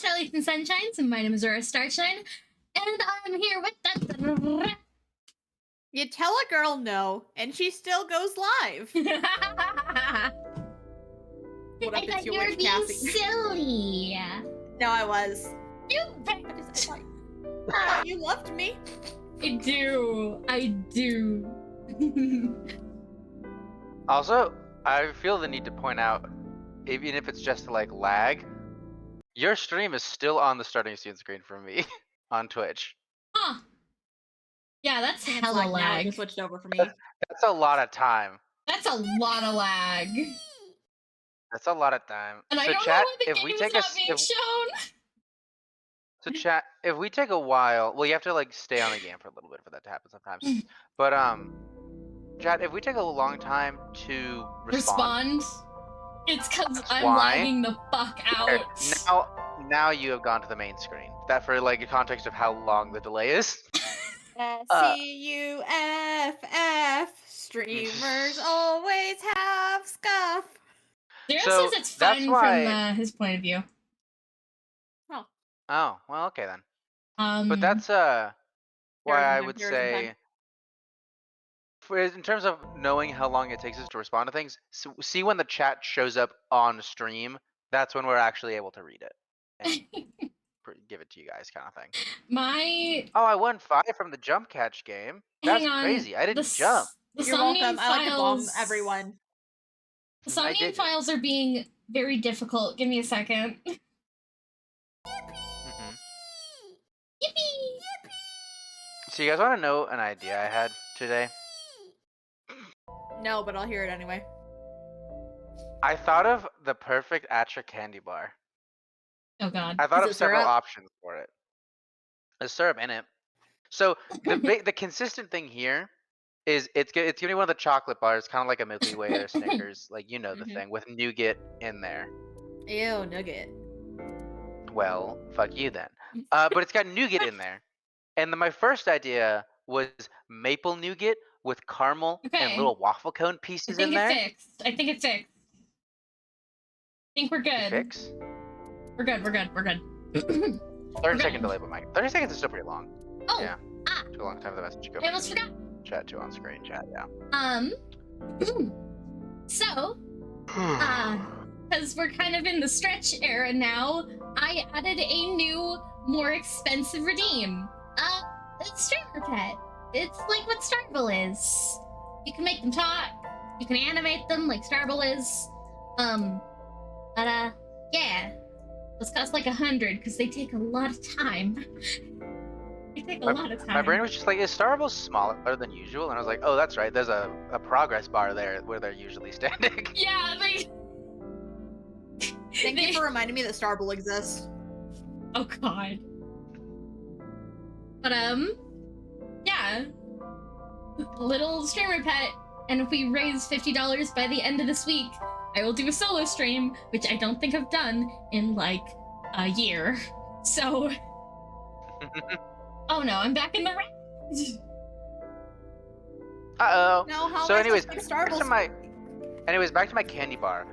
Starlight and Sunshines, and my name is Aurora Starshine, and I'm here with that. You tell a girl no, and she still goes live. What up, it's your witch, Cassie? Silly. No, I was. You I thought you loved me. I do. I do. Also, I feel the need to point out, even if it's just like lag, your stream is still on the starting scene screen for me on Twitch. Huh. Yeah, that's It's hella lag. Now it lag. just switched over for me. That's a lot of time. That's a lot of lag. That's a lot of time. And so I don't chat, know why the if game we is take not being shown. So chat, if we take a while, well, you have to like stay on the game for a little bit for that to happen sometimes. But chat, if we take a long time to respond, it's because I'm lagging the fuck out. Now you have gone to the main screen. That for like a context of how long the delay is. C-U-F-F. Streamers always have scuff. Zero So says it's that's fine why... from his point of view. Oh, well, okay then. But that's why I would say, in terms of knowing how long it takes us to respond to things, see when the chat shows up on stream. That's when we're actually able to read it and give it to you guys, kind of thing. Oh, I won 5 from the jump catch game. That's crazy. I didn't jump. You're welcome. I like to bomb everyone. The Somnium files are being very difficult. Give me a second. Yippee! So you guys want to know an idea I had today? No, but I'll hear it anyway. I thought of the perfect Atra candy bar. Oh god. I thought of several options for it. There's syrup in it. So the consistent thing here is it's gonna be one of the chocolate bars, kind of like a Milky Way or Snickers, like you know the thing with nougat in there. Ew, nougat. Well, fuck you then. But it's got nougat in there. And then my first idea was maple nougat with caramel and little waffle cone pieces in there. I think it's fixed. I think we're good. Fix? We're good. 30-second delay, but my 30 seconds is still pretty long. Oh. Yeah. Too long time for the message to go. I almost forgot. Chat 2 on screen, chat, yeah. So, because we're kind of in the stretch era now, I added a new, more expensive redeem. It's Streamer Pet. It's like what Starbull is. You can make them talk. You can animate them like Starbull is. Yeah. Those cost like 100 because they take a lot of time. They take a lot of time. My brain was just like, is Starbull smaller than usual? And I was like, oh, that's right. There's a progress bar there where they're usually standing. Yeah, Thank you for reminding me that Starbull exists. Oh god. But yeah. Little streamer pet, and if we raise $50 by the end of this week, I will do a solo stream, which I don't think I've done in like a year. So oh no, I'm back in the red. Uh-oh. No, how so anyways, back to my candy bar.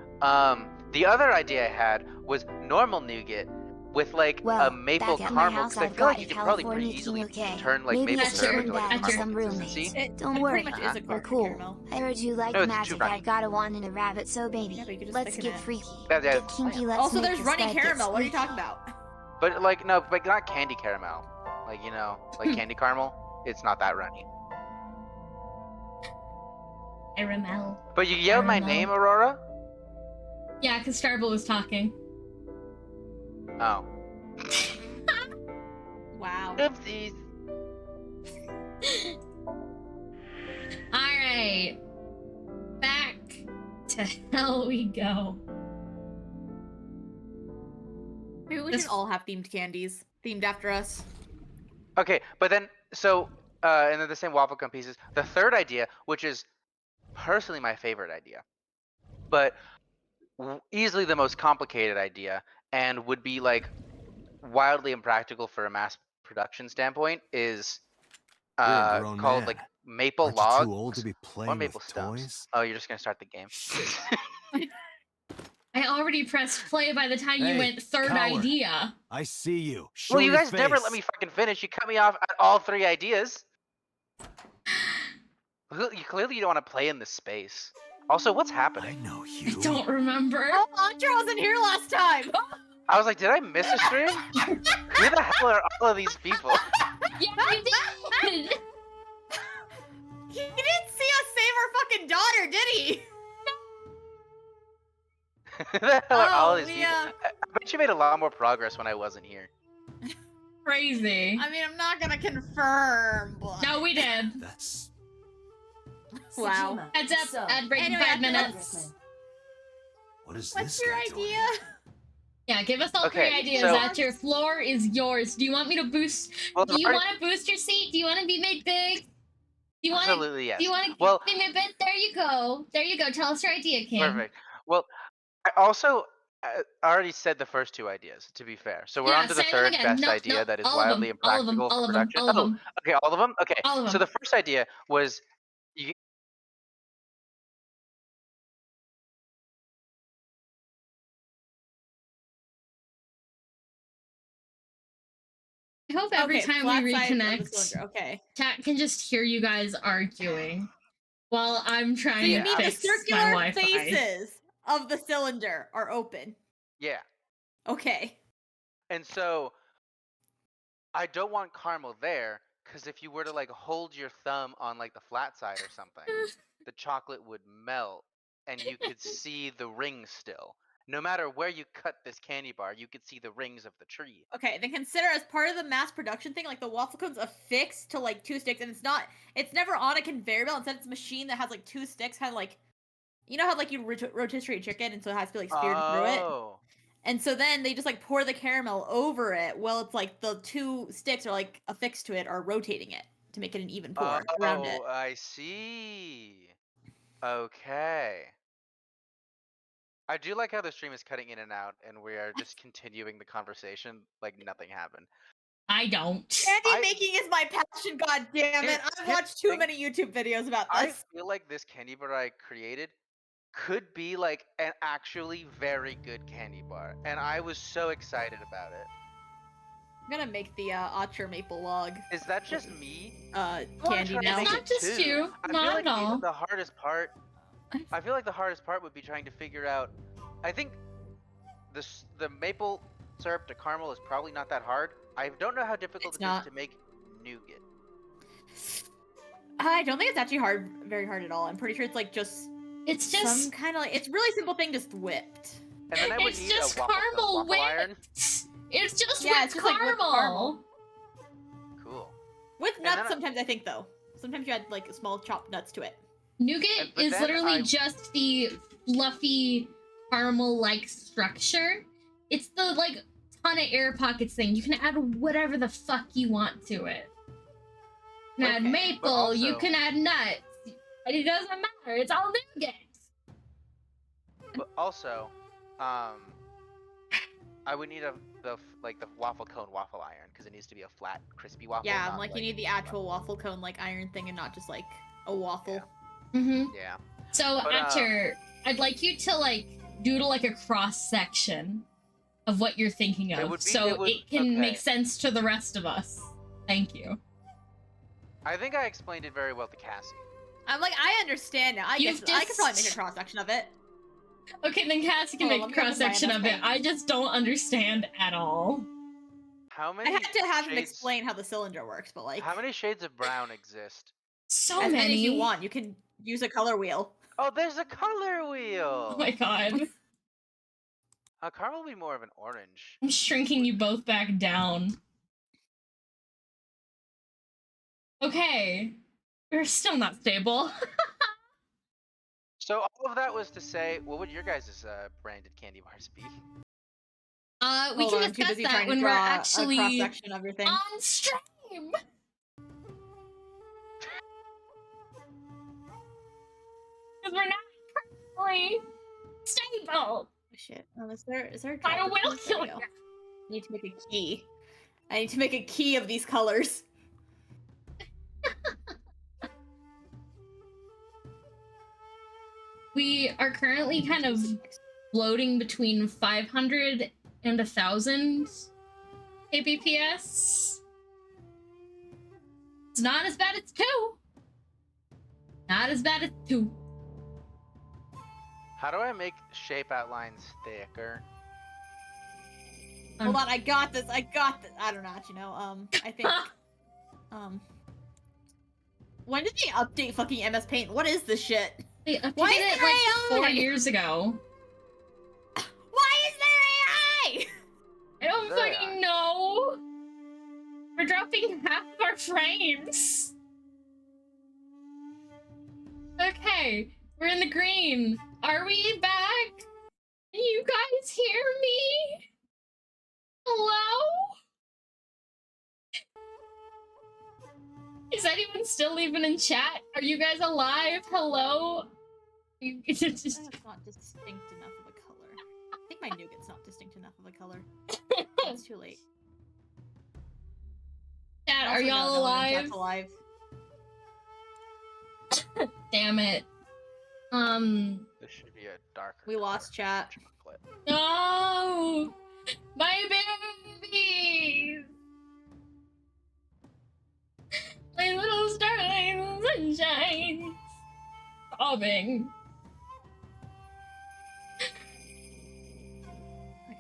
The other idea I had was normal nougat with like a maple caramel, because I feel like you could probably pretty easily turn like maple syrup into like a caramel consistency. Don't worry, we're cool. I heard you like magic. I got a wand and a rabbit, so baby, let's get freaky. Get kinky, let's also, make there's this runny bed get caramel. What are you squeaky. talking about? But like no, but not candy caramel. Like you know, like candy caramel. It's not that runny. Caramel. But you yelled my name, Aurora? Yeah, because Starbull was talking. Oh. Wow. Oopsies. Alright. Back to hell we go. Maybe we should all have themed candies. Themed after us. Okay, but then, so, and then the same waffle cone pieces. The third idea, which is personally my favorite idea, but easily the most complicated idea, and would be like wildly impractical for a mass production standpoint, is called like maple logs. Too old to be playing or maple with stumps. toys? Oh, you're just gonna start the game. I already pressed play by the time you went third idea. I see you. Show Well, you your guys never let face. me fucking finish. You cut me off at all 3 ideas. Clearly you don't want to play in this space. Also, what's I happening? know I you. don't remember. Oh, Antra wasn't here last time. I was like, did I miss a stream? Who the hell are all of these people? Yeah, you did. He didn't see us save our fucking daughter, did he? Who the hell are all Oh, these we, people? I bet you made a lot more progress when I wasn't here. Crazy. I mean, I'm not gonna confirm, but... No, we did. That's Wow. Heads up, ad break in Anyway, 5 after minutes. what is What's this your guy doing idea? here? Yeah, give us all Okay, 3 ideas. so- That your floor is yours. Do you want me to boost? Well, Do you want to boost your seat? Do you want to be made big? Do you want to? Absolutely, yes. Do you want to Well, be made big? There you go. There you go. Tell us your idea, King. perfect. Well, I also already said the first 2 ideas, to be fair. So we're Yeah, on to the say them third again. best No, idea no, that is all of wildly them, all of them, impractical all for of them, production. all of Oh, them. okay, all of them? Okay. All of So them. the first idea was you, I hope every time we flat side of the reconnect, cylinder, okay. chat can just hear you guys arguing while I'm So trying you to mean the fix my circular Wi-Fi. faces of the cylinder are open? yeah. Okay. And so I don't want caramel there, because if you were to like hold your thumb on like the flat side or something, the chocolate would melt and you could see the rings still. No matter where you cut this candy bar, you could see the rings of the tree. Okay, then consider as part of the mass production thing, like the waffle cone's affixed to like 2 sticks, and it's never on a conveyor belt. Instead, it's a machine that has like 2 sticks, kind of like, you know how like you rotisserie chicken, and so it has to be like speared through it. Oh. And so then they just like pour the caramel over it. Well, it's like the 2 sticks are like affixed to it, or rotating it to make it an even pour around it. Oh, I see. Okay. I do like how the stream is cutting in and out, and we are just continuing the conversation like nothing happened. I don't. Candy making is my passion, god damn it. I've watched too many YouTube videos about I this. feel like this candy bar I created could be like an actually very good candy bar, and I was so excited about it. I'm gonna make the Archer maple log Is that just me? candy now. It's not just you. I Not feel at like all. the hardest part. I feel like the hardest part would be trying to figure out. I think the maple syrup to caramel is probably not that hard. I don't know how difficult It's it is not. to make nougat. I don't think it's actually very hard at all. I'm pretty sure it's like just It's just some kind of like, it's really simple thing, just whipped. And then I would it's need just a waffle caramel waffle iron. whipped. It's just Yeah, whipped it's just like whipped caramel. caramel. Cool. With And nuts then sometimes, I think, though. Sometimes you add like small chopped nuts to it. Nougat But is then literally just the fluffy caramel-like structure. It's the like ton of air pockets thing. You can add whatever the fuck you want to it. You can add Okay, maple. but also- You can add nuts. But it doesn't matter. It's all nougat. But also, I would need the waffle cone waffle iron, because it needs to be a flat, crispy waffle. Yeah, not like you need the actual waffle cone like iron thing and not just like a waffle. Mm-hmm. Yeah. So, But, Atcher, I'd like you to like doodle like a cross section of what you're thinking It of, would be- so it would- it can okay. make sense to the rest of us. Thank you. I think I explained it very well to Cassie. I'm like, I understand now. I You've guess I could probably make just- a cross section of it. Okay, then Cassie can Oh, make let a me open cross my section of MS it. Paint. I just don't understand at all. How I many? had to have him shades- explain how the cylinder works, but like How many shades of brown exist? So as many as you many. want. You can use a color wheel. Oh, there's a color wheel. Oh my god. Caramel will be more of an orange. I'm shrinking you both back down. Okay. We're still not stable. So all of that was to say, what would your guys' branded candy bars be? We Hold can on, I'm too discuss busy that trying to when we're draw a actually cross section of your thing. on stream. Because we're not currently stable. Shit. Is there a I drop will of keys? There kill we you. go. I need to make a key. I need to make a key of these colors. We are currently kind of floating between 500 and 1,000 kbps. It's not as bad as 2. Not as bad as 2. How do I make shape outlines thicker? Hold on, I got this. I don't know, I think, when did they update fucking MS Paint? What is this shit? They updated Why is it there like AI? 4 years ago. Why is there AI? I don't fucking know. We're dropping half of our frames. Okay, we're in the green. Are we back? Can you guys hear me? Hello? Is anyone still even in chat? Are you guys alive? Hello? It's not distinct enough of a color. I think my nougat's not distinct enough of a color. It's too late. Chat, are y'all alive? Alive. Damn it. This should be a darker. We lost chat. Chocolate. No! My babies! My little starlight sunshine! Sobbing.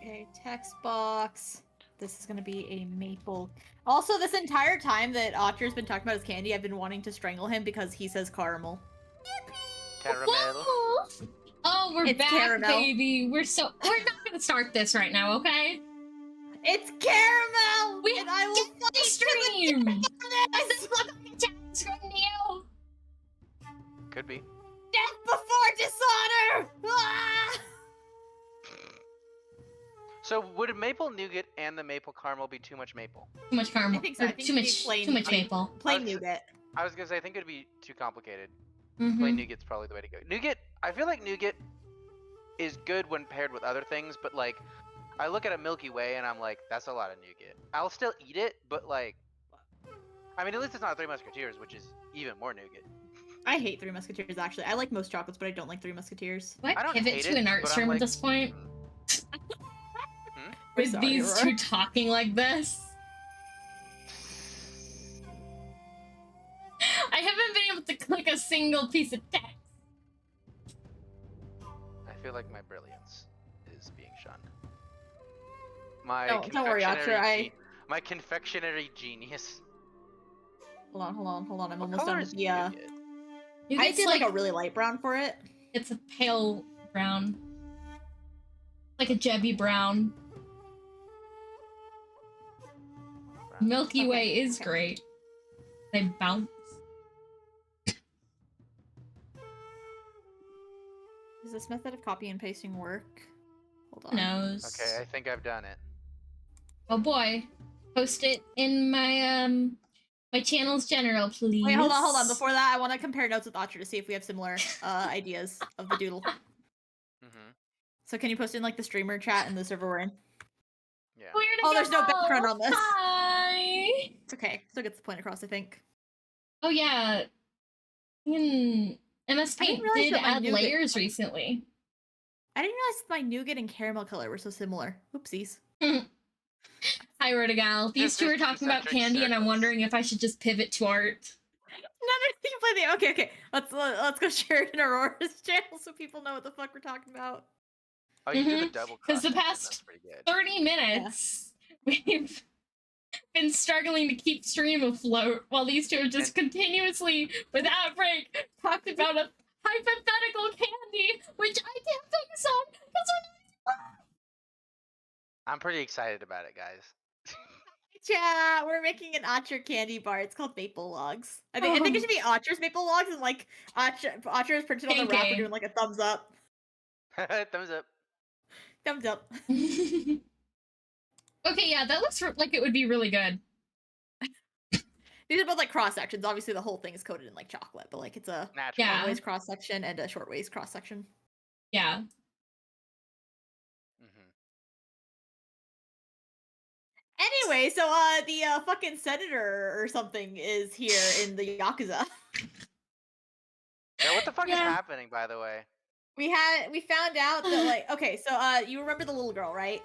Okay, text box. This is gonna be a maple. Also, this entire time that Otter's been talking about his candy, I've been wanting to strangle him because he says caramel. Caramel. Whoa! Oh, we're It's back, caramel. baby. We're not gonna start this right now, okay? It's caramel! We and I will fight to stream! the Scream to you! Could be. death before dishonor! Ah! So would maple nougat and the maple caramel be too much maple? Too much caramel. I think so. I Or think too it'd be much. plain- Too much maple. Plain nougat. I was gonna say I think it'd be too complicated. Mhm. Plain nougat's probably the way to go. Nougat, I feel like nougat is good when paired with other things, but like, I look at a Milky Way and I'm like, that's a lot of nougat. I'll still eat it, but like, I mean, at least it's not Three Musketeers, which is even more nougat. I hate Three Musketeers, actually. I like most chocolates, but I don't like Three Musketeers. Do I I don't pivot hate to it, an art but I'm stream like, at this point? We're With sorry, these Aurora. two talking like this? I haven't been able to click a single piece of text. I feel like my brilliance is being shunned. My Don't worry, Otter, my confectionery genius. Hold on. I'm What almost color done is with the, nougat? I did like a really light brown for it. It's a pale brown. Like a Jebby brown. Milky Okay, Way is okay. great. They bounce. Does this method of copy and pasting work? Hold Who on. knows? Okay, I think I've done it. Oh boy. Post it in my my channel's general, please. Wait, hold on. Before that, I want to compare notes with Otter to see if we have similar ideas of the doodle. Mm-hmm. So can you post in like the streamer chat and the server we're in? Yeah. Where to Oh, there's no go? background on this. Hi. It's okay. Still gets the point across, I think. Oh yeah. MS I didn't Paint realize did that my add nougat- layers recently. I didn't realize my nougat and caramel color were so similar. Oopsies. Hi, Rotigal. These two are talking about Concentric candy, and I'm circles. wondering if I should just pivot to art. You play the okay. Let's go share it in Aurora's channel so people know what the fuck we're talking about. Oh, you did the double cross. Because the past That's pretty good. 30 minutes, we've been struggling to keep stream afloat while these two have just continuously, without break, talked about a hypothetical candy, which I can't focus on because we're not. I'm pretty excited about it, guys. Chat, we're making an Otter candy bar. It's called Maple Logs. I think it should be Otter's Maple Logs, and like Otter is printed on the wrapper doing like a thumbs up. Thumbs up. Thumbs up. Okay, yeah, that looks like it would be really good. These are both like cross sections. Obviously, the whole thing is coated in like chocolate, but like it's a long ways cross section and a short ways cross section. Yeah. Anyway, so the fucking senator or something is here in the Yakuza. Yeah, what the fuck is happening, by the way? We found out that like okay, so you remember the little girl, right?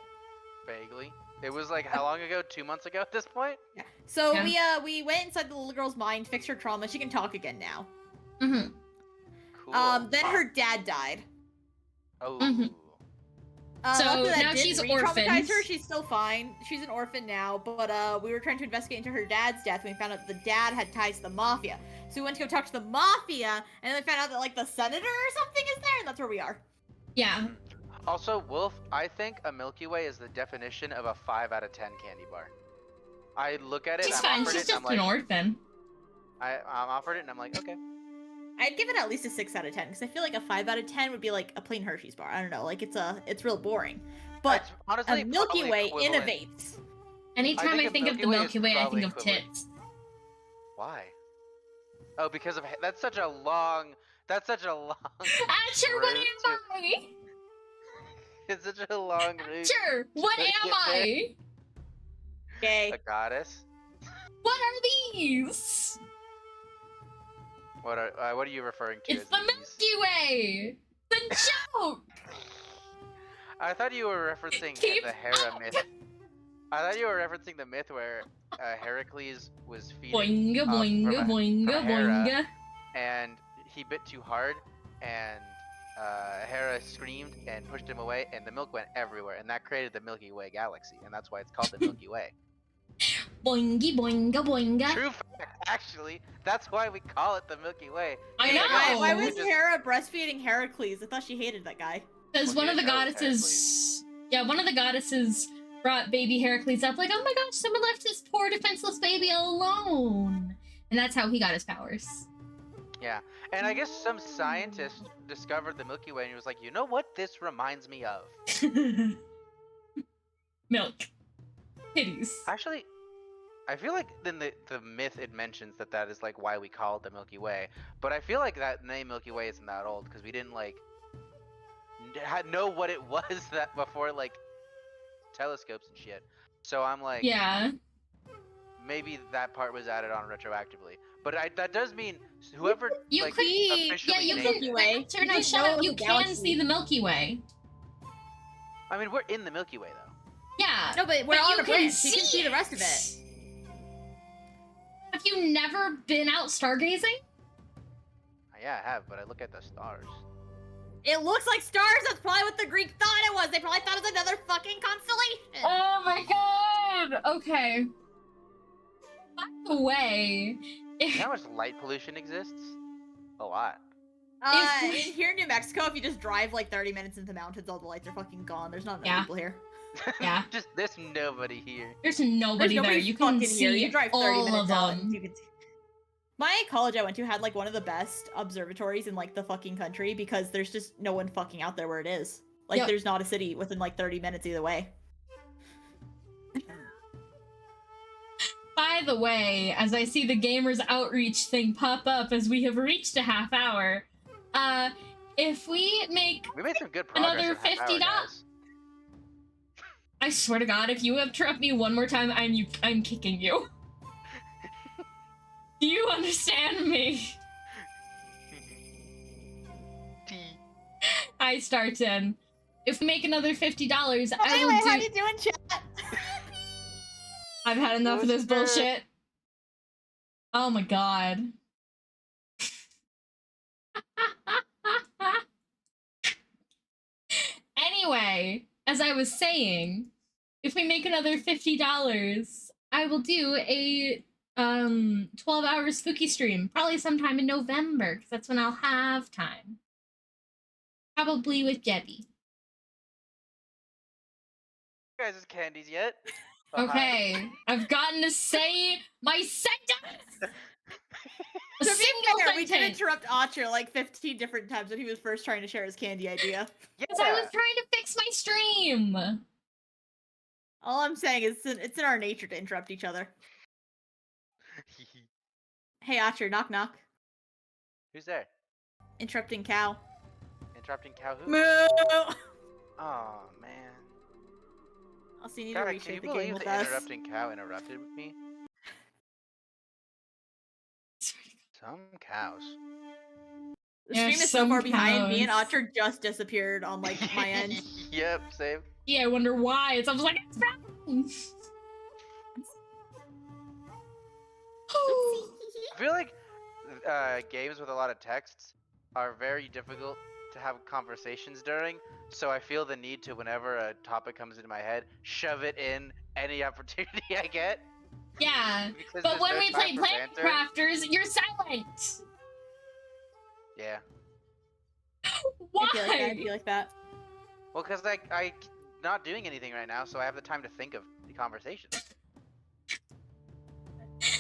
Vaguely. It was like how long ago? 2 months ago at this point? Yeah. So Yeah. we went inside the little girl's mind, fixed her trauma. She can talk again now. Mm-hmm. Cool. Then her dad died. Oh. Mhm. So Luckily that now didn't she's re-traumatize orphaned. her. She's still fine. She's an orphan now. But we were trying to investigate into her dad's death, and we found out the dad had ties to the mafia. So we went to go talk to the mafia, and then we found out that like the senator or something is there, and that's where we are. Yeah. Also, Wolf, I think a Milky Way is the definition of a 5 out of 10 candy bar. I look at it, She's I'm fine. offered She's it, and just I'm like, an orphan. I'm offered it, and I'm like, okay. I'd give it at least a 6 out of 10 because I feel like a 5 out of 10 would be like a plain Hershey's bar. I don't know, like it's real boring. But That's honestly a Milky probably Way equivalent. innovates. Anytime I a think of the Milky Way Milky is Way, I probably think of equivalent. tits. Why? Oh, because of that's such a long. Asher, what route am I? It's such a long route. Asher, what to am get there. I? Okay. A goddess. What are these? What are you referring to? It's as the these? Milky Way. The joke. I thought you were referencing Keep the Hera up. myth. I thought you were referencing the myth where Heracles was feeding Boinga, off boinga, from boinga, Hera, boinga. and he bit too hard, and Hera screamed and pushed him away, and the milk went everywhere, and that created the Milky Way galaxy, and that's why it's called the Milky Way. Boingy, boinga, boinga. True fact, actually. That's why we call it the Milky Way. I It's know. like, Why we was just- Hera breastfeeding Heracles? I thought she hated that guy. Because Well, one of the you didn't know it was goddesses, one of the goddesses brought baby Heracles up like, oh my gosh, someone left this poor defenseless baby alone. And that's how he got his powers. Yeah, and I guess some scientist discovered the Milky Way and he was like, you know what this reminds me of? Milk. Titties. Actually, I feel like in the myth it mentions that is like why we call it the Milky Way, but I feel like that name Milky Way isn't that old because we didn't like know what it was that before like telescopes and shit. So I'm like, Yeah. maybe that part was added on retroactively. But that does mean whoever You like could, officially you named can, Milky it. Way. Asher, You no, didn't shut know up. it You was a can galaxy. see the Milky Way. I mean, we're in the Milky Way though. Yeah. No, but we're But on you the can branch. You see can see the rest of it. Have you never been out stargazing? Yeah, I have, but I look at the stars. It looks like stars. That's probably what the Greek thought it was. They probably thought it was another fucking constellation. Oh my god! Okay. By the way, You know how much light pollution exists? A lot. if- In here in New Mexico, if you just drive like 30 minutes into the mountains, all the lights are fucking gone. There's not enough Yeah. people here. Yeah. Just there's nobody here. there's nobody there. You can fucking see here. You drive 30 all minutes of out them. and you can see. My college I went to had like one of the best observatories in like the fucking country because there's just no one fucking out there where it is. Like Yep. there's not a city within like 30 minutes either way. By the way, as I see the Gamers Outreach thing pop up as we have reached a half hour, if we make, We made some good progress. Another in half hour, $50. guys. I swear to God, if you interrupt me one more time, I'm kicking you. Do you understand me? I start in. If we make another $50, I Anyway, will how do. you doing, chat? I've had enough of this Whisper. bullshit. Oh my god. Anyway, as I was saying, if we make another $50, I will do a 12-hour spooky stream, probably sometime in November, because that's when I'll have time. Probably with Debbie. You guys' candies yet? Okay, I've gotten to say my sentence! A To be single fair, we did sentence! interrupt Archer like 15 different times when he was first trying to share his candy idea. Because I was trying to fix my stream! All I'm saying is it's in our nature to interrupt each other. Hey, Archer, knock knock. Who's there? Interrupting cow. Interrupting cow who? Moo! Oh man. Also, you need to God, can reshape you the game believe with the us. interrupting cow interrupted with me? Some cows. The Yeah, stream is so some far behind. Me and cows. Archer just disappeared on like my end. Yep, same. Yeah, I wonder why. It's I was like, it's I feel like games with a lot of texts are very difficult to have conversations during, so I feel the need to, whenever a topic comes into my head, shove it in any opportunity I get. Yeah, Because but there's when no we time play for Planet banter. Crafters, you're silent. Yeah. Why? I feel like that. Well, because I not doing anything right now, so I have the time to think of the conversation.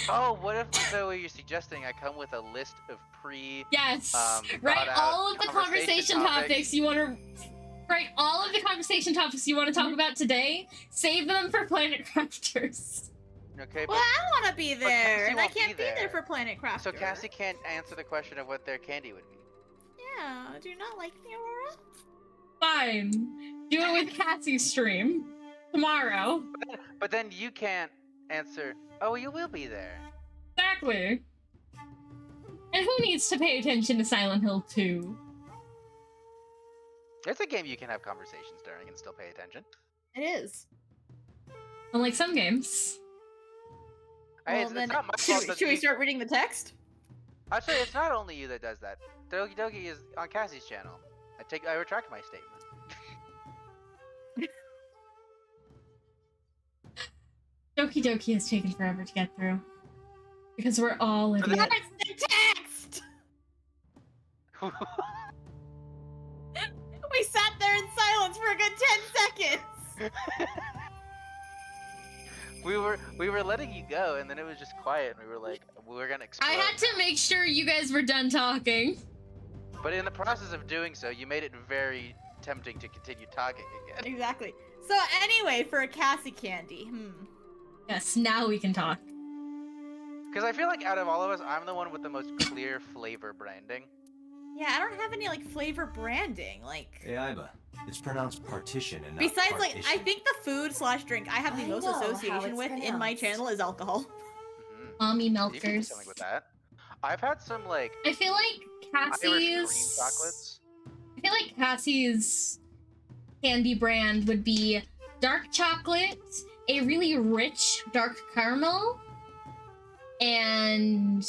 Oh, what if, so you're suggesting I come with a list of Yes, write write all of the conversation topics you want to write all of the conversation topics you want to talk about today. Save them for Planet Crafters. Okay, Well, I want to be there, and I won't can't be there for Planet Crafter. So Cassie can't answer the question of what their candy would be. Yeah, do you not like me, Aurora? Fine, do it with Cassie's stream tomorrow. But then you can't answer. Oh, you will be there. Exactly. And who needs to pay attention to Silent Hill 2? It's a game you can have conversations during and still pay attention. It is. Unlike some games. Well, It's not my fault. Should we start reading the text? Actually, it's not only you that does that. Doki Doki is on Cassie's channel. I retract my statement. Doki Doki has taken forever to get through. Because we're all idiots. That's the text! We sat there in silence for a good 10 seconds! we were letting you go, and then it was just quiet, and we were like, we're gonna explode. I had to make sure you guys were done talking. But in the process of doing so, you made it very tempting to continue talking again. Exactly. So anyway, for a Cassie candy, Yes, now we can talk. Because I feel like out of all of us, I'm the one with the most clear flavor branding. Yeah, I don't have any like flavor branding. Like, Hey, Iba. It's pronounced partition and not besides, partition. like, I think the food/drink I have the most association with in my channel is alcohol. Mommy You can do milkers. something with that. I've had some like I feel like Irish cream Cassie's. chocolates. I feel like Cassie's candy brand would be dark chocolate, a really rich dark caramel, and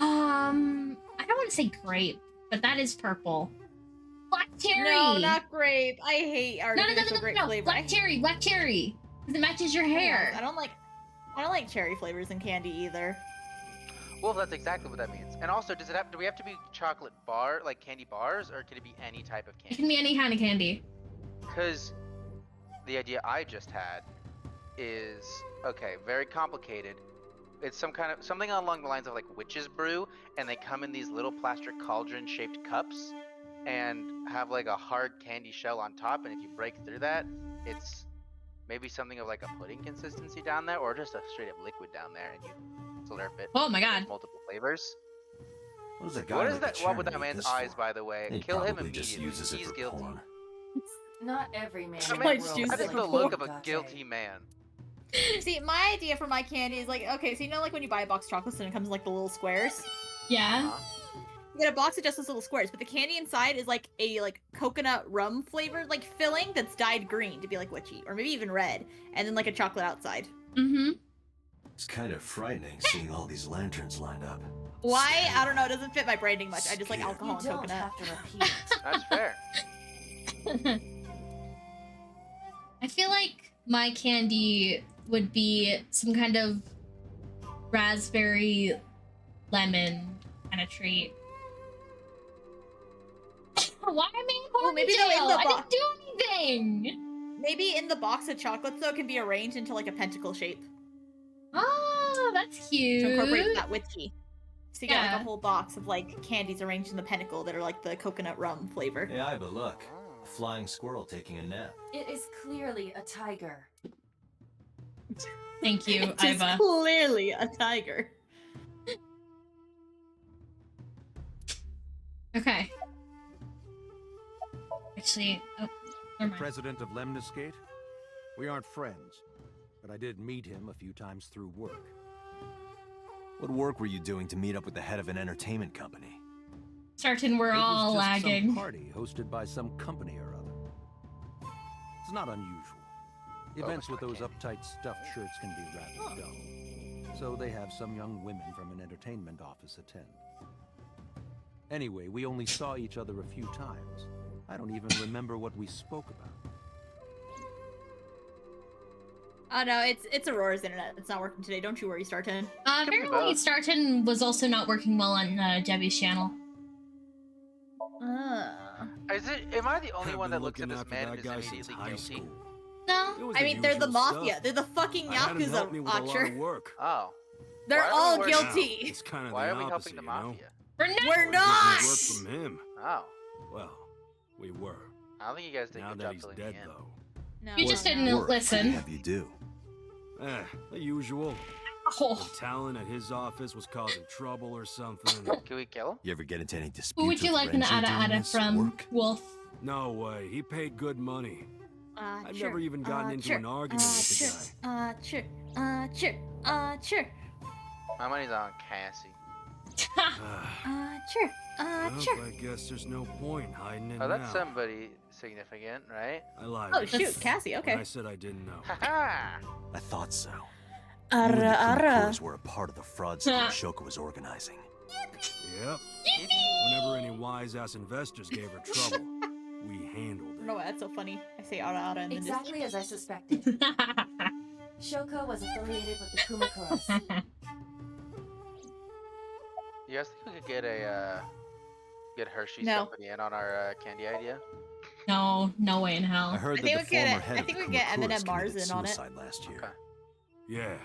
I don't want to say grape, but that is purple. Black cherry. No, not grape. I hate artificial grape flavor. Black cherry, because it matches your hair. I don't like cherry flavors in candy either. Well, that's exactly what that means. And also, do we have to be chocolate bar, like candy bars, or can it be any type of It candy? can be any kind of candy. Because the idea I just had is, okay, very complicated. It's something along the lines of like witch's brew, and they come in these little plastic cauldron-shaped cups, and have like a hard candy shell on top. And if you break through that, it's maybe something of like a pudding consistency down there, or just a straight up liquid down there, and you slurp it. Oh my god. There's multiple flavors. What is a guy What is like that? the What with chairman that need man's this eyes, for? by the way? He Kill him probably just immediately. uses it He's for guilty. porn. Not every man. That in Like the world juice That is is it the like look of a Latte. guilty man. See, my idea for my candy is like, okay, so you know like when you buy a box of chocolates and it comes in like the little squares? Yeah. Huh? You get a box of just those little squares, but the candy inside is like a coconut rum flavored like filling that's dyed green to be like witchy, or maybe even red, and then like a chocolate outside. Mm-hmm. It's kind of frightening seeing all these lanterns lined up. Why? I don't know, it doesn't fit my branding much. I just like Scary. alcohol You and don't coconut. have to repeat. That's fair. I feel like my candy would be some kind of raspberry lemon kind of treat. Why am I in Well, maybe jail? they'll in the I box. didn't do anything. Maybe in the box of chocolates though can be arranged into like a pentacle shape Oh, that's to cute. incorporate that witchy. So you get like Yeah. a whole box of like candies arranged in the pentacle that are like the coconut rum flavor. Hey, Iba, look. Oh. A flying squirrel taking a nap. It is clearly a tiger. Thank you, It is Iva. clearly a tiger. Okay. Actually, oh, never mind. President of Lemniscate? We aren't friends, but I did meet him a few times through work. What work were you doing to meet up with the head of an entertainment company? Certain we're It was all just lagging. some party hosted by some company or other. not unusual. Events with those uptight stuffed shirts can be rather dull. So they have some young women from an entertainment office attend. Anyway, we only saw each other a few times. I don't even remember what we spoke about. Oh no, it's Aurora's internet. It's not working today. Don't you worry, Starton. Apparently Starton was also not working well on Debbie's channel. Am I the only one that looks at this man and is immediately guilty? No. I mean, they're the mafia. They're the fucking Yakuza, Archer. Oh. They're all guilty. It's kind of Why are we helping the mafia? We're not! Work from him. Oh. Well, we were. I don't think you guys did a Now good that job he's filling dead, me in. though. No, You just didn't What listen. have you do? The usual. Oh. The talent at his office was causing trouble or something. Can we kill him? You ever get into any disputes Who would you with like an Renji doing ada this from work? Wolf? No way. He paid good money. I've sure. never even gotten into an argument with the guy. Sure. My money's on Cassie. Sure. Well, I guess there's no point hiding it Oh, that's now. somebody significant, right? I lied. Oh to you shoot, Cassie. Okay. when I said I didn't know. Haha! I thought so. You and the Kumakuras were a part of the fraud scheme Shoko was organizing. Yep. Whenever any wise-ass investors gave her trouble, we handled it. No, that's so funny. I say ara and then Exactly as I suspected. Shoko was affiliated with the Kumakuras. You guys think we could get get Hershey's No. company in on our candy idea? No, no way in I hell. heard I that think the we could former get- head I of think the we get Eminem Kumakuras Mars committed in on it. suicide last year. Okay. Yeah.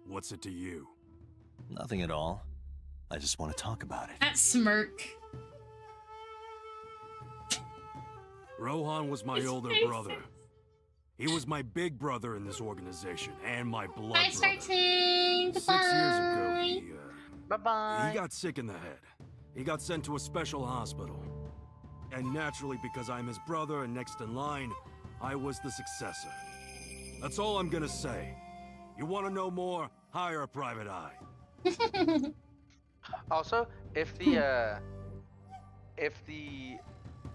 What's it to you? Nothing at all. I just want to talk about it. That smirk. Rohan was my His older faces. brother. He was my big brother in this organization and my blood Bye, brother. Starting. 6 years ago, Bye-bye. he got sick in the head. He got sent to a special hospital. And naturally, because I'm his brother and next in line, I was the successor. That's all I'm gonna say. You want to know more? Hire a private eye. Also, if the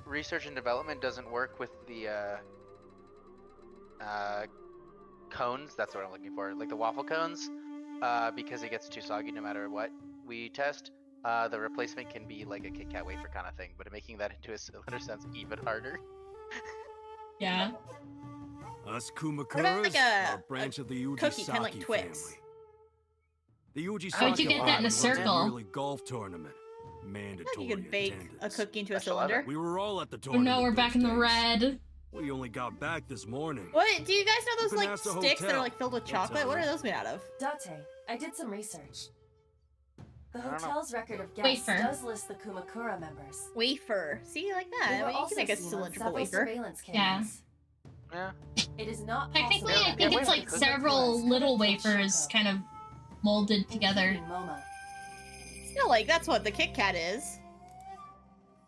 research and development doesn't work with the cones, that's what I'm looking for, like the waffle cones, because it gets too soggy no matter what we test, the replacement can be like a Kit Kat wafer kind of thing, but making that into a cylinder sounds even harder. Yeah. Us about Kumakuras like are a branch of the cookie, kinda like Ujisaki Twix? family. The Ujisaki How'd you get that in a runs circle? yearly golf tournament. Mandatory You could bake attendance. a cookie into a Special cylinder. We were all at the Oh tournament. no, we're back in the those days. red. We only got back this morning. What? Do you guys know those like Panassa sticks that are Hotel. like filled with They'll chocolate? tell What you. are those made out of? Date, I did some research. The don't know. hotel's record of guests Wafer. does list the Kumakura members. Wafer. See, like that. We I were mean, you also can make a seen on cylindrical several wafer. surveillance Yeah. cameras. Yeah. It is not Technically, possible I that think wait, it's like wait, several little wafers kind of molded together. including MoMA. Still, like that's what the Kit Kat is.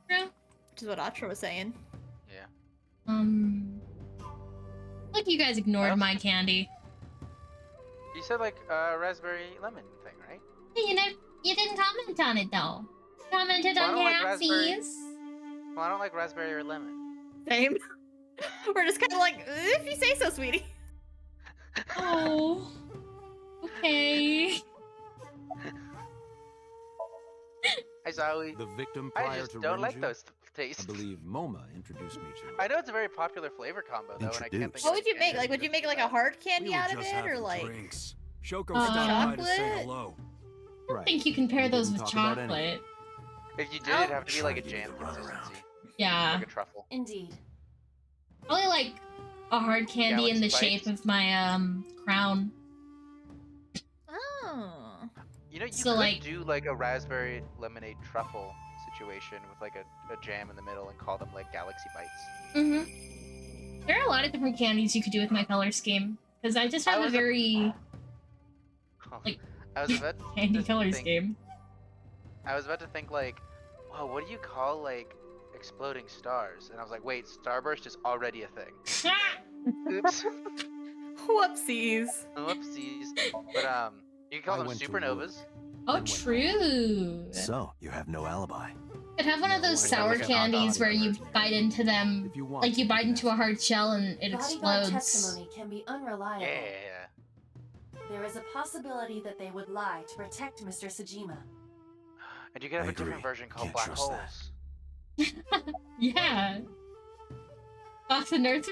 Yeah. Which is what Atra was saying. Yeah. Like you guys ignored Well- my candy. You said like raspberry lemon thing, right? You didn't comment on it though. Commented Well, I on don't like raspberry. Cassie's. Well, I don't like raspberry or lemon. Same. We're just kind of like, if you say so, sweetie. Oh. Okay. Hi, Zoe. The victim I prior just to don't like Renju, those I tastes. believe MoMA introduced me to it. I know it's a very popular flavor combo though, and I can't think. Introduced. What of would you any make? candy Like, would you make like a that's hard candy We were out of just it, or having like? drinks. Shoko Uh, stopped by to say Chocolate? hello. I don't think you can pair We those didn't with talk about anything. chocolate. that. If you did, it'd have to be like a Try to give jam it a run around. consistency, Yeah. like a truffle. Indeed. Probably like a hard candy in the Galaxy shape Bites. of my crown. Oh. You know, you So, could like- do like a raspberry lemonade truffle situation with like a jam in the middle and call them like Galaxy Bites. Mm-hmm. There are a lot of different candies you could do with my color scheme. Because I just I have a was- very Like- I was about candy to color think- scheme. I was about to think like, wow, what do you call like exploding stars? And I was like, wait, Starburst is already a thing. Oops. Whoopsies. Whoopsies. But you can call I them went to supernovas. Oh, true. So, you have no alibi. Could have one of those sour candies where you bite into them, like you bite into a hard shell and it Bodyguard explodes. testimony can be unreliable. Yeah. There is a possibility that they would lie to protect Mr. Sajima. And you can have a different version called Can't Black trust Holes. that. Yeah. Fox and Nerds.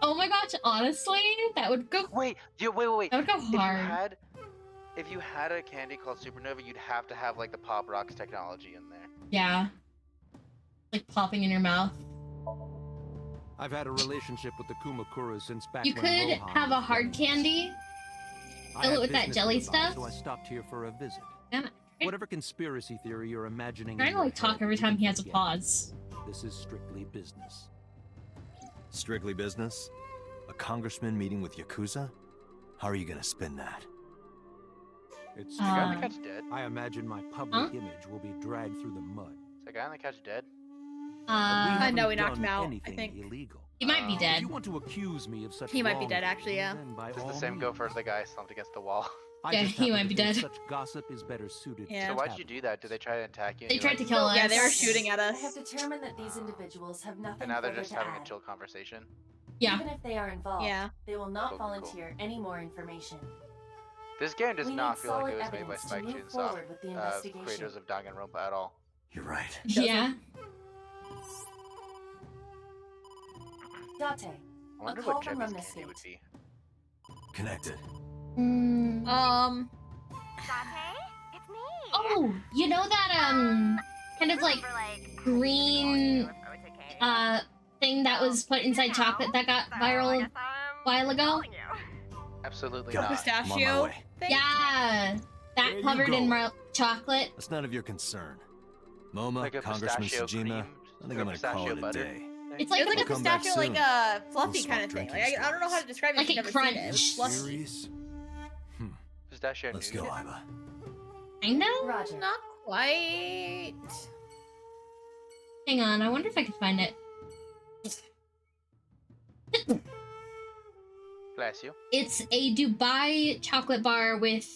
Oh my gosh, honestly, that would go. Wait. That would go hard. If you had a candy called Supernova, you'd have to have like the Pop Rocks technology in there. Yeah. Like popping in your mouth. I've had a relationship with the Kumakuras since back You when could Rohan have a was hard alive. candy. I Fill had it with that business jelly nearby, stuff. So I stopped here for a visit. Damn it. Whatever conspiracy theory you're imagining. Trying in to your like talk head, every you time can he has a forget. pause. This is strictly business. Strictly business? A congressman meeting with Yakuza? How are you gonna spin that? It's Is the guy on the Uh, couch dead? I imagine my public image will be dragged through the mud. Is the guy on the couch dead? But we I know haven't we knocked him done out, I anything think. illegal. He might be Oh. If dead. you want to accuse me of such He might be dead, wrongdoing, actually, yeah. then by Does all the same go means. for the guy slumped against the wall? I Yeah, just he happen might to be think dead. Such gossip is better suited to Yeah. So why'd you tabloids. do that? Did they try to attack you? They and tried you to like, kill us. Yeah, they were shooting at I us. have determined that these individuals have nothing And now they're further just to having a add. chill conversation? Yeah. Even if they are involved, Yeah. they will not Cool. volunteer any more information. This game does We not need feel like solid it was made by evidence to Spike move Chunsoft, forward with the investigation. creators of Danganronpa at all. You're right. Yeah. Date, I wonder call what from Jemmy's Remnant candy would State. be. Connected. It's me. Oh, you know that kind of like green thing that was put inside chocolate that got viral a while ago? Absolutely Got not. it. I'm on my Pistachio way. thing? Yeah, There that you covered in go. chocolate. That's none of your concern. MoMA, Like a Congressman pistachio Sajima, cream, I think or I'm gonna pistachio call it a butter. day. It's It like was like a We'll come back pistachio, like soon. fluffy We'll kind of swap thing. drinking Like, I don't know how to describe it. Like I've a never seen it. It was crunch. fluffy. Serious? Pistachio Let's nougat. go, Iva. Kind of? Roger. Not quite. Hang on, I wonder if I could find it. Bless you. It's a Dubai chocolate bar with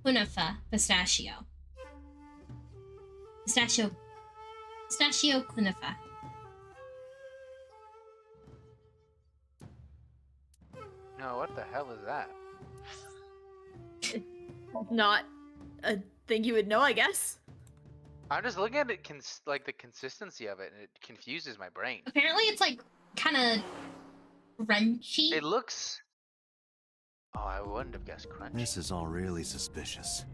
kunafa pistachio. Pistachio kunafa. No, what the hell is that? Not a thing you would know, I guess. I'm just looking at it, like the consistency of it, and it confuses my brain. Apparently it's like kind of crunchy. It looks. Oh, I wouldn't have guessed crunchy. This is all really suspicious.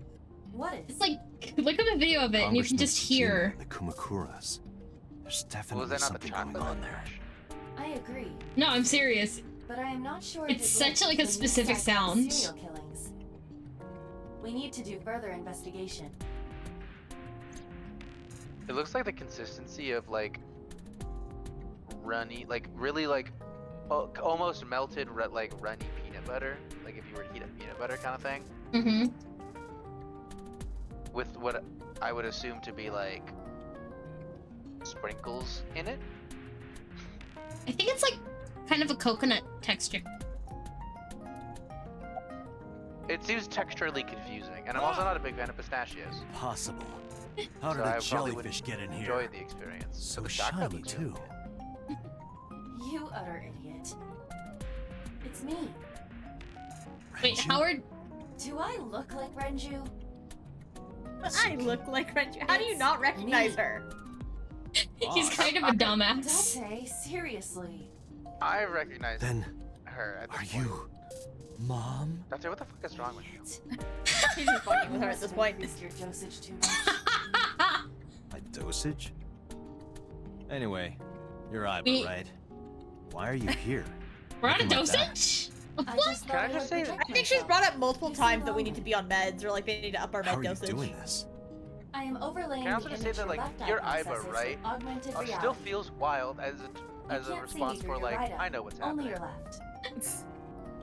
What is? It's like, look at the video of it and you can Congressman just Sajima hear. and the Kumakuras. There's Well, definitely is that not the something going chocolate? on there. I agree, No, I'm serious. but I am not sure. It's if it such links like a to the new specific cycle of sound. Serial killings. We need to do further investigation. It looks like the consistency of like runny, like really like almost melted like runny peanut butter. Like if you were to heat up peanut butter kind of thing. Mm-hmm. With what I would assume to be like sprinkles in it. I think it's like kind of a coconut texture. It seems texturally confusing, and I'm also not a big fan of pistachios. Possible. How So did I a probably jellyfish get in here? Enjoy the experience. So But the chocolate shiny, looks really too. good. You utter idiot. It's me. Wait, Renju? Howard? Do I look like Renju? I look like Renju. How do you It's not recognize me. her? He's kind of a dumbass. Date, seriously. I recognize Then, her at this are point. you Mom? Doctor, what the fuck is wrong with you? He's just fucking with her at this point. Increased your dosage too much. My dosage? Anyway, you're Iva, We- right? Why are you here? We're on a Looking like that. dosage? Of I what? just Can I thought just would say that- protect I think she's myself. brought up multiple You times seem that we need to be on lonely. meds, or like they need to up our How med are you dosage. doing this? I am overlaying Can I also the just say image that, your like, left eye you're Iva, processes right? with augmented Still reality. feels wild as a can't response see for through like, your right eye, I know what's Only happening. your left.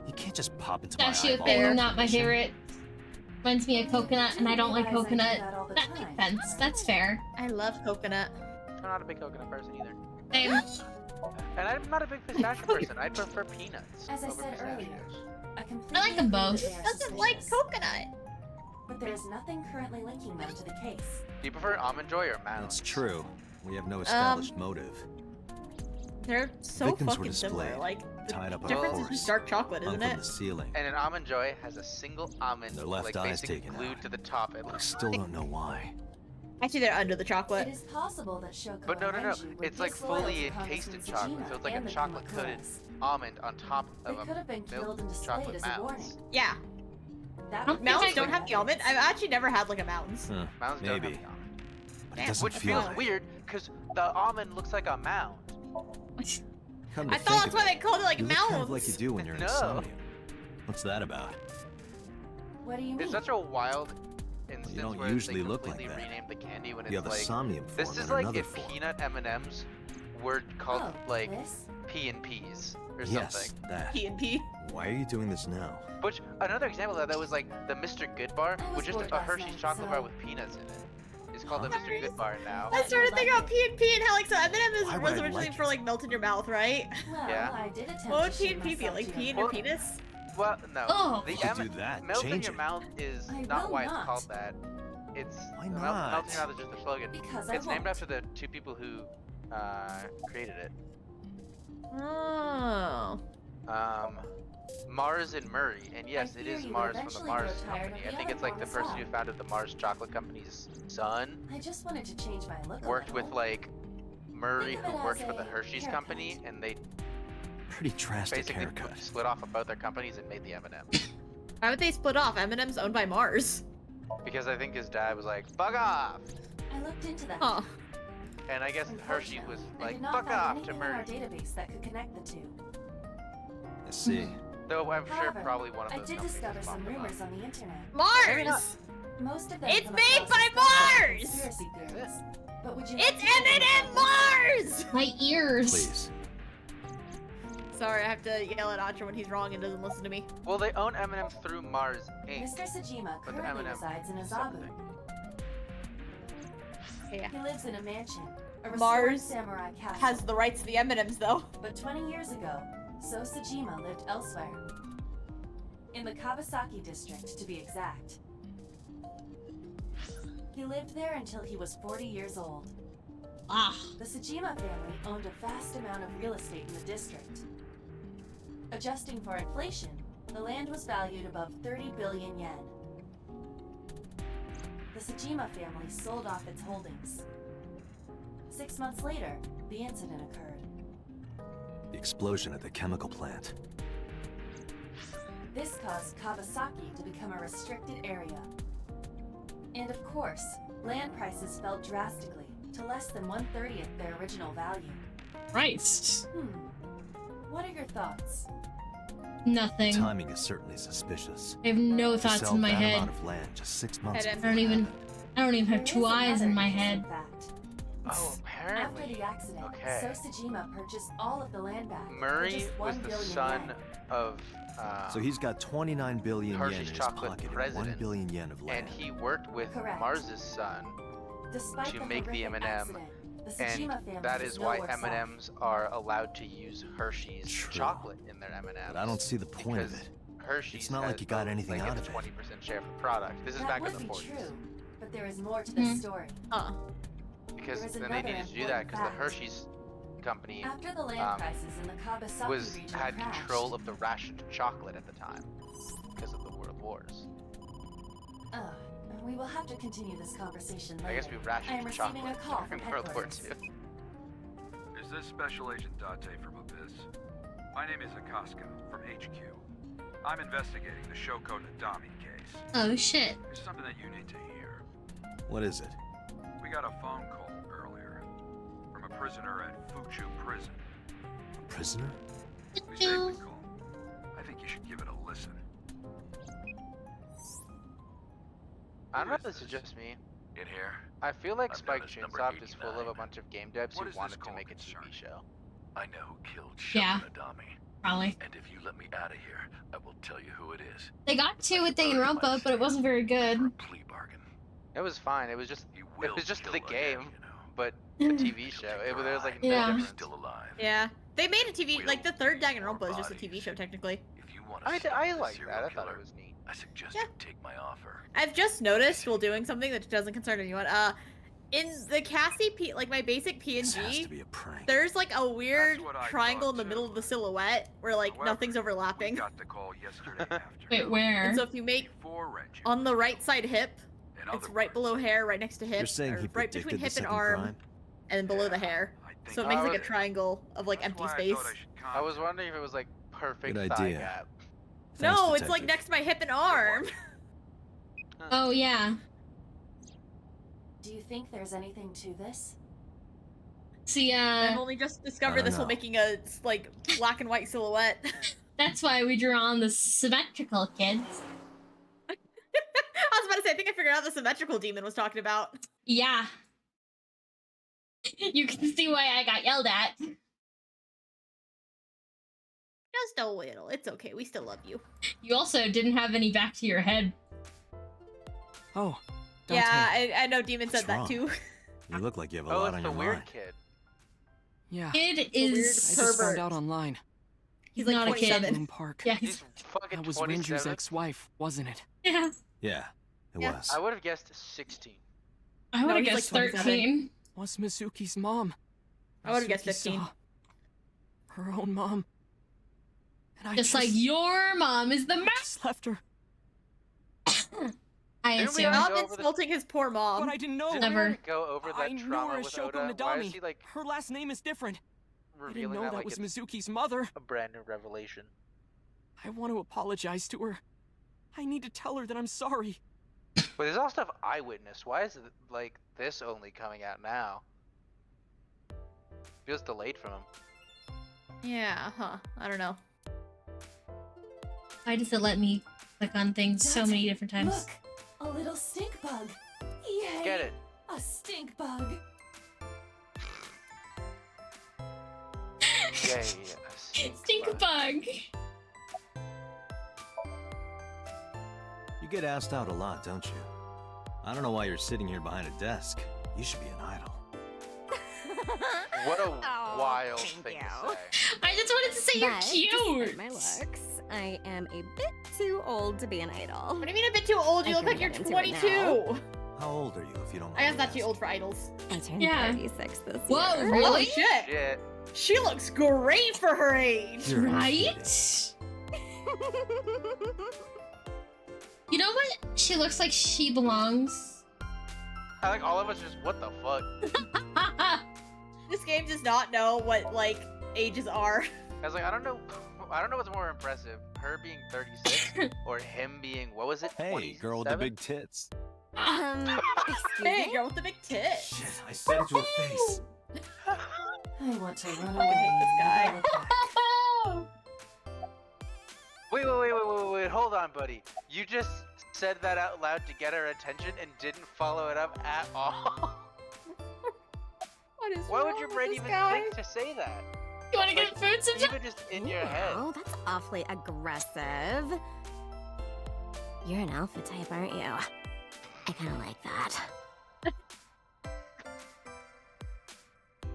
You can't just pop into my Pistachio eyeball. thing, not my favorite. Reminds me of coconut, and I don't like Realize I do coconut. that all the That time. makes sense. That's fair. I love coconut. I'm not a big coconut person either. Same. And I'm not a big pistachio person. I prefer peanuts As I over said pistachios. earlier, I completely I like them agree that both. they are Doesn't like suspicious. coconut. but there is nothing currently linking them to the case. Do you prefer Almond Joy or Mounds? That's true. We have no established motive. They're so Victims were fucking similar. displayed, Like, the tied up on difference is horse, just dark chocolate, hung isn't from it? the ceiling. And an Almond Joy has a single almond, Their left like eye's basically taken glued out. to the top. It I looks still like... don't know why. Actually, they're under the chocolate. It is possible that Shoko But no. and Renju were It's like disloyal fully to encased in Congressman chocolate, Tsujima so it's like and a the chocolate-coated Kumakuras. almond on top They of could have been a killed milk and displayed chocolate as a warning. mounds. Yeah. That Don't would Mounds Mounds don't have the almond. I've actually never had like a mounds. Huh, Mounds don't have maybe. the almond. But it Damn, doesn't Which feel feels right. weird, because the almond looks like a mound. Come to I thought think that's of why it, they called it like you look mounds. kind of like you do when you're No. insomnia. What's that about? What do you mean? It's such a wild instance don't where usually they look like completely that. renamed the candy when You it's have a like... somnium form This is and like another if form. peanut M&Ms were called Oh, like this? P and P's or Yes, something. that. P&P. Why are you doing this now? Which another example of that was like the Mr. Good bar, I was with just bored a last Hershey's night, chocolate so- bar with peanuts in it. It's called the Huh? Mr. Good bar now. I started thinking about P&P and how like so M&M Why would was I originally like for it? like melt in your mouth, right? Well, Yeah. I did attempt What would to shame P&P be myself like? to Pee in your your point. penis? Well, no. Oh. The You should do that. melt in Change your it. mouth is I not will why not. it's called that. It's Why melt in not? your mouth is just a slogan. Because I It's named won't. after the two people who created it. Oh. Mars and Murray, and yes, I it fear is you will Mars from the eventually Mars grow tired of company. I the think other it's like form the as person well. who founded the Mars chocolate company's son I just wanted to change my look a worked little. with like Murray, Think of who it worked as for the a Hershey's haircut. company, and they Pretty drastic basically haircut. split off of both their companies and made the M&Ms. Why would they split off? M&M's owned by Mars. Because I think his dad was like, "Fuck off," I looked into that. Huh. and I guess Hershey was Unfortunately, I like, did not "Fuck find off" anything to in our Murray. database that could connect the two. I see. Though I'm sure However, probably one of I those did companies discover is some bought them up. rumors on the internet. Mars! Most of them It's come made across by as plausible Mars! conspiracy theories. But would you It's like to hear M&M them? Mars! My ears. Please. Sorry, I have to yell at Acha when he's wrong and doesn't listen to me. Well, they own M&M's through Mars Inc. Mr. Sajima But the currently M&M resides in is Azabu. something. Yeah. He lives in a mansion, a restored Mars samurai castle. Has the rights to the M&Ms though. But 20 years ago, So Sajima lived elsewhere. In the Kawasaki district, to be exact. He lived there until he was 40 years old. Ah. The Sajima family owned a vast amount of real estate in the district. Adjusting for inflation, the land was valued above 30 billion yen. The Sajima family sold off its holdings. 6 months later, the incident occurred. The explosion at the chemical plant. This caused Kawasaki to become a restricted area. And of course, land prices fell drastically to less than 1/30 their original value. Christ. What are your thoughts? Nothing. Timing is certainly suspicious. I have no To thoughts sell in my that head. amount of land just 6 months I don't I don't even have There two is eyes in another my interesting head. fact. Oh, After apparently. the accident, Okay. So Sajima purchased all of the land back. for Murray just was 1 the billion son yen. of. So he's got 29 billion yen in Hershey's his chocolate pocket and 1 president, billion yen of land. And he worked with Correct. Mars's son, Despite to the make the horrific M&M, accident, the and Sajima family that was is why nowhere safe. M&Ms are allowed to use Hershey's True. chocolate in their M&Ms. But I don't see the point of because it. Hershey's It's not like has you got the- anything like out it's of it. 20% share of the product. This is That back in would the be 40s. true, but there is more to this story. Because There is then they another needed to do that important because the fact. Hershey's company After the land um, prices in the Kawasaki region had crashed, control of the rationed chocolate at the time because of the World Wars. We will have to continue this conversation later. I guess we I am rationed receiving chocolate a call from during World War headquarters. II. Is this Special Agent Date from Abyss? My name is Akaska from HQ. I'm investigating the Shoko Nadami case. Oh shit. There's something that you need to hear. What is it? We got a phone call earlier from a prisoner at Fuchu Prison. A prisoner? We saved the call. I think you should give it a listen. I don't know if Who is this is this? just me. In here? I feel like I've Spike done this number Chunsoft is full of a 89. bunch of game devs What who is this wanted to call make a TV concerning? show. I know who killed Yeah. Shoko Nadami. Probably. And if you let me out of here, I will tell you who it is. They got to with Danganronpa, but it wasn't very good. For a plea bargain. It was fine. It was just You it will was just kill the again, game, you know. but a TV show. There was like no Yeah. difference. Still alive. Yeah. They made a TV, We'll like the third need Danganronpa more is just a TV bodies. show technically. If you want I to liked that. I thought it was neat. I suggest Yeah. you take my offer. I've just noticed while doing something that doesn't concern anyone. In the Cassie like my basic This has PNG, to be a prank. there's like a weird what I triangle in thought the middle too. of the silhouette where like However, nothing's We overlapping. got the call yesterday afternoon. Wait, where? And so if you make Before Reggie on the was right killed. side hip, In it's other right words, below hair, right next to hip, You're saying or he right predicted between the hip and second arm, crime? and then below the Yeah, hair. I think So it I makes like a would- triangle of like that's empty why I space. thought I should I was contact wondering if it was like perfect Good thigh idea. gap. Thanks, No, it's like detective. next to my hip and arm. Oh yeah. Do you think there's anything to this? See, I've only just discovered don't this while know. making a like black and white silhouette. that's why we drew on the symmetrical kids. I was about to say, I think I figured out the symmetrical demon was talking about. Yeah. You can see why I got yelled at. Just a little. It's okay. We still love you. You also didn't have any back to your head. Oh, Dante. Yeah, I know Demon said What's that wrong? too. You look like you have a Oh, lot it's on the your weird mind. kid. Yeah. Kid weird is. I just pervert. found out online. He's like not a 27. kid. Bloom Park. Yeah, He's he's. fucking That was 27. Renju's ex-wife, wasn't it? Yeah. Yeah, it Yeah. was. I would have guessed 16. I No, would have he's guessed like 27. 13. Was Mizuki's mom. I would've guessed Mizuki 15. saw her own mom. And I Just like your mom is the I murderer. just left her. I Didn't we assume. already Stop go over this? insulting his poor mom. But I didn't know. Didn't Never. we already go over that I knew trauma her as with Shoko Oda? Why is Nadami. he like Her last name is different. I didn't revealing know that that like was it's Mizuki's mother. a brand new revelation? I want to apologize to her. I need to tell her that I'm sorry. But there's all stuff I witnessed. Why is it like this only coming out now? Feels delayed from him. Yeah, huh. I don't know. Why does it let me click on things so many different times? Look, a little stink bug. Yay! Get it? A stink bug. Yay, Stink bug. You get asked out a lot, don't you? I don't know why you're sitting here behind a desk. You should be an idol. What a Oh, wild thank thing you. to say. I just wanted to say you're cute. Despite my looks, I am a bit too old to be an idol. What do you mean a bit too old? You I look like can you're get into it 22. How old are you, if you don't mind? I guess me not too old asking? for idols. I turned Yeah. 36 this Whoa, year. really? Holy shit. Shit. She looks great for her age. You're Right? kidding. You know what? She looks like she belongs. I like all of us just what the fuck. This game does not know what like ages are. I was like, I don't know what's more impressive, her being 36 or him being what was it? Hey, girl with the 27? big tits. Excuse Hey, me? girl with the big tits. Shit, I said it to her face. I want to run I away. hate this guy. and never look back. Wait, hold on, buddy. You just said that out loud to get her attention and didn't follow it up at all. What is Why would wrong your with brain this even guy? think to say that? You want to get food sometime? Even just in your head. Oh, that's awfully aggressive. You're an alpha type, aren't you? I kind of like that.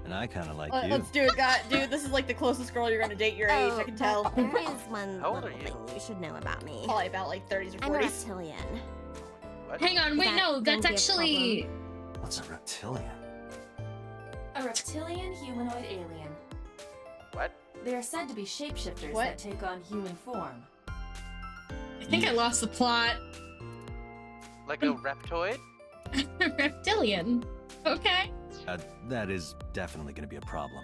And I kind of like you. Let's do it, God. Dude, this is like the closest girl you're gonna date your age, I can tell. But there is one How old little are you? thing you should know about me. Probably about like 30s or I'm a 40s. reptilian. What? Hang on, wait, That no, gonna that's be a actually. What's a reptilian? A reptilian humanoid alien. What? They are said to be shapeshifters What? that take on human form. I think I lost the plot. Like a reptoid? Reptilian. Okay. That is definitely going to be a problem.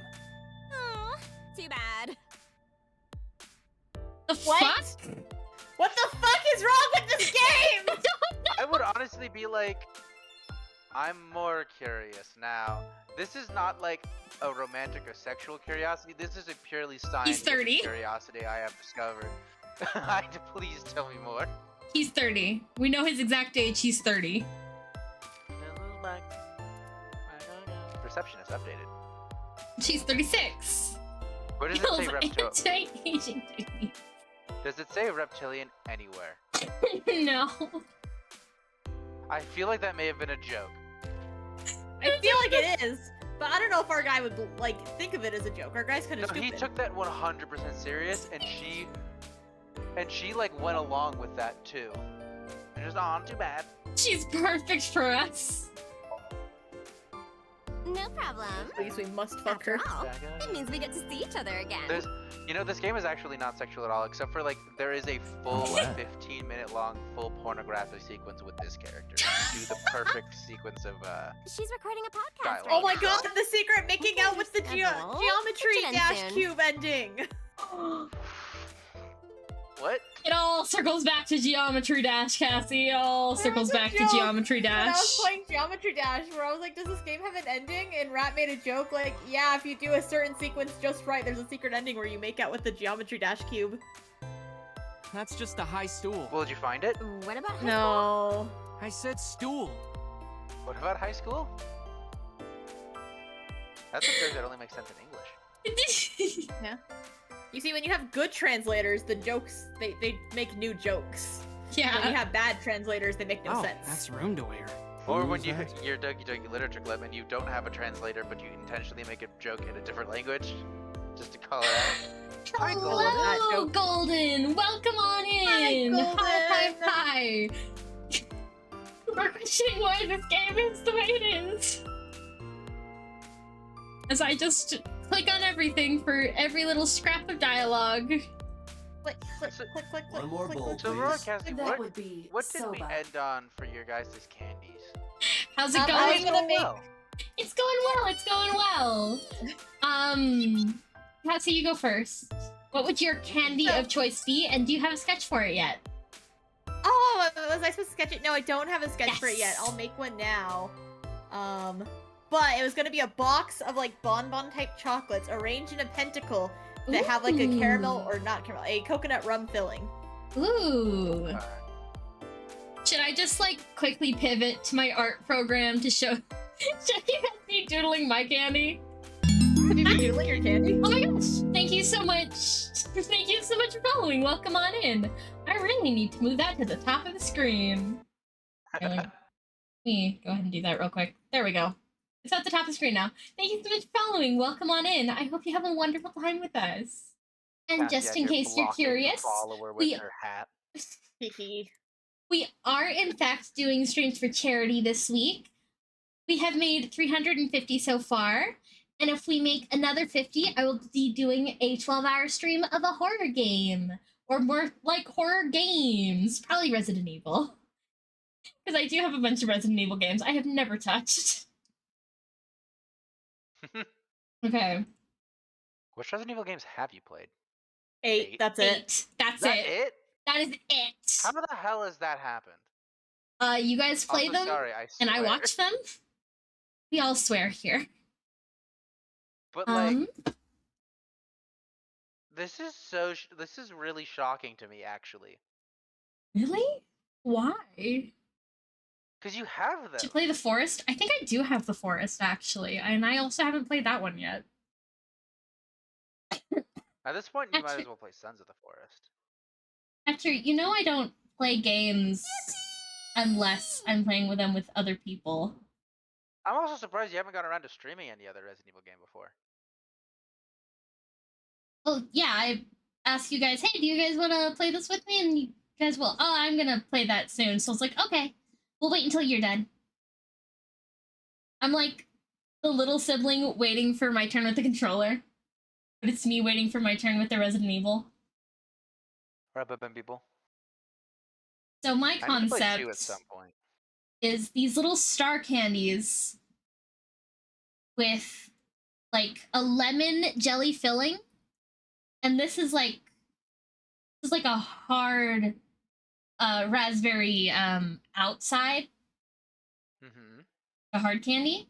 Oh, too bad. The What? fuck? What the fuck is wrong with this game? I would honestly be like, I'm more curious now. This is not like a romantic or sexual curiosity. This is a purely scientific 30. curiosity I have discovered. Please tell me more. He's 30. We know his exact age. He's 30. Receptionist updated. She's 36. Where does it say Feels reptilian? anti-aging technique. Does it say reptilian anywhere? No. I feel like that may have been a joke. I feel like it is, but I don't know if our guy would like think of it as a joke. Our guy's kind No, of he stupid. took that 100% serious, and she And she like went along with that too. And just, oh, too bad. She's perfect for us. No problem. At least we must fuck her. After all, it means we get to see each other again. There's, this game is actually not sexual at all, except for like there is a full 15-minute long full pornographic sequence with this character. Do the perfect sequence of She's recording a podcast. dialogue. Oh my god, the secret making out with the geometry dash cube ending. What? It all circles back to Geometry Dash, Cassie. It all circles back to Geometry Dash. When I was playing Geometry Dash, where I was like, does this game have an ending? And Rat made a joke like, yeah, if you do a certain sequence just right, there's a secret ending where you make out with the Geometry Dash cube. That's just a high stool. Well, did you find it? What about high No. I said stool. What about high school? That's a joke that only makes sense in English. Yeah. You see, when you have good translators, the jokes, they make new jokes. Yeah. When you have bad translators, they make no sense. That's room to wear. Or when you're Dougie Dougie Literature Club and you don't have a translator, but you intentionally make a joke in a different language, just to call it out. Hello, Golden! Welcome on in! Hi, Hi. We're questioning why this game is the way it is. As I just click on everything for every little scrap of dialogue. Click, click, click, click, click. One more click, bowl, click, So, please. Roy Cassie, That would be what did we soba. end on for your guys' candies? How's it I'm going? gonna make- well. It's going well, it's going well. Cassie, you go first. What would your candy of choice be, and do you have a sketch for it yet? Oh, was I supposed to sketch it? No, I don't have a sketch for it yet. Yes. I'll make one now. But it was gonna be a box of like bonbon type chocolates arranged in a pentacle that have like a caramel, or not caramel, a coconut rum filling. Ooh. Alright. Should I just like quickly pivot to my art program to show you guys me doodling my candy? Have you been doodling your candy? Oh my gosh! Thank you so much. Thank you so much for following. Welcome on in. I really need to move that to the top of the screen. Really? Let me go ahead and do that real quick. There we go. It's at the top of the screen now. Thank you so much for following. Welcome on in. I hope you have a wonderful time with us. And Cassie just out in here case you're blocking the curious, follower with we her hat. we are in fact doing streams for charity this week. We have made 350 so far, and if we make another 50, I will be doing a 12-hour stream of a horror game, or more like horror games, probably Resident Evil, because I do have a bunch of Resident Evil games I have never touched. Okay. Which Resident Evil games have you played? 8. That's it. 8. That's Is that it. it? That is it. How the hell has that happened? You guys play Also, them, sorry, I and I swear. watch them. We all swear here. But like, this is really shocking to me, actually. Really? Why? Because you have them. To play the Forest? I think I do have the Forest, actually, and I also haven't played that one yet. At this point, you might Actually- as well play Sons of the Forest. Actually, you know I don't play games unless I'm playing with them with other people. I'm also surprised you haven't got around to streaming any other Resident Evil game before. Well, yeah, I asked you guys, hey, do you guys want to play this with me? And you guys will, oh, I'm gonna play that soon. So it's like, okay, we'll wait until you're done. I'm like the little sibling waiting for my turn with the controller. But it's me waiting for my turn with the Resident Evil. Right, people. So my I need to play 2 at concept some point. is these little star candies with like a lemon jelly filling. And this is like a hard raspberry outside. Mm-hmm. A hard candy.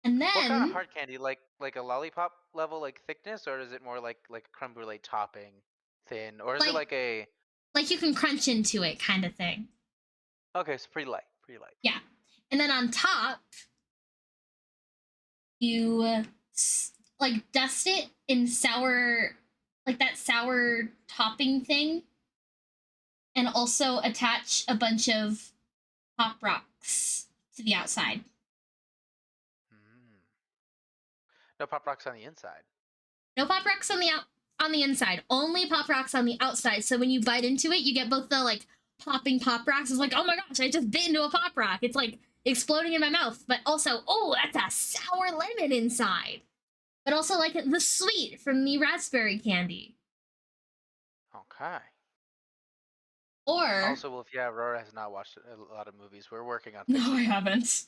And then What kind of hard candy? Like a lollipop level like thickness, or is it more like a creme brulee topping thin, or is it like a like you can crunch into it kind of thing. Okay, it's pretty light, pretty light. Yeah. And then on top you like dust it in sour, like that sour topping thing, and also attach a bunch of Pop Rocks to the outside. No Pop Rocks on the inside. No Pop Rocks on the on the inside. Only Pop Rocks on the outside. So when you bite into it, you get both the like popping Pop Rocks. It's like, oh my gosh, I just bit into a Pop Rock. It's like exploding in my mouth. But also, oh, that's a sour lemon inside. But also like the sweet from the raspberry candy. Okay. Or also, well, if Aurora has not watched a lot of movies, we're working on. No, I haven't.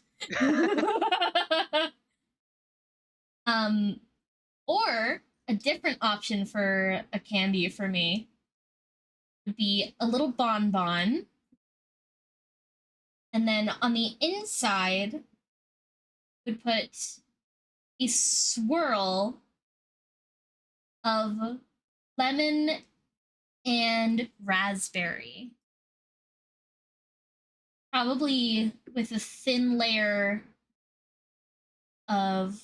Or a different option for a candy for me would be a little bonbon. And then on the inside, would put a swirl of lemon and raspberry. Probably with a thin layer of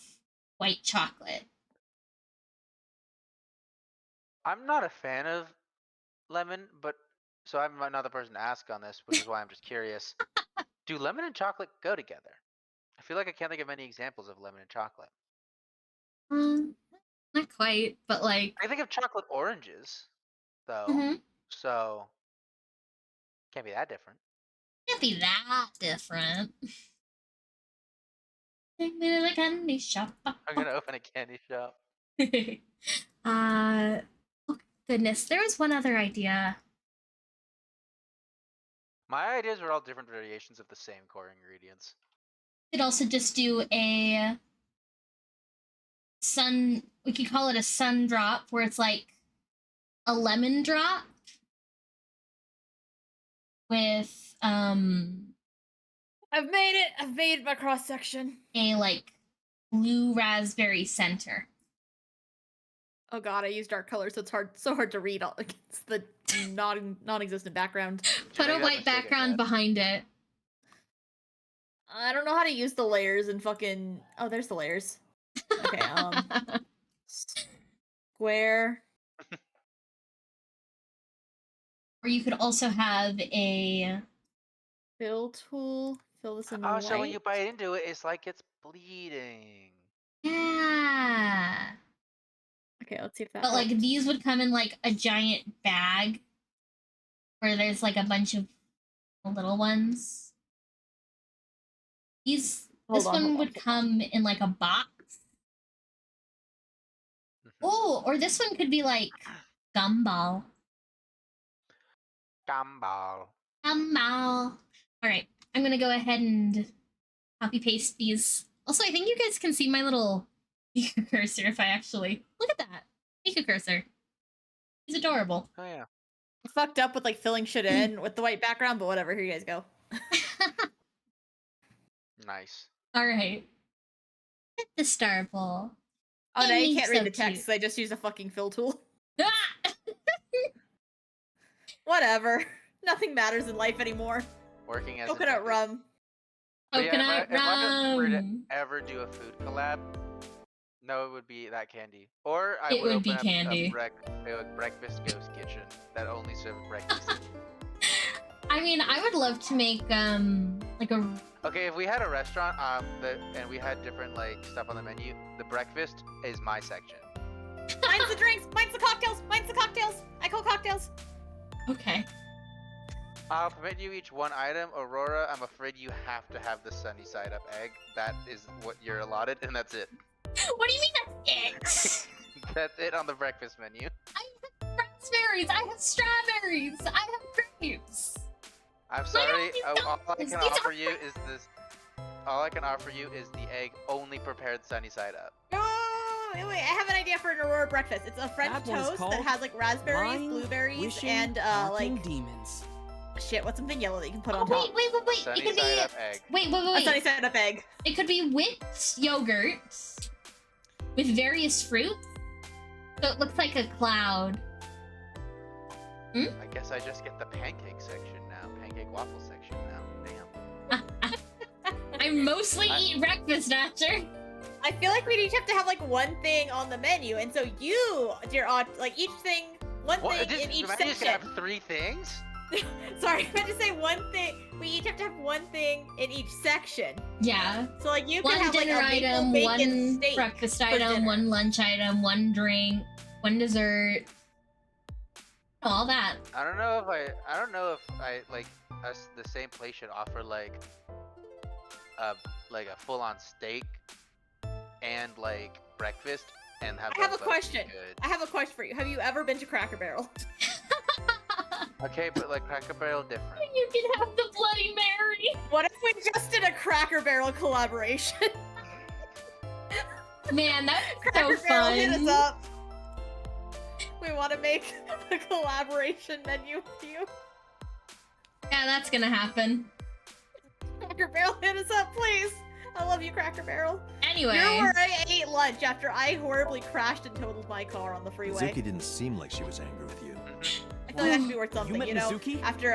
white chocolate. I'm not a fan of lemon, but so I'm another person to ask on this, which is why I'm just curious. Do lemon and chocolate go together? I feel like I can't think of many examples of lemon and chocolate. Not quite, but like I think of chocolate oranges, though. Mhm. So can't be that different. Can't be that different. Take me to the candy shop. I'm gonna open a candy shop. Oh goodness, there was one other idea. My ideas were all different variations of the same core ingredients. We could also just do a sun, we could call it a sun drop, where it's like a lemon drop with I've made it. I've made my cross section. A like blue raspberry center. Oh god, I use dark color, so it's so hard to read against the non-existent background. Put a white background behind it. I don't know how to use the layers and fucking. Oh, there's the layers. Okay, square. Or you could also have a fill tool. Fill this in white. So when you bite into it, it's like it's bleeding. Yeah. Okay, let's see if that. But like these would come in like a giant bag, where there's like a bunch of little ones. This one would come in like a box. Oh, or this one could be like gumball. Gumball. Gumball. All right, I'm gonna go ahead and copy paste these. Also, I think you guys can see my little Pika cursor if I actually look at that Pika cursor. He's adorable. Oh yeah. I fucked up with like filling shit in with the white background, but whatever. Here you guys go. Nice. All right. Hit the star ball. Oh, now you can't read the text. So I just use a fucking fill tool. Whatever. Nothing matters in life anymore. Working as coconut rum. Coconut rum. If I were to ever do a food collab, no, it would be that candy. Or I would open up a breakfast ghost kitchen that only served breakfast. I mean, I would love to make like a. Okay, if we had a restaurant, and we had different like stuff on the menu, the breakfast is my section. Mine's the drinks. Mine's the cocktails. Mine's the cocktails. I call cocktails. Okay. I'll permit you each one item. Aurora, I'm afraid you have to have the sunny side up egg. That is what you're allotted, and that's it. What do you mean that's it? That's it on the breakfast menu. I have raspberries. I have strawberries. I have grapes. I'm sorry. All I can offer you is this. All I can offer you is the egg only prepared sunny side up. Oh, wait, I have an idea for an Aurora breakfast. It's a French toast that has like raspberries, blueberries, and like demons. Shit, what's something yellow that you can put on top? Wait. Sunny It could side be up egg. Wait. A sunny side up egg. It could be whipped yogurt with various fruits, so it looks like a cloud. I guess I just get the pancake section now. Pancake waffle section now. Damn. I mostly eat breakfast, Asher. I feel like we'd each have to have like one thing on the menu, and so you, dear aunt, like each thing, one thing in each section. You can have 3 things? Sorry, I meant to say one thing. We each have to have one thing in each section. Yeah. So like you one can have like dinner a item, bacon one steak breakfast item, one lunch item, one drink, one dessert, all that. I don't know if I like us the same place should offer like a full-on steak and like breakfast and have. I have a question. I have a question for you. Have you ever been to Cracker Barrel? Okay, but like Cracker Barrel different. You can have the Bloody Mary. What if we just did a Cracker Barrel collaboration? Man, that's Cracker so Barrel fun. hit us up. We want to make a collaboration menu with you. Yeah, that's gonna happen. Cracker Barrel, hit us up, please. I love you, Cracker Barrel. Anyway. You're where I ate lunch after I horribly crashed and totaled my car on the freeway. Mizuki didn't seem like she was angry with you. I feel like that should be worth something, you know? Mizuki? After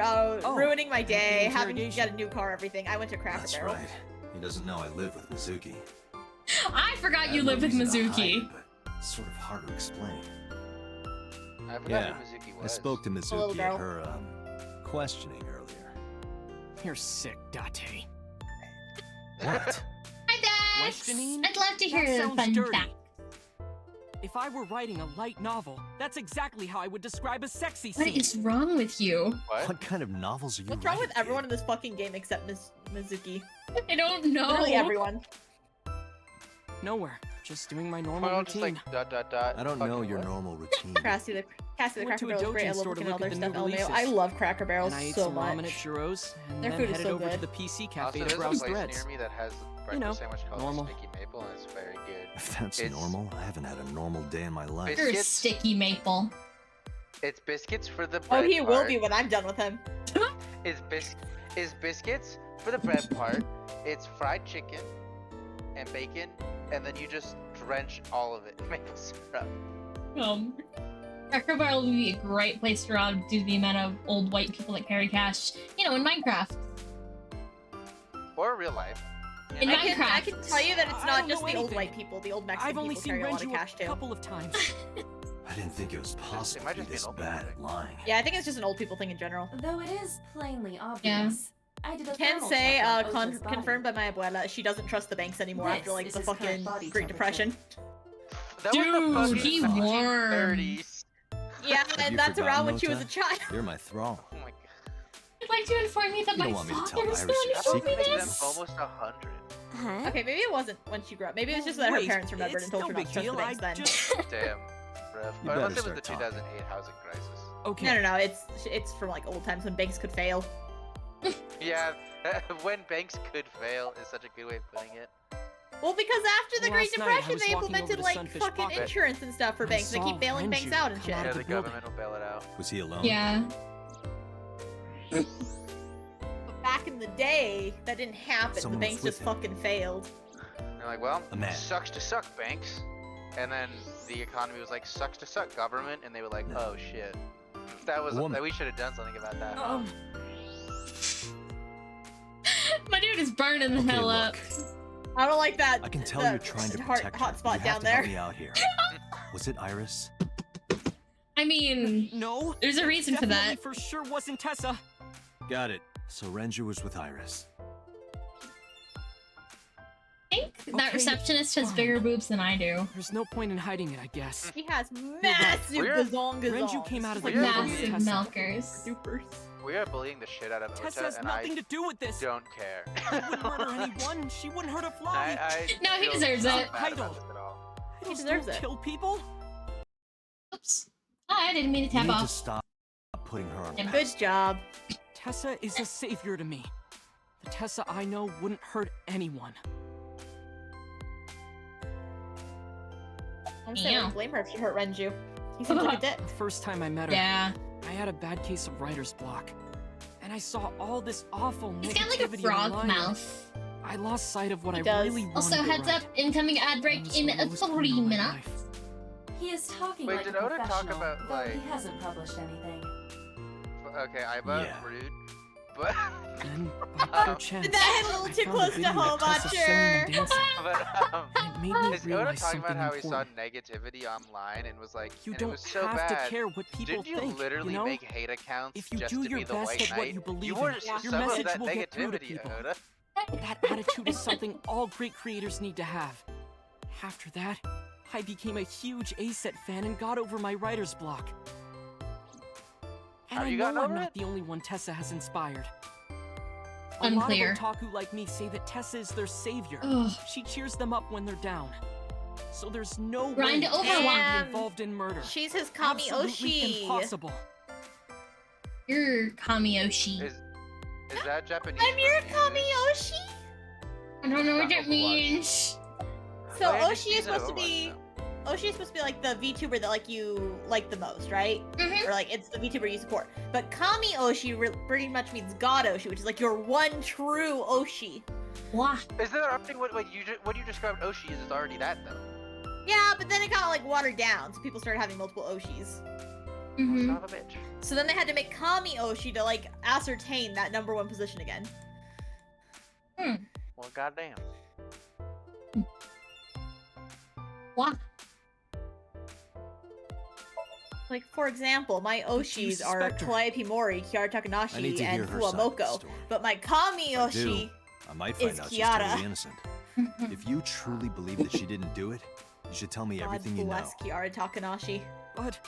ruining my day, having to get a new car, everything, I went to Cracker That's Barrel. right. He doesn't know I live with Mizuki. I forgot you live with Mizuki. It's sort of hard to explain. I forgot who Mizuki was. I spoke to Mizuki at her questioning earlier. You're sick, Date. What? Hi, Dax! Questioning? I'd love to hear That a sounds fun dirty. fact. If I were writing a light novel, that's exactly how I would describe a sexy What scene. is wrong with you? What kind of novels are you What's wrong writing, with everyone in this fucking game except Mizuki? I don't know. Literally everyone. Nowhere. Just doing my normal Well, routine. just like ... I don't know your normal routine. Cassie the Cracker Went to a Barrel is great. I doujin love store to looking at all look their at the stuff. new LMAO. releases. I love Cracker Barrel And I ate so some much. ramen at churros, and Their then food is headed so over to good. the PC cafe Also, to there's a browse place threads. near me that has breakfast know, sandwich called normal. Sticky Maple, and it's very good. If that's It's- normal, I haven't had a normal day in my life. You're a Biscuits. sticky maple. It's biscuits for the Oh, bread he will part. be when I'm done with him. It's biscuits for the bread part. It's fried chicken and bacon, and then you just drench all of it in maple syrup. Cracker Barrel would be a great place to rob due to the amount of old white people that carry cash. You know, in Minecraft. Or real life. In I Minecraft. can tell you that it's I not don't just know the old anything. white people. The old Mexican I've only people seen carry a lot of Renju cash a too. couple of times. I didn't think it was possible might to be just be this an old bad thing. at lying. Yeah, I think it's just an old people thing in general. Though it is plainly obvious. I did a Can thermal say, check on Ota's body. confirmed by my abuela, she doesn't trust the banks anymore This after like is the his current fucking body Great temperature. Depression. That was Dude, the he fucking warm. 1930s. Yeah, Have and you that's around when she forgotten, was a child. You're my thrall. Oh my god. I'd like to inform you that You my don't want me to tell father is Iris the one your who told me secrets, Them this. almost 100. Huh? Okay, maybe it wasn't when she grew up. Maybe it's just that her Wait, parents remembered it's and told no her not big to trust the deal. banks I then. just... Damn. Rough. You But better unless it was the start 2008 housing crisis. Okay. No, it's from like old times when banks could fail. Yeah, when banks could fail is such a good way of putting it. Well, because after the Great Last night, I Depression, was they walking over implemented to like Sunfish fucking Pocket. insurance and stuff for I banks. They saw keep bailing banks Renju out and come shit. out Yeah, of the the building. government will bail it out. Was he alone? Yeah. But back in the day, that didn't happen. Someone the was banks with just him. fucking failed. They're like, well, A man. sucks to suck, banks. And then the economy was like, sucks to suck, government. And they were like, No. oh shit. That was, Woman. we should have done something about that. My dude is burning the Okay, hell up. look. I don't like that. I can tell the you're trying to hot protect her. hot spot you down have to there. help me out here. Was it Iris? I mean, No. there's a reason for Definitely that. for sure wasn't Tessa. Got it. So Renju was with Iris. I think that Okay, receptionist has fine. bigger boobs than I do. There's no point in hiding it, I guess. He has massive We're- gazongas. Renju came out of Like the Weird. building with massive Tessa. milkers. Supers. We are bullying the shit out of Tessa Ota, has and I nothing to do with this. don't care. She wouldn't murder anyone. She wouldn't hurt a fly. I No, he feel deserves not it. bad about Idle. this at all. Idols deserves don't it. kill people. Oops. Oh, I didn't mean to You tap need to off. stop putting her on Yeah. blast. Good job. Tessa is a savior to me. The Tessa I know wouldn't hurt anyone. I'm saying I Ew. wouldn't blame her if she hurt Renju. He seems like a dick. The first time I met her, Yeah. I had a bad case of writer's block. And I saw all this awful He's got like a negativity frog online. mouth. I lost sight of what He I does. really wanted Also, to heads write. up, incoming ad It break was in the lowest point 3 in my minutes. life. He is talking Wait, like did a Oda talk professional, about, though like- he hasn't published anything. Okay, Aiba, Yeah. rude. But, And by pure chance, Did that hit a little I too found a close to video home, of Tessa singing and Archer? dancing. but And it made me is Oda realize talking something about how he saw important. negativity online and was like, You and don't it was so have bad. to care what people Didn't you think, literally you know? make hate accounts If you just do to your be the best white at what knight? you believe You in, were your some of message that will get through to negativity, people. Oda. That attitude is something all great creators need to have. After that, I became a huge ACET fan and got over my writer's block. And Have I you know gotten I'm over not it? the only one Tessa has inspired. Unclear. A lot of otaku like me say that Tessa is their savior. Ugh. She cheers them up when they're down. So there's no Grind way over Tessa one. can be involved in murder. She's his Absolutely Kami-oshi. impossible. You're Kamiyoshi. Is that Japanese? I'm your for news? Kami-oshi. I don't know what Not that Overwatch. means. So Oh, yeah, Oshi is season of supposed to be Overwatch Oshi is supposed to be like the VTuber that like you like the most, right? Mhm. Or like it's the VTuber you support. But Kami-oshi pretty much means God Oshi, which is like your one true Oshi. Wah. Is there something what you described Oshi is already that though? Yeah, but then it got like watered down, so people started having multiple Oshis. Mm-hmm. Son of a bitch. So then they had to make Kami-oshi to like ascertain that #1 position again. Well, goddamn. Wah. Like for example, my Oshis are suspect her? Calliope Mori, Kiara I need Takanashi, to hear and her side of the Kuwamoko. story. But my If I Kami-oshi do, I might find is out she's Kiara. totally innocent. If you truly believe that she didn't do it, you should tell me God everything you know. bless Kiara Takanashi. But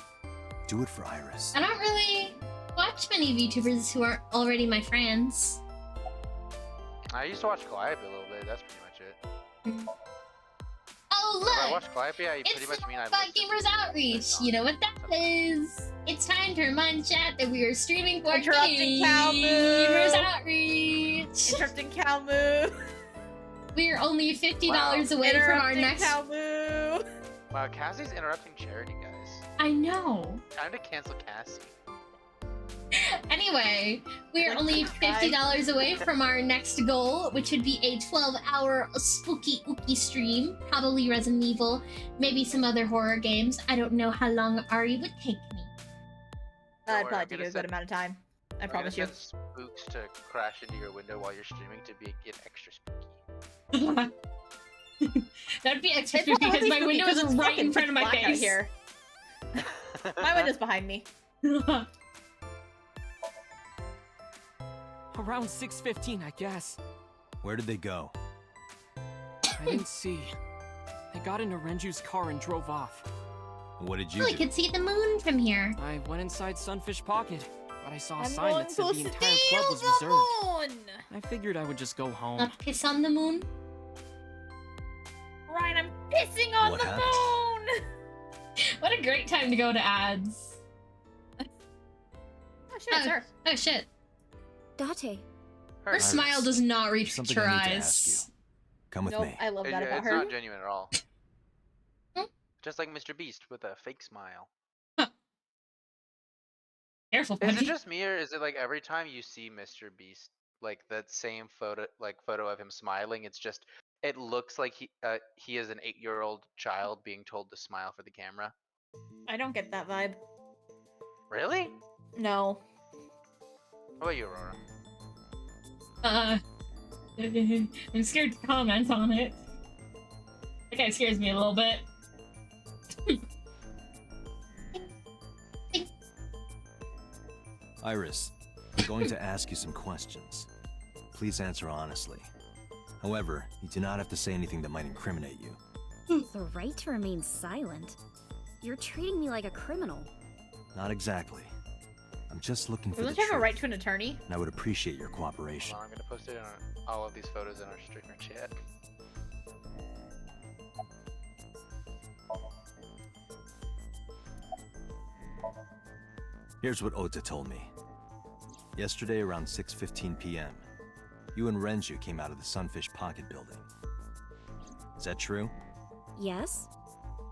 Do it for Iris. I don't really watch many VTubers who aren't already my friends. I used to watch Calliope a little bit. That's pretty much it. Oh If I look! watch Calliope, I It's pretty the much mean I've Robot listened Gamers to Outreach. songs. You know what that is? It's time to remind chat that we are streaming for Interrupting Cow Moo. Gamers Outreach. Interrupting Calmu. We are only $50 away from our Interrupting next. Calmu. Wow, Cassie's interrupting charity, guys. I know. Time to cancel Cassie. Anyway, we are only $50 away from our next goal, which would be a 12-hour spooky ooky stream. Probably Resident Evil, maybe some other horror games. I don't know how long Ari would take me. I'd worry, probably I'm take gonna a good amount of time. I promise you. Send spooks to crash into your window while you're streaming to get extra spooky. That'd be extra It's spooky because probably my spooky window 'cause is it's right fucking in front of my pitch black out face. here. My window's behind me. around 6:15, I guess. Where did they go? I didn't see. They got into Renju's car and drove off. What did you Well, I do? could see the moon from here. I went inside Sunfish Pocket, but I saw a I'm sign going that said to the entire steal club was the reserved. moon! I figured I would just go home. Not piss on the moon. Ryan, I'm pissing on What the happened? moon! What a great time to go to ads. Oh shit, it's her. Oh shit. Date. Her Iris, smile does not reach something her I need to ask eyes. Come with Nope, me. I love that about It's her. not genuine at all. Hmm? Just like Mr. Beast with a fake smile. Careful, Is it Pudgy. just me, or is it like every time you see Mr. Beast, like that same photo of him smiling, it's just it looks like he is an 8-year-old child being told to smile for the camera. I don't get that vibe. Really? No. What about you, Aurora? I'm scared to comment on it. That guy scares me a little bit. Iris, I'm going to ask you some questions. Please answer honestly. However, you do not have to say anything that might incriminate you. The right to remain silent? You're treating me like a criminal. Not exactly. I'm just looking for Doesn't the she have a truth, right to an attorney? and I would appreciate your cooperation. Hold on, I'm gonna post it on all of these photos in our streamer chat. Here's what Ota told me. Yesterday around 6:15 p.m., you and Renju came out of the Sunfish Pocket building. Is that true? Yes?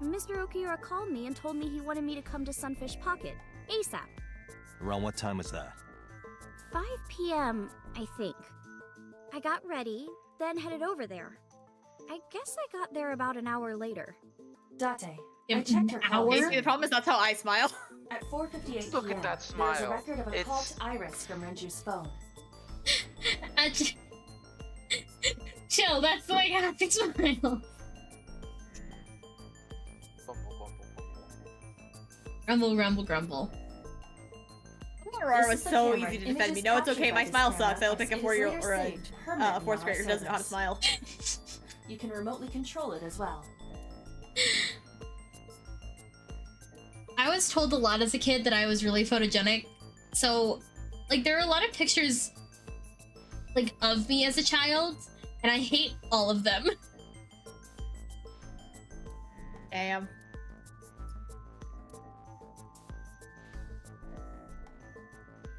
Mr. Okiura called me and told me he wanted me to come to Sunfish Pocket, ASAP. Around what time was that? 5 p.m., I think. I got ready, then headed over there. I guess I got there about an hour later. Date. I An checked her hour? calls. See, the problem is that's how I smile. At 4:58 Look at p.m., that there's a smile. record of a call It's- to Iris from Renju's phone. Chill, that's the way you have to smile. Grumble, grumble, grumble. Aurora This was is the so camera. easy to defend me. Images No, it's captured okay. by My this smile camera sucks. I look like a is 4-year-old later or a saved permanently fourth on grader our who doesn't know how to servers. smile. You can remotely control it as well. I was told a lot as a kid that I was really photogenic. So, like, there are a lot of pictures, like, of me as a child, and I hate all of them. Damn.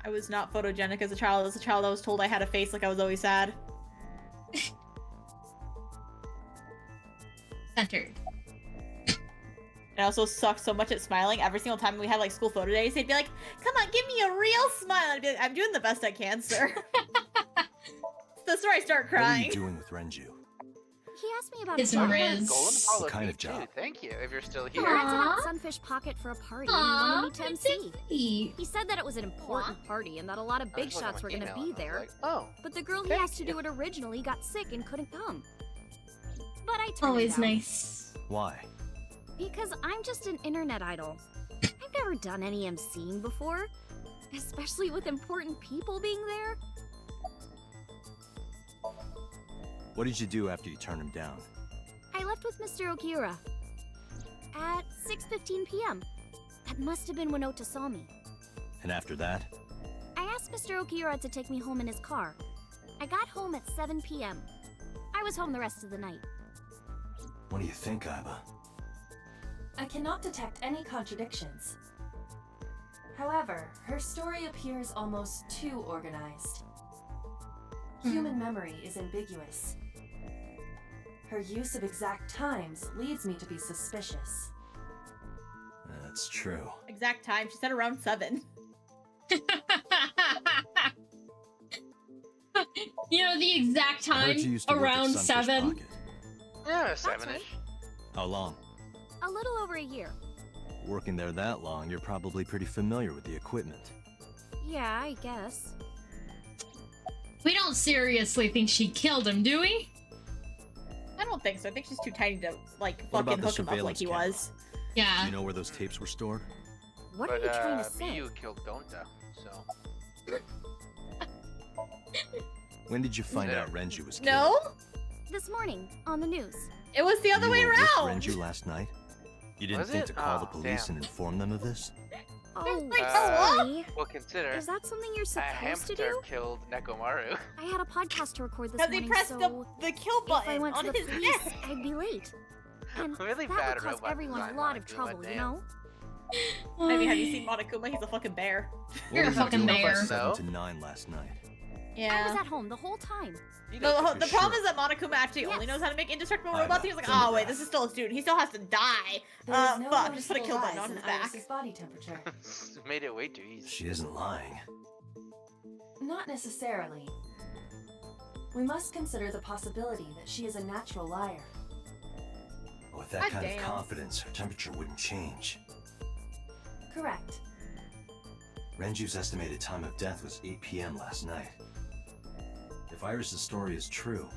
I was not photogenic as a child. As a child, I was told I had a face like I was always sad. Centered. I also sucked so much at smiling. Every single time we had like school photo days, they'd be like, "Come on, give me a real smile." I'd be like, "I'm doing the best I can, sir." That's where I start crying. What are you doing with Renju? He asked me about His a Riz. What kind of job? Thank you, if you're still He here. rented out Sunfish Pocket for a party and he wanted me to MC. He He said that it was an important party and that a lot of big shots were gonna be there. Oh. But the girl he Thank asked to do it originally got sick and couldn't come. But I turned always it down. nice. Why? Because I'm just an internet idol. I've never done any MCing before, especially with important people being there. What did you do after you turned him down? I left with Mr. Okiura at 6:15 p.m. That must have been when Ota saw me. And after that? I asked Mr. Okiura to take me home in his car. I got home at 7 p.m. I was home the rest of the night. What do you think, Aiba? I cannot detect any contradictions. However, her story appears almost too organized. Human memory is ambiguous. Her use of exact times leads me to be suspicious. That's true. Exact time. She said around 7. You know the exact I heard time? you used to work at Around Sunfish 7. Pocket. Yeah, 7-ish. How long? A little over a year. Working there that long, you're probably pretty familiar with the equipment. Yeah, I guess. We don't seriously think she killed him, do we? I don't think so. I think she's too tiny to like What about fucking the hook him up like surveillance he camera? was. Do Yeah. you know where those tapes were stored? What But are you trying to say? Miyu killed Gonta, so. When did you find out Renju was killed? No, This morning, on the news. it was the other You way were with around. Renju last night? You didn't Was think it? to call Oh, the police damn. and inform them of this? Oh, like, sorry. Well, consider Is that something you're a supposed to hamster do? killed Nekomaru. I had a podcast to record this Because he morning, pressed so the kill if button I went on to the his police, neck. I'd be late. And Really that bad would cause robot everyone a design, lot of Monokuma, trouble, you damn. know? I mean, have you seen Monokuma? He's a fucking bear. You're a What were you fucking doing bear. from So? 7 to 9 last night? Yeah. I was at home the whole time. You The, know, the Sure. problem is that Monokuma actually only Yes. knows how to make indestructible I robots. know. He's like, Tell me oh wait, that. this is still a student. He still has to die. There is no Fuck, just put a noticeable kill button rise on in his back. Iris's body temperature. made it way too easy. She isn't lying. Not necessarily. We must consider the possibility that she is a natural liar. With that God kind damn. of confidence, her temperature wouldn't change. Correct. Renju's estimated time of death was 8 p.m. last night. If Iris' story is true,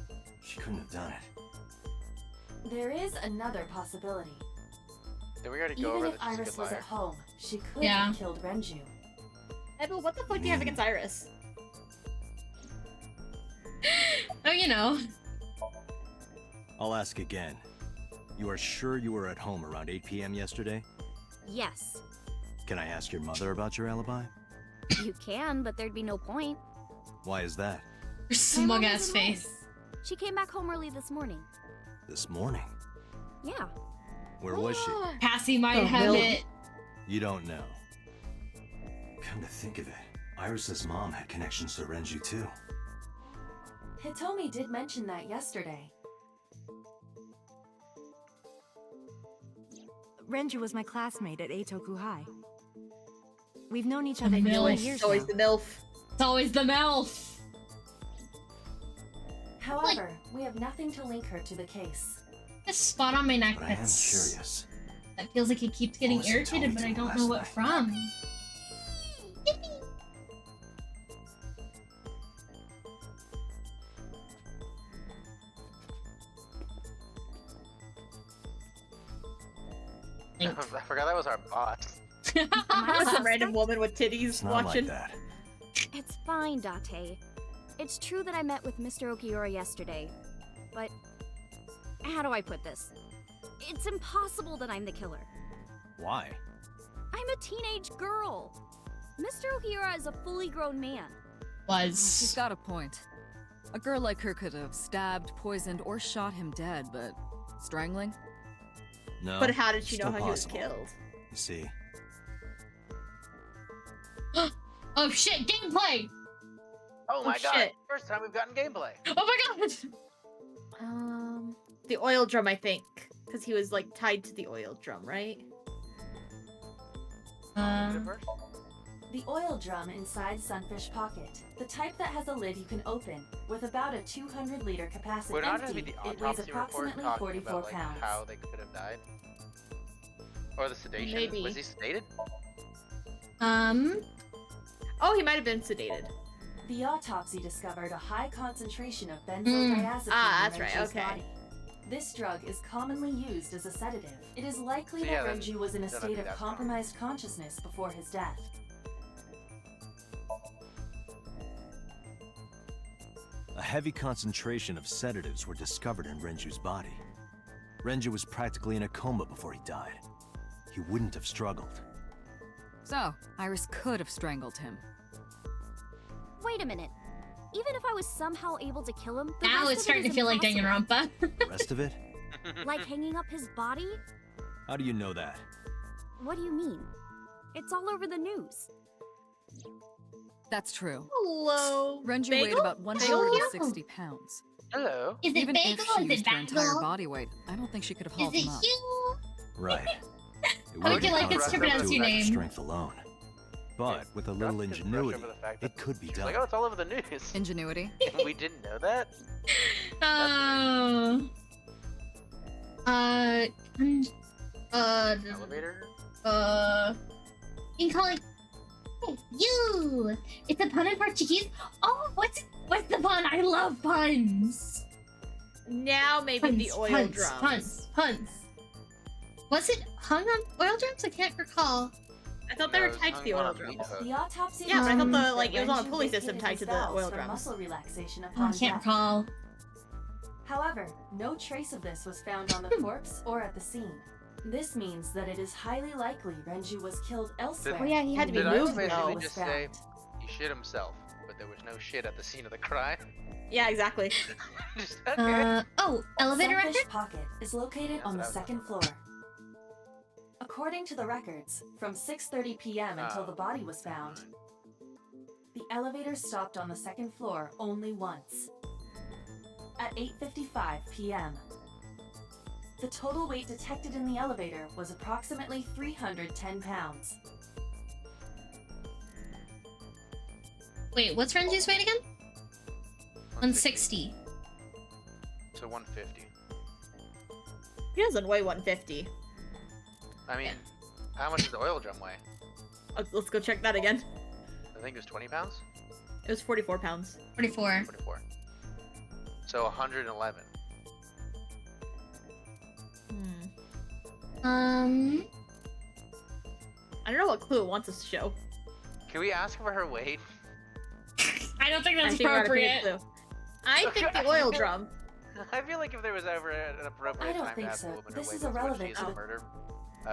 she couldn't have done it. There is another possibility. Did we already go Even over if that she's a Iris good was liar? at home, she could Yeah. have killed Renju. Ebel, what the fuck do you have against Iris? Oh, you know. I'll ask again. You are sure you were at home around 8 p.m. yesterday? Yes. Can I ask your mother about your alibi? You can, but there'd be no point. Why is that? Her smug mom ass isn't home. face. She came back home early this morning. This morning? Yeah. Where was she? Cassie might The have milk. it. You don't know. Come to think of it, Iris' mom had connections to Renju too. Hitomi did mention that yesterday. Renju was my classmate at Eitoku High. We've known each The other for 20 MILF. years It's always now. the MILF. It's always the MILF. However, we have nothing to link her to the case. This spot on my neck But I am that's curious. that feels like it keeps getting What was it irritated, but I Tony don't did know last what night? from. I forgot that was our boss. Some random woman with titties It's not watching. like that. It's fine, Date. It's true that I met with Mr. Okiura yesterday, but how do I put this? It's impossible that I'm the killer. Why? I'm a teenage girl. Mr. Ohira is a fully grown man. She's got a point. A girl like her could have stabbed, poisoned, or shot him dead, but strangling? No. But how did she know still how he was possible. killed? You see. Oh shit, gameplay! Oh my god! shit. First time we've gotten gameplay. Oh my god! The oil drum, I think, because he was like tied to the oil drum, right? The oil drum inside Sunfish Pocket, the type that has a lid you can open, with about a 200-liter capacity. Would not just be the it weighs autopsy report approximately talking 44 about like pounds. how they could have died, or the sedation? Maybe. Was he sedated? Oh, he might have been sedated. The autopsy discovered a high concentration of benzodiazepine that's in right, Renju's okay. body. This drug is commonly used as a sedative. It is likely So yeah, that then Renju was in a don't state think of that's wrong. compromised consciousness before his death. A heavy concentration of sedatives were discovered in Renju's body. Renju was practically in a coma before he died. He wouldn't have struggled. So, Iris could have strangled him. Wait a minute. Even if I was somehow able to kill him, the Now rest it's of starting it to is feel like impossible. Danganronpa. The rest of it? Like hanging up his body? How do you know that? What do you mean? It's all over the news. That's true. Hello. Renju Bagel? weighed about Bagel? 160 pounds. Hello. Is it Even bagel if or she is it used her entire bagel? body weight, I don't think she could have Is hauled it him up. you? Right. It How would you wouldn't like us to come pronounce to your extra name? strength alone. But with a little Just brush ingenuity, over the fact it that could be she's done. like, oh, it's all over the news. Ingenuity? We didn't know that. Oh. Elevator. You can call it. Hey, you. It's a pun in Portuguese. Oh, what's the pun? I love puns. Now maybe the oil drums. Puns. Was it hung on oil drums? I can't recall. I thought they were tied to the oil drums. The autopsy Yeah, but I thought determined the like it was that on a Renju pulley system vacated tied his to the bowels oil for drums. muscle relaxation I upon can't death. recall. However, no trace of this was found on the corpse or at the scene. This means that it is highly likely Renju was killed elsewhere. Oh yeah, he had to be Did I moved basically though. just say he shit himself, but there was no shit at the scene of the crime? Yeah, exactly. Just, okay. Elevator Sunfish record? Pocket is located on the what I was second floor. According to the records, from 6:30 p.m. until the body was found, the elevator stopped on the second floor only once. At 8:55 p.m., the total weight detected in the elevator was approximately 310 pounds. Wait, what's Renji's weight again? 160. So 150. He doesn't weigh 150. I mean, how much does the oil drum weigh? Let's go check that again. I think it was 20 pounds? It was 44 pounds. 44. 44. So 111. I don't know what clue it wants us to show. Can we ask for her weight? I don't think that's I think we gotta pick a appropriate. clue. I think the oil drum. I feel like if there was ever an appropriate I don't time think to ask so. a woman This her weight, is it's when irrelevant she's to a the- murder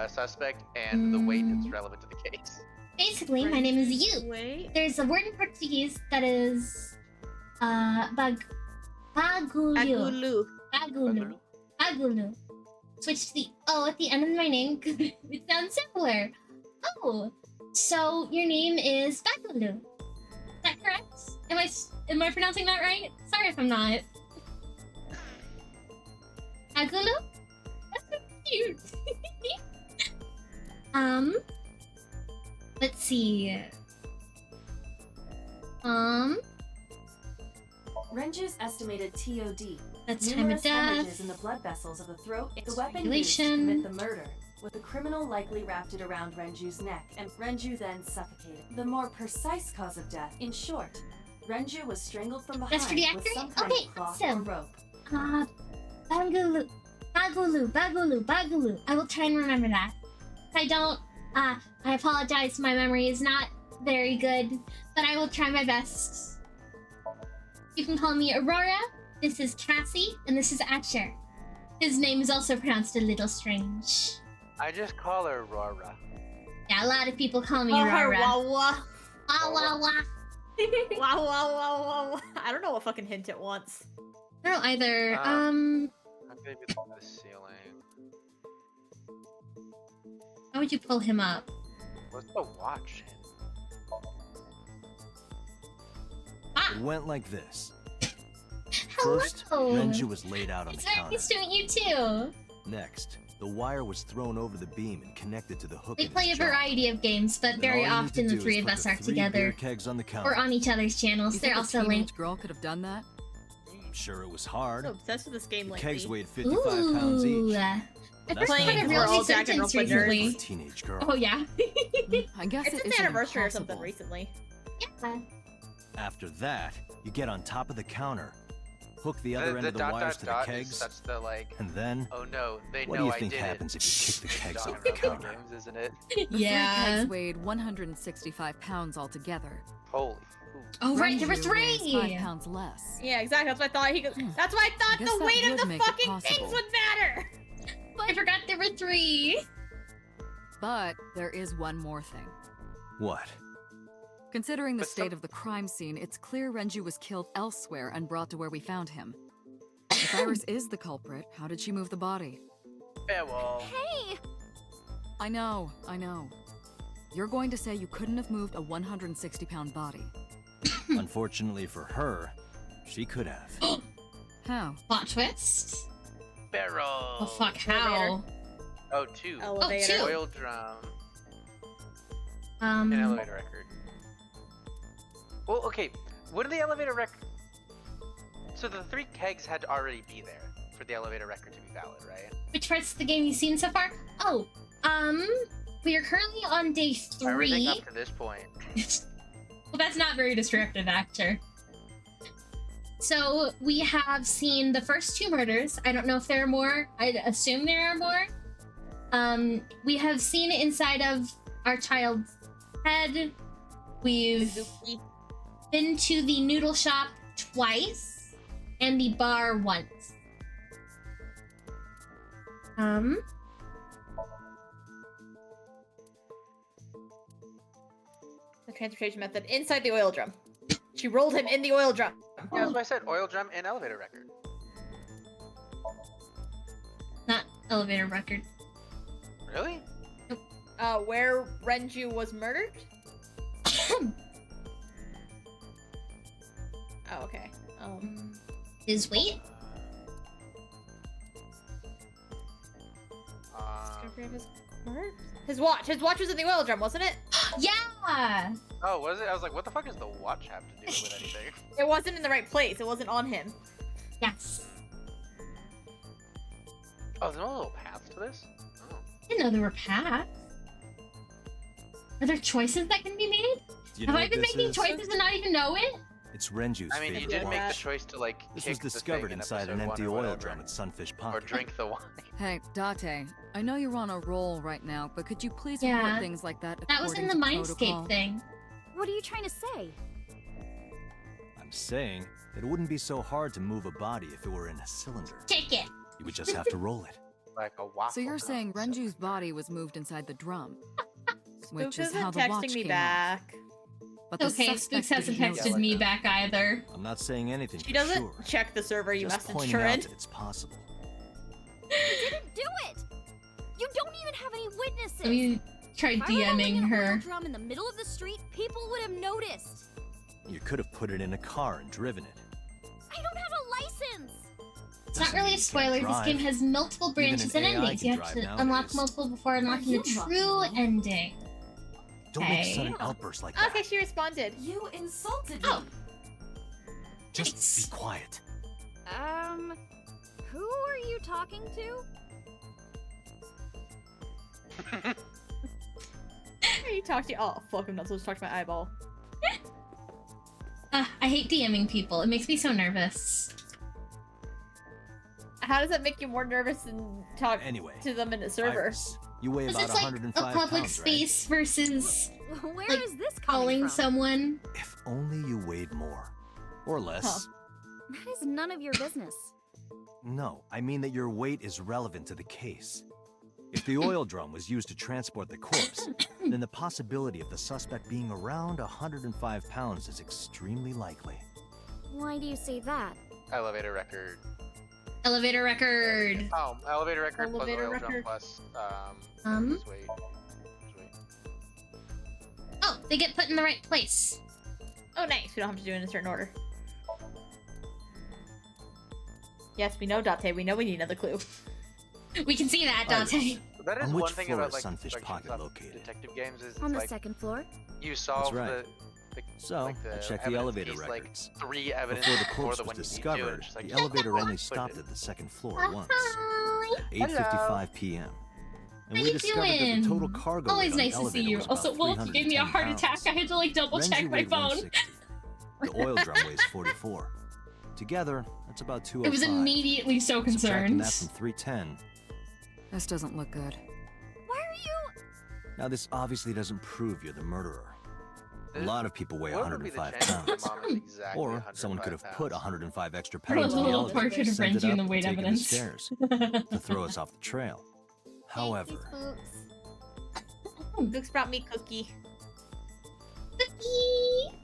suspect, and the weight is relevant to the case. Basically, my name is you. Wait. There's a word in Portuguese that is bagulho. Agulu. Bagulho. Bagulho. Switch to the O at the end of my name because it sounds simpler. Oh, so your name is Bagulho. Is that correct? Am I pronouncing that right? Sorry if I'm not. Bagulho? That's so cute. Let's see. Renju's estimated TOD. That's time of numerous hemorrhages death. in the blood vessels of the throat. The weapon used to Strangulation. commit the murder, with the criminal likely wrapped it around Renju's neck, and Renju then suffocated. The more precise cause of death, in short, Renju was strangled from behind That's pretty with accurate? some kind Okay, of cloth awesome. or rope. Bagulu. Bagulu, Bagulu, Bagulu. I will try and remember that. If I don't, I apologize. My memory is not very good, but I will try my best. You can call me Aurora. This is Cassie, and this is Asher. His name is also pronounced a little strange. I just call her Rora. Yeah, a lot of people call me Oh, Rara. Wawa. Wah wah wah. Wow, wow, wow, wow. I don't know what fucking hint it wants. I don't either. I'm gonna be the ceiling. How would you pull him up? What's the watch? It went like this. Hello. First, Renju was laid out on the It's counter. nice to meet you too. Next, the wire was thrown over the beam and connected to the hook. We in play a his jaw. variety of games, but Then very all you need often to the do three is of put us the are 3 beer together. kegs on the counter. Or on each other's channels. You They're think a also teenage linked. girl could have done that? I'm sure it was hard. I'm obsessed with this game The lately. kegs weighed 55 pounds each. I've That's been not playing a real All research Jack and since Russell nerds. recently. For a teenage girl. Oh yeah. I guess It's it its isn't anniversary or impossible. something recently. Yeah. After that, you get on top of the counter, hook the other end The of the dot wires dot to the dot kegs, is such the like. and then Oh no, they what know do you I think did happens it. if you kick the kegs Dog off the and Russell counter? games, isn't it? The 3 Yeah. kegs weighed 165 pounds altogether. Holy. Oh right, there were Renju weighs 3. 5 pounds less. Yeah, exactly. That's what I thought he could. That's why I thought Guess the that weight of would the make it fucking possible. things would matter. I forgot there were 3. But there is one more thing. What? Considering the But state of the crime scene, it's clear Renju was killed elsewhere and brought to where we found him. If Iris is the culprit, how did she move the body? Yeah, well. Hey! I know. You're going to say you couldn't have moved a 160-pound body. Unfortunately for her, she could have. How? Plot twist. Barrel. Oh fuck, how? Oh, 2. Elevator. 2. Oil drum. An elevator record. Well, okay. What are the elevator record? So the 3 kegs had to already be there for the elevator record to be valid, right? Which parts of the game you've seen so far? Oh, we are currently on day 3. Everything up to this point. Well, that's not very descriptive, actor. So we have seen the first 2 murders. I don't know if there are more. I'd assume there are more. We have seen it inside of our child's head. We've been to the noodle shop twice and the bar once. The transportation method inside the oil drum. She rolled him in the oil drum. Yeah, that's why I said oil drum and elevator record. Not elevator record. Really? Where Renju was murdered? Oh, okay. His weight? Discovery of his corpse? His watch. His watch was in the oil drum, wasn't it? Yeah! Oh, was it? I was like, what the fuck does the watch have to do with anything? It wasn't in the right place. It wasn't on him. Yes. Oh, there's no little path to this? Oh. I didn't know there were paths. Are there choices that can be made? Have I been making choices and not even know it? It's Renju's I mean, you favorite did make the watch. choice to, like, This kick was the discovered thing in inside an episode empty 1 or oil whatever. drum at Sunfish Or Pocket. drink the wine. Hey, Date, I know you're on a roll right now, but could you please Yeah. report things like that That was in the according to Mindscape protocol? thing. What are you trying to say? I'm saying that it wouldn't be so hard to move a body if it were in a cylinder. Take it. You would just have to roll it. Like a waffle. So you're saying cone. Renju's body was moved inside the drum, which Spooks is how isn't the watch texting me came back. off. But the Okay, suspect Spooks hasn't didn't texted know me that. back either. I'm not saying anything She for doesn't sure. check the server you Just messaged pointing her out in. that it's possible. You didn't do it! You don't even have any witnesses! Have you tried If I were rolling DMing an oil her? drum in the middle of the street, people would have noticed. You could have put it in a car and driven it. I don't have a license! It's not Doesn't really mean a you spoiler. can't This game drive. has multiple Even branches an and AI endings. You can have to drive unlock nowadays. multiple before unlocking you the unlock true them? ending. Don't make Okay. sudden outbursts like that. Okay, she responded. You insulted me. Oh, Just nice. be quiet. Who are you talking to? Who are you talking to? Oh, fuck, I'm not supposed to talk to my eyeball. I hate DMing people. It makes me so nervous. How does that make you more nervous than talk Anyway, to them in a server? Iris, you weigh Because about it's like 105 a public pounds, space versus Where like, is this coming calling from? someone. right? If only you weighed more. Or less. Huh. That is none of your business. No, I mean that your weight is relevant to the case. If the oil drum was used to transport the corpse, then the possibility of the suspect being around 105 pounds is extremely likely. Why do you say that? Elevator record. Elevator record. Oh, elevator record plus Elevator oil record. drum plus just wait. Oh, they get put in the right place. Oh, nice. We don't have to do it in a certain order. Yes, we know, Date. We know we need another clue. We can see that, Date. That is On one which thing floor about is like Sunfish Pocket located? detective games is On the like second floor? you solve right. the So, like I checked evidence the elevator piece, records. Like 3 evidence Before the corpse the was one you need to, discovered, and just like, the elevator only put stopped it. at the second floor once. Hi. 8:55 p.m. And How we you discovered that the total doing? cargo Always weight on nice the to see elevator you. was Also, about Wolf, you gave me a 310 heart pounds. attack. I had to like double Renji check my weighed phone. 160. The oil drum weighs 44. Together, that's about 205. It was immediately so Subtracting concerned. that from 310. This doesn't look good. Why are you? Now, this obviously doesn't prove you're the murderer. A lot of people weigh What would be the 105 chance that pounds. Mom is exactly Or 105 someone could have pounds? put 105 extra There was pounds a in the little elevator, portrait of sent it Renji in up, the weight and taken the evidence. stairs to throw us off the trail. However, Luke's brought me cookie. Cookie!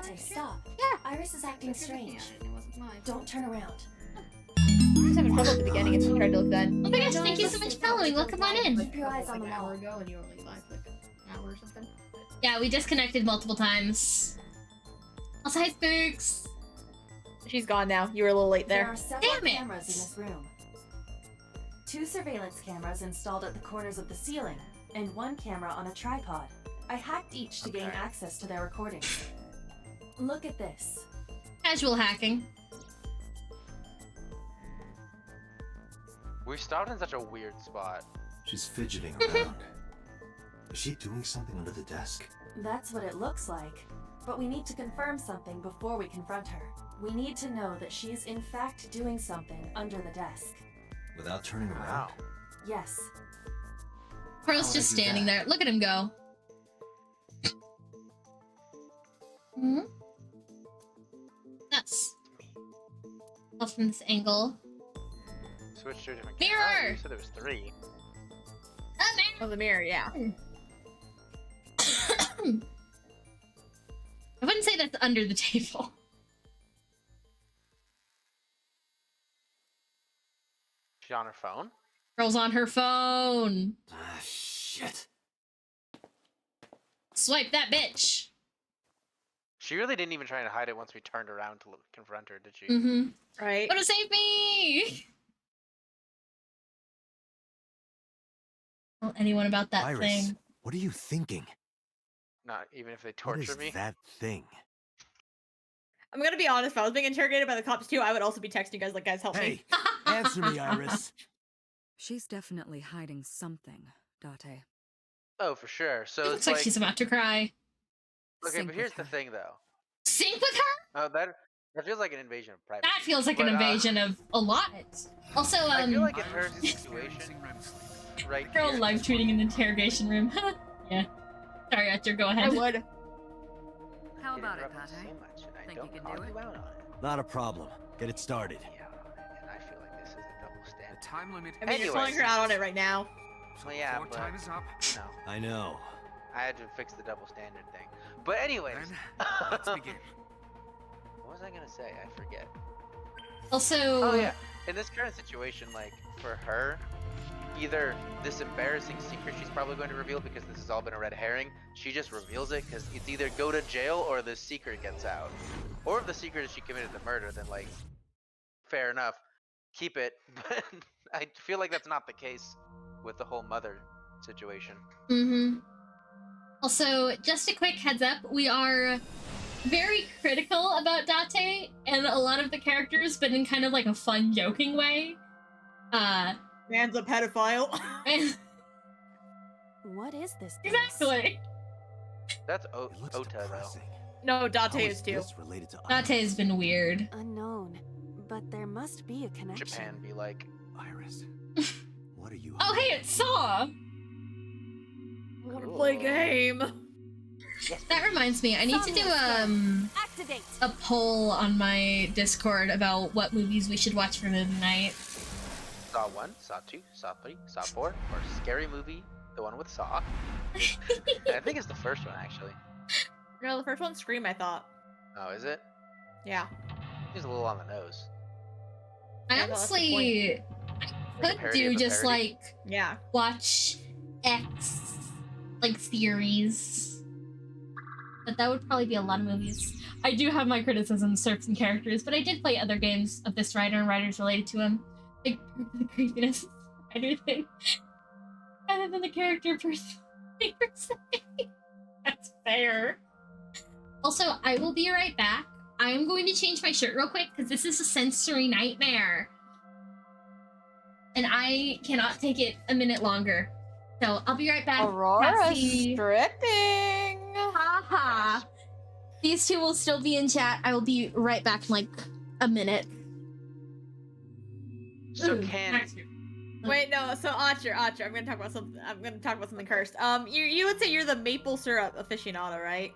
Date, stop. Yeah. Iris is acting strange. Don't turn around. I was having trouble at the beginning if you tried to look then. Oh my gosh, thank you so much for following. Welcome on in. Keep your eyes on the wall. ago and you were only live like an hour or something. Yeah, we disconnected multiple times. Also, hi, Spooks. She's gone now. You were a little late There there. are several Damn it. cameras in this room. 2 surveillance cameras installed at the corners of the ceiling, and 1 camera on a tripod. I hacked each to gain access to their recordings. Look at this. Casual hacking. We stopped in such a weird spot. she's fidgeting around. Is she doing something under the desk? That's what it looks like. But we need to confirm something before we confront her. We need to know that she's in fact doing something under the desk. Without turning around? Yes. Pearl's How just would I do standing that? there. Look at him go. Hmm? Nuts. Well, from this angle. Switch to a different Mirror! camera. You said there was 3. Oh, the mirror, yeah. I wouldn't say that's under the table. She's on her phone. Girl's on her phone. Ah, shit. Swipe that bitch. She really didn't even try to hide it once we turned around to confront her, did she? Mm-hmm. Right. Wanna save me? Tell anyone about that Iris, thing. what are you thinking? Not even if they What torture is me. that thing? I'm gonna be honest, if I was being interrogated by the cops too, I would also be texting you guys like, guys, help me. Hey, answer me, Iris. She's definitely hiding something, Date. Oh, for sure. So It it's looks like she's about to cry. Okay, Sync but with here's the her. thing, though. Sync with her? Oh, that feels like an invasion of privacy. That feels like an But, invasion of a lot. Also, I feel like in her situation, right girl here, live tweeting in the interrogation room. Yeah. Sorry, Archer, go I ahead. would. How get about it, interrupted Pate? so much, and I Think don't you can call do it? you out on it. Not a problem. Get it started. Yeah, and I feel like this is a double The standard. time limit. I mean, you're Anyways. calling her out on it right now. So Well, yeah, before but time is up, you know, I know. I had to fix the double standard thing. But anyways, then let's begin. what was I gonna say? I forget. Also, Oh yeah, in this current situation, like for her, either this embarrassing secret she's probably going to reveal because this has all been a red herring, she just reveals it because it's either go to jail or the secret gets out. Or if the secret is she committed the murder, then like, fair enough, keep it. But I feel like that's not the case with the whole mother situation. mm-hmm. Also, just a quick heads up, we are very critical about Date and a lot of the characters, but in kind of like a fun, joking way. Man's a pedophile. And What is this? exactly. That's It looks Ota though. depressing. No, Date How is too. this related to Iris? Date's been weird. Unknown, but there must be a connection. Japan be like, Iris, what are you? Oh, hey, it's Saw! I want to play a game. That reminds me, I need to do Activate. a poll on my Discord about what movies we should watch for movie night. Saw 1, Saw 2, Saw 3, Saw 4, or Scary Movie, the one with Saw. I think it's the first one, actually. No, the first one's Scream, I thought. Oh, is it? Yeah. He's a little on the nose. I honestly could do just like watch X like series, but that would probably be a lot of movies. I do have my criticisms of certain characters, but I did play other games of this writer and writers related to him. Like the creepiness writer thing, other than the character person. That's fair. Also, I will be right back. I am going to change my shirt real quick because this is a sensory nightmare. And I cannot take it a minute longer. So I'll be right back. Aurora stripping. Haha. These two will still be in chat. I will be right back in like a minute. So Wait, no. So Archer, I'm gonna talk about something. Cursed. You would say you're the maple syrup aficionado, right?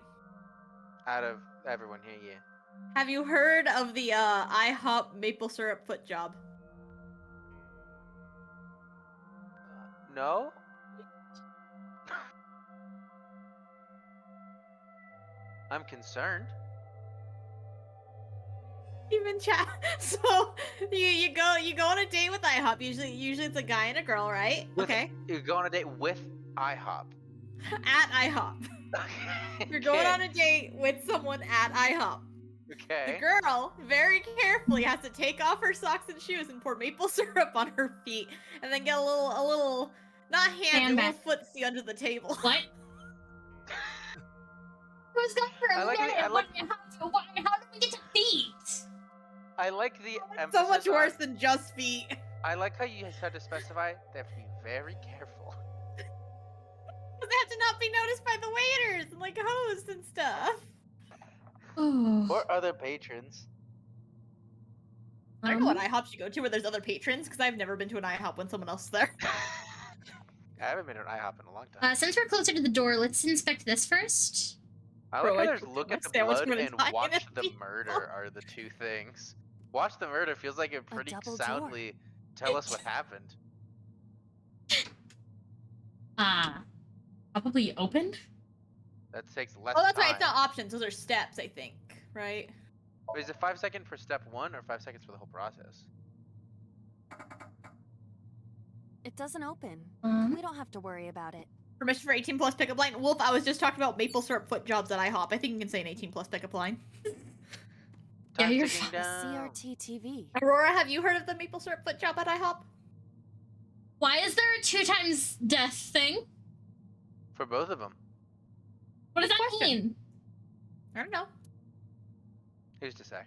Out of everyone here, yeah. Have you heard of the IHOP maple syrup foot job? No. I'm concerned. Even chat. So you go on a date with IHOP. Usually it's a guy and a girl, right? Okay. You go on a date with IHOP. At IHOP. You're going on a date with someone at IHOP. Okay. The girl very carefully has to take off her socks and shoes and pour maple syrup on her feet, and then get a little not hand, a little footsie under the table. What? Who's got for a minute? How do we get to feet? I like the emphasis So much worse than just feet. I like how you had to specify they have to be very careful. They have to not be noticed by the waiters and like hosts and stuff. Or other patrons. I don't know what IHOP you go to where there's other patrons, because I've never been to an IHOP when someone else is there. I haven't been to an IHOP in a long time. Since we're closer to the door, let's inspect this first. I like how there's look at the blood and watch the murder are the two things. Watch the murder feels like it pretty soundly tell us what happened. Probably opened? That takes less Oh, that's time. right. It's not options. Those are steps, I think. Right? Wait, is it 5 seconds for step 1 or 5 seconds for the whole process? It doesn't open. We don't have to worry about it. Permission for 18 plus pickup line. Wolf, I was just talking about maple syrup foot jobs at IHOP. I think you can say an 18 plus pickup line. Yeah, you're CRT TV. Aurora, have you heard of the maple syrup foot job at IHOP? Why is there a 2 times death thing? For both of them. What does that mean? I don't know. Who's to say?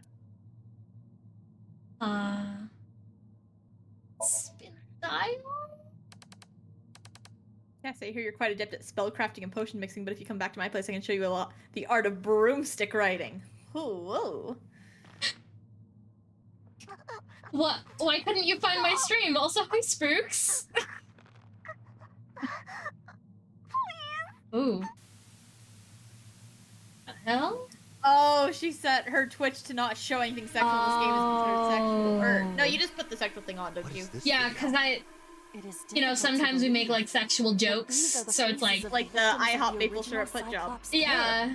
Spin dial? Yeah, so I hear you're quite adept at spellcrafting and potion mixing, but if you come back to my place, I can show you a lot the art of broomstick riding. Whoa. What? Why couldn't you find my stream? Also, hi, Spooks. Ooh. The hell? Oh, she set her Twitch to not show anything sexual in this game is considered sexual. Or, no, you just put the sexual thing on, don't you? Yeah, because you know, sometimes we make like sexual jokes, so it's like the IHOP maple syrup foot job. Yeah.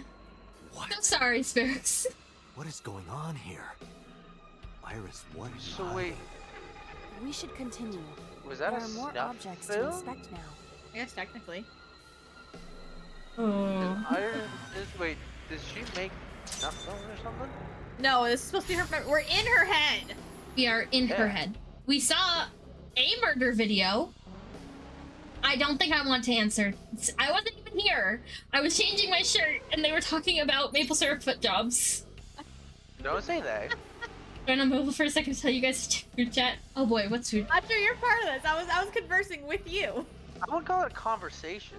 What? I'm sorry, Spooks. What is going on here? Iris, what is So wait, We should continue. was that there a are more snuff objects film? to inspect now. I guess technically. Wait, did she make snuff film or something? No, this is supposed to be her. We're in her head. We are in her head. We saw a murder video. I don't think I want to answer. I wasn't even here. I was changing my shirt, and they were talking about maple syrup foot jobs. Don't say that. I'm gonna move for a second to tell you guys to check your chat. Oh boy, what's food? I'm sure you're part of this. I was conversing with you. I wouldn't call it a conversation.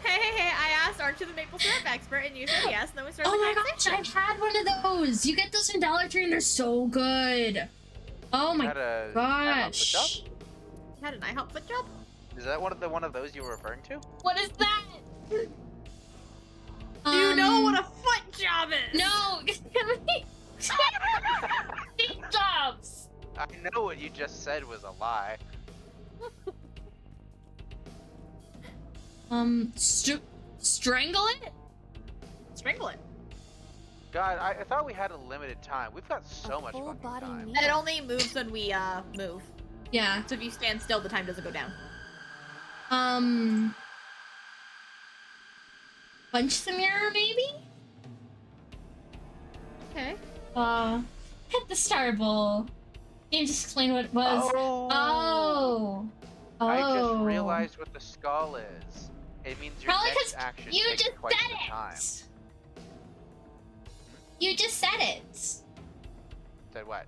Hey, I asked, aren't you the maple syrup expert? And you said yes, and then we started Oh the my gosh, I've had one of those. You get those from Dollar Tree, and they're so good. Oh my gosh. You had an IHOP foot job? Is that one of those you were referring to? What is that? Do you know what a foot job is? No. Feet jobs. I know what you just said was a lie. Strangle it? Strangle it. God, I thought we had a limited time. We've got so much fucking time. It only moves when we move. Yeah. So if you stand still, the time doesn't go down. Punch the mirror, maybe? Okay. Hit the star bowl. Can you just explain what it was? Oh. I just realized what the skull is. It means your Probably next action you takes just twice said the it. time. You just said it. Said what?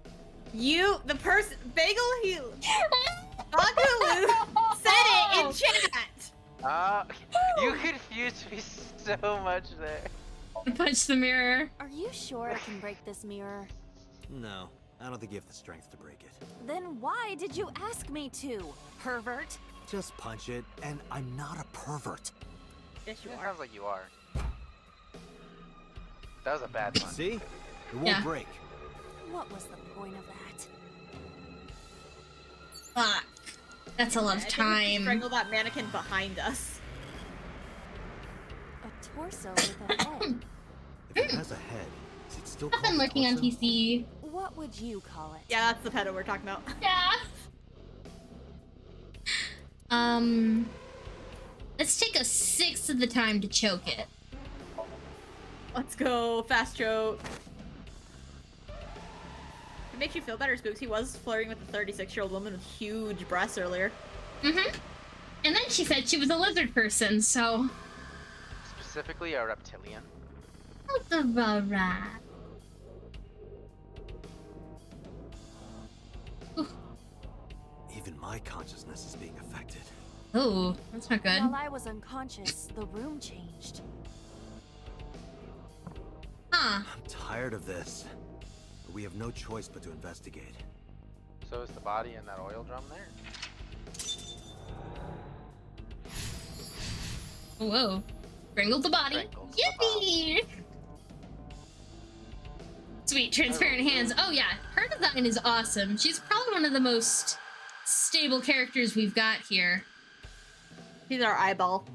You, the person, Bagel, Bagaloo said it in chat. You confused me so much there. Punch the mirror. Are you sure I can break this mirror? No, I don't think you have the strength to break it. Then why did you ask me to, pervert? Just punch it, and I'm not a pervert. Yes, you It are. sounds like you are. That was a bad one. See? It won't break. What was the point of that? Fuck. That's a lot of I think we should time. strangle that mannequin behind us. A torso with a head. If it has a head, is it still I've been called a looking on torso? PC. What would you call it? Yeah, that's the pedo we're talking about. Yeah. Let's take a sixth of the time to choke it. Let's go, fast choke. It makes you feel better, Spooks. He was flirting with a 36-year-old woman with huge breasts earlier. Mm-hmm. And then she said she was a lizard person, so... Specifically a reptilian. Even my consciousness is being affected. Oh, that's not good. While I was unconscious, the room changed. Huh. I'm tired of this. But we have no choice but to investigate. So is the body in that oil drum there? Whoa. Strangled the body. Strangled the Yippee! Sweet, transparent hands. Oh yeah, her design is awesome. She's probably one of the most stable characters we've got here. He's our eyeball.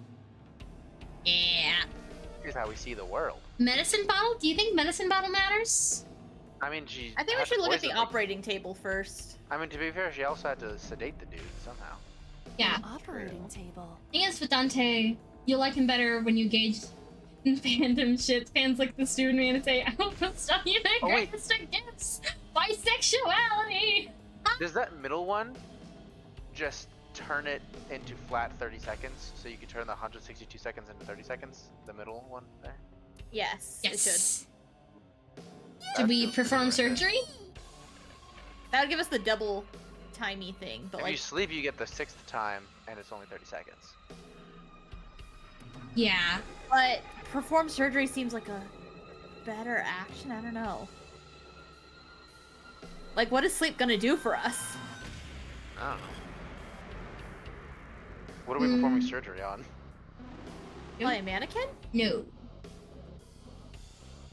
Yeah. Here's how we see the world. Medicine bottle? Do you think medicine bottle matters? I mean, she. I think we had to should look at the poison operating table first. I mean, to be fair, she also had to sedate the dude somehow. Yeah. An operating table. Thing is, with Dante, you'll like him better when you engage in fandom shit. Fans like the student man and say, I don't know stuff you think artistic gifts. Bisexuality. Does that middle one just turn it into flat 30 seconds? So you can turn the 162 seconds into 30 seconds? The middle one there? Yes, it should. Should we perform surgery? That would give us the double timey thing, but If like you sleep, you get the 6th time, and it's only 30 seconds. Yeah. But perform surgery seems like a better action. I don't know. Like, what is sleep gonna do for us? I don't know. What are we performing surgery on? Play a mannequin? No.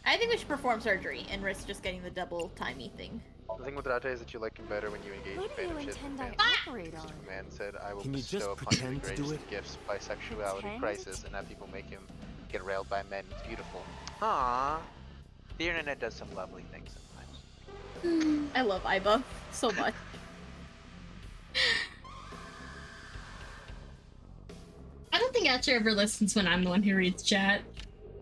I think we should perform surgery and risk just getting the double timey thing. The thing with Dante is that you like him better when you engage Who in do you fandom shit. intend I operate on? The man said, I will Can you just bestow upon you the pretend to do greatest it? gifts, bisexuality Pretend? crisis, and have people make him get railed by men. It's beautiful. Aww. The internet does some lovely things sometimes. I love Iba so much. I don't think Atcher ever listens when I'm the one who reads chat.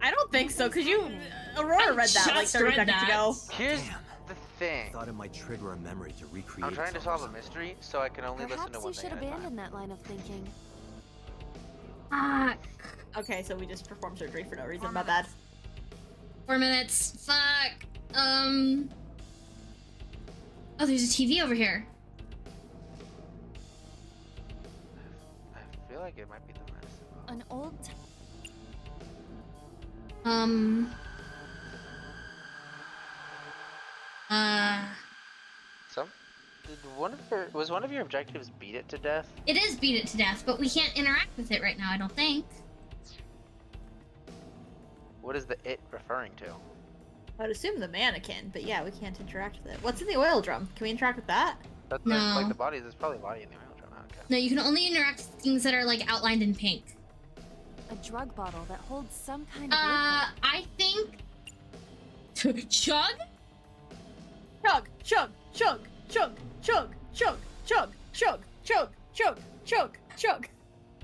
I don't think so, because you, Aurora read that like 30 seconds ago. Here's the thing. I thought it might trigger a memory to recreate. I'm trying to itself or solve a something. mystery, so I can only listen to Perhaps one you thing should at a time. abandon that line of thinking. Okay, so we just perform surgery for no reason. My bad. 4 minutes. Fuck. Oh, there's a TV over here. I feel like it might be the medicine. An old. Was one of your objectives beat it to death? It is beat it to death, but we can't interact with it right now, I don't think. What is the it referring to? I'd assume the mannequin, but yeah, we can't interact with it. What's in the oil drum? Can we interact with that? That's No. like the body. There's probably a body in the oil drum. Okay. No, you can only interact with things that are like outlined in pink. A drug bottle that holds some kind of liquid. I think... Chug? Chug, chug, chug, chug, chug, chug, chug, chug, chug, chug, chug, chug.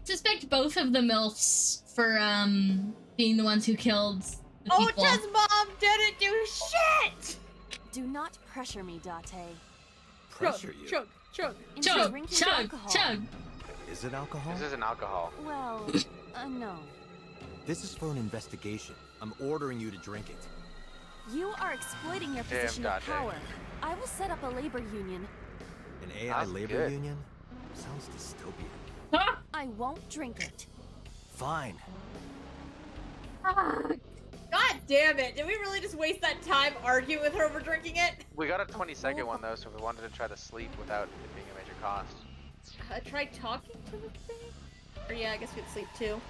Suspect both of the MILFs for, being the ones who killed the people. Ota's mom didn't do shit! Do not pressure me, Date. Pressure you? Chug, chug, Chug, chug, chug. Is it alcohol? This isn't alcohol. Well, no. This is for an investigation. I'm ordering you to drink it. You are exploiting your position of power. I will set up a labor union. An AI labor union? Sounds dystopian. I won't drink it. Fine. God damn it! Did we really just waste that time arguing with her over drinking it? We got a 20-second one though, so if we wanted to try to sleep without it being a major cost. Try talking to the thing? Or yeah, I guess we could sleep too.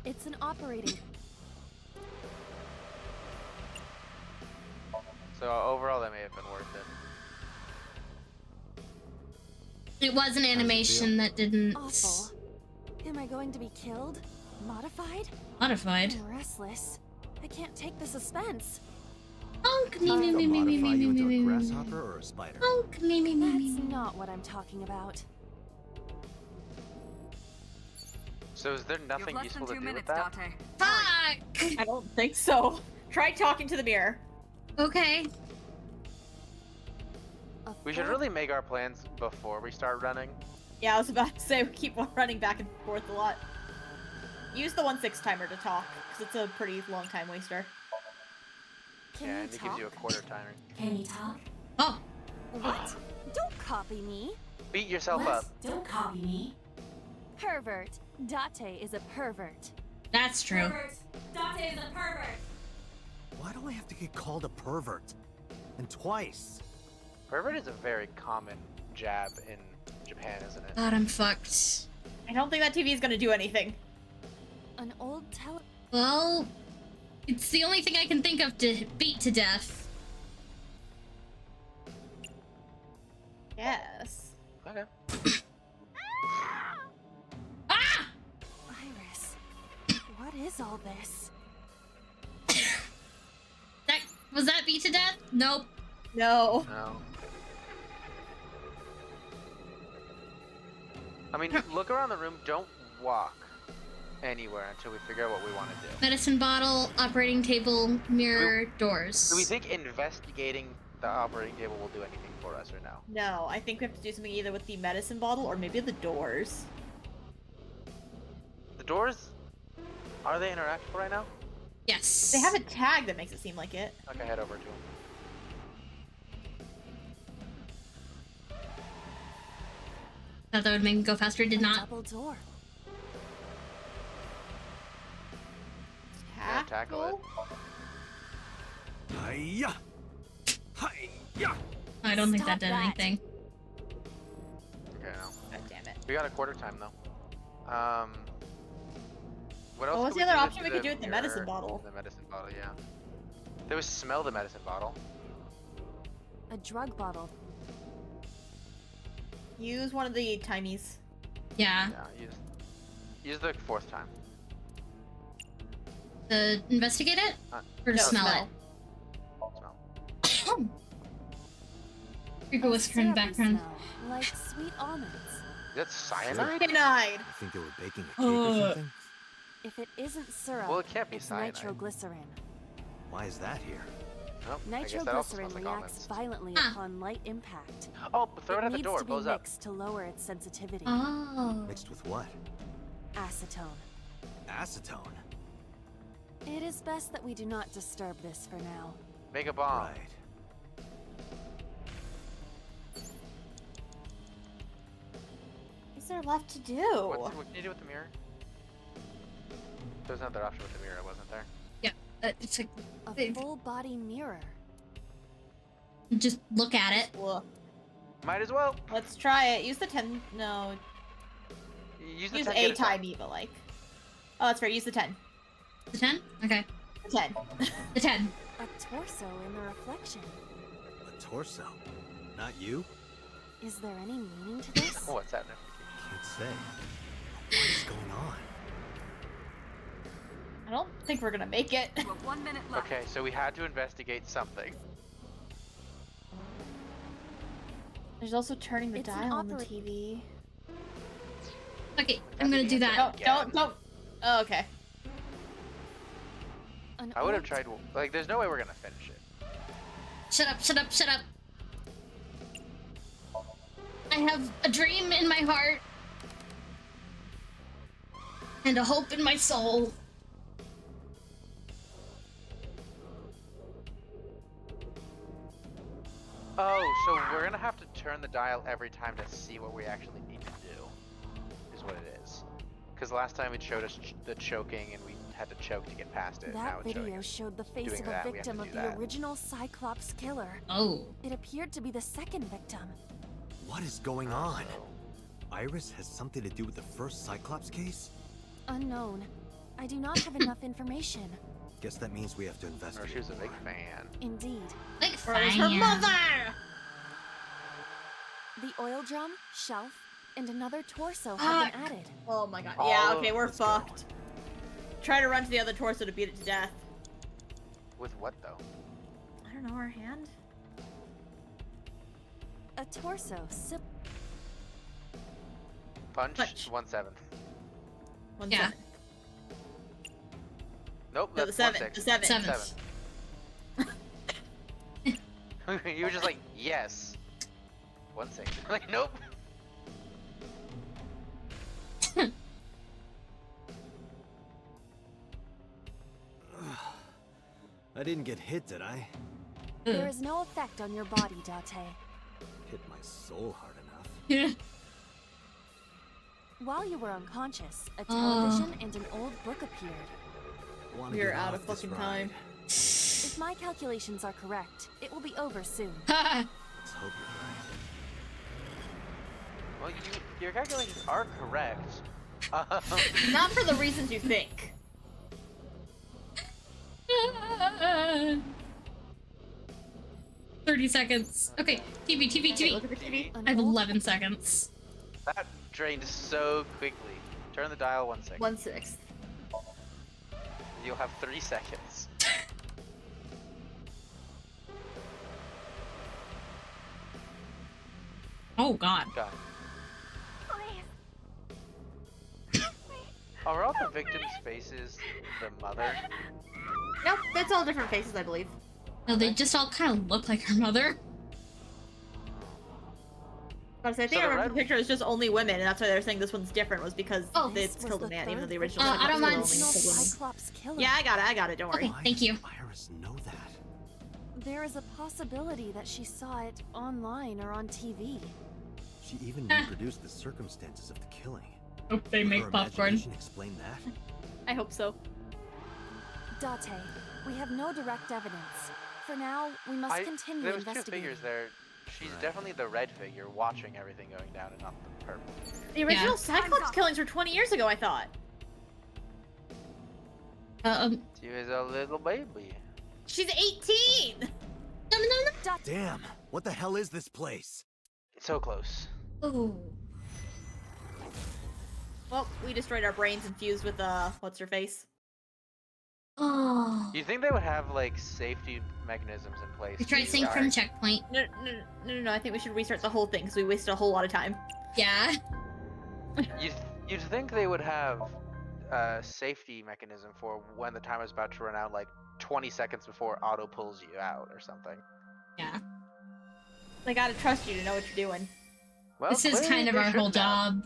It's an operating. So overall, that may have been worth it. It was an animation that didn't... Awful. Am I going to be killed? Modified? Modified? I'm restless. I can't take the suspense. Honk, me, Modify me, me, me, you me, into me, a me, grasshopper or a spider? Honk, me, me, me, me. That's not what I'm talking about. So is there nothing useful to do with that? Fuck! I don't think so. Try talking to the mirror. Okay. We should really make our plans before we start running. Yeah, I was about to say we keep on running back and forth a lot. Use the 1/6 timer to talk, because it's a pretty long time waster. Yeah, and it gives you a quarter timer. Can you talk? Oh. What? Don't copy me. Beat yourself up. Don't copy me. Pervert. Date is a pervert. That's true. Date is a pervert. Why do I have to get called a pervert? And twice? Pervert is a very common jab in Japan, isn't it? God, I'm fucked. I don't think that TV is gonna do anything. An old Well, it's the only thing I can think of to beat to death. Yes. Okay. Ah! Iris, what is all this? Was that beat to death? Nope. No. No. I mean, look around the room. Don't walk anywhere until we figure out what we want to do. Medicine bottle, operating table, mirror, doors. Do we think investigating the operating table will do anything for us or no? No, I think we have to do something either with the medicine bottle or maybe the doors. The doors, are they interactable right now? Yes. They have a tag that makes it seem like it. Okay, head over to them. Thought that would make me go faster, did not. Double door. Yeah, tackle it. Hiya! Hiya! I don't think that did anything. Okay, no. God damn it. We got a quarter time though. What else? What was could the we other do option we could do with the mirror? medicine bottle? The medicine bottle, yeah. There was smell the medicine bottle. A drug bottle. Use one of the timies. Yeah. Yeah, use the fourth time. Investigate it? Or No, smell it? Smell. Creeper whisper in the background. Smell, like sweet almonds. That's cyanide? Cyanide! I think they were baking a cake or something? If it isn't syrup, Well, it can't be it's cyanide. nitroglycerin. Why is that here? Nope, I guess that also Nitroglycerin smells like reacts almonds. violently upon light impact. Oh, but throw it at the needs door, to be blows up. mixed to lower its sensitivity. Oh. Mixed with what? Acetone. Acetone. It is best that we do not disturb this for now. Make a bomb. Right. What is there left to do? What can you do with the mirror? There's another option with the mirror, wasn't there? Yeah, it's like... A full body mirror. Just look at it. Look. Might as well. Let's try it. Use the 10. No. Use the Use 10, a get it done. timey, but like. Oh, that's fair. Use the 10. The 10? Okay. The 10. The 10. A torso in the reflection. A torso? Not you? Is there any meaning to this? What's that? Can't say. What is going on? I don't think we're gonna make it. 1 minute left. Okay, so we had to investigate something. There's also turning the It's dial on the TV. Okay, I'm gonna do that. Don't. Oh, okay. I would have tried. Like, there's no way we're gonna finish it. Shut up, shut up, shut up. I have a dream in my heart. And a hope in my soul. Oh, so we're gonna have to turn the dial every time to see what we actually need to do, is what it is. Because last time it showed us the choking and we had to choke to get past it. Now That it's video showed the face doing of a that, we have victim to of do the that. original Cyclops killer. Oh. It appeared to be the second victim. What is going on? Iris has something to do with the first Cyclops case? Unknown. I do not have enough information. Guess that means we have to Or investigate. she was a big fan. Indeed. Like Where's her mother? The oil drum, shelf, and another torso have been added. Oh my god. Oh, Yeah, okay, we're let's go. fucked. Try to run to the other torso to beat it to death. With what though? I don't know, our hand? A torso. Punch. Punch. 1-7. 1 Yeah. 7. Nope, No, that's the 7. 1-6. The 7. You were just like, yes. 1-6. Like, nope. I didn't get hit, did I? There is no effect on your body, Date. Hit my soul hard enough. Yeah. While you were unconscious, a television and an old book appeared. Wanna We're get out off of this fucking ride. time. If my calculations are correct, it will be over soon. Let's hope you're right. Well, your calculations are correct. Not for the reasons you think. 30 seconds. Okay, TV, TV, TV. Look at the TV. I have 11 seconds. That drained so quickly. Turn the dial 1 second. 1/6. You'll have 3 seconds. Oh god. God. Are all the victims' faces the mother? Nope, that's all different faces, I believe. No, they just all kind of look like her mother. Honestly, I think I remember the picture is just only women, and that's why they're saying this one's different, was because they killed a man, even though the original I don't mind. Cyclops killer. Yeah, I got it, don't worry. Okay, thank you. Iris know that? There is a possibility that she saw it online or on TV. She even reproduced the circumstances of the killing. Hope they Will make her popcorn. imagination explain that? I hope so. Date, we have no direct evidence. For now, we must continue There was 2 investigating. figures there. She's definitely the red figure watching everything going down and not the purple. The original Cyclops killings were 20 years ago, I thought. She was a little baby. She's 18! No. Damn, what the hell is this place? It's so close. Ooh. Well, we destroyed our brains and fused with, what's her face? Oh. You think they would have, like, safety mechanisms in place? We tried sync from checkpoint. No, I think we should restart the whole thing, because we wasted a whole lot of time. Yeah. You'd think they would have a safety mechanism for when the timer is about to run out, like 20 seconds before auto pulls you out or something. Yeah. They gotta trust you to know what you're doing. Well, This is clearly kind of they our whole shouldn't have. job.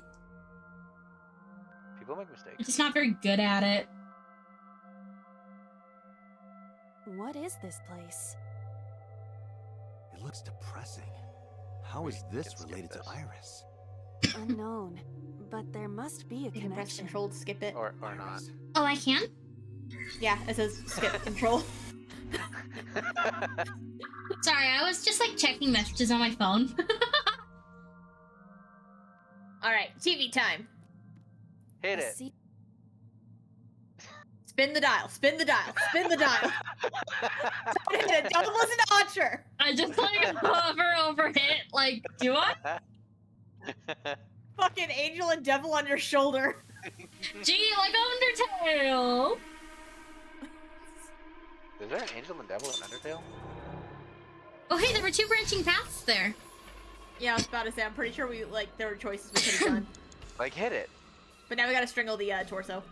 People make mistakes. We're just not very good at it. What is this place? It looks depressing. How is this related to Iris? Unknown. But there must be a You can press connection. control to skip it. Or not. Oh, I can? Yeah, it says skip control. Sorry, I was just like checking messages on my phone. Alright, TV time. Hit it. Spin the dial, spin the dial, spin the dial. Don't hit it, don't listen to Archer. I just like hover over it, like, do I? Fucking angel and devil on your shoulder. Gee, like Undertale! is there an angel and devil in Undertale? Oh, hey, there were 2 branching paths there. Yeah, I was about to say, I'm pretty sure there were choices we could have done. Like, hit it. But now we gotta strangle the torso.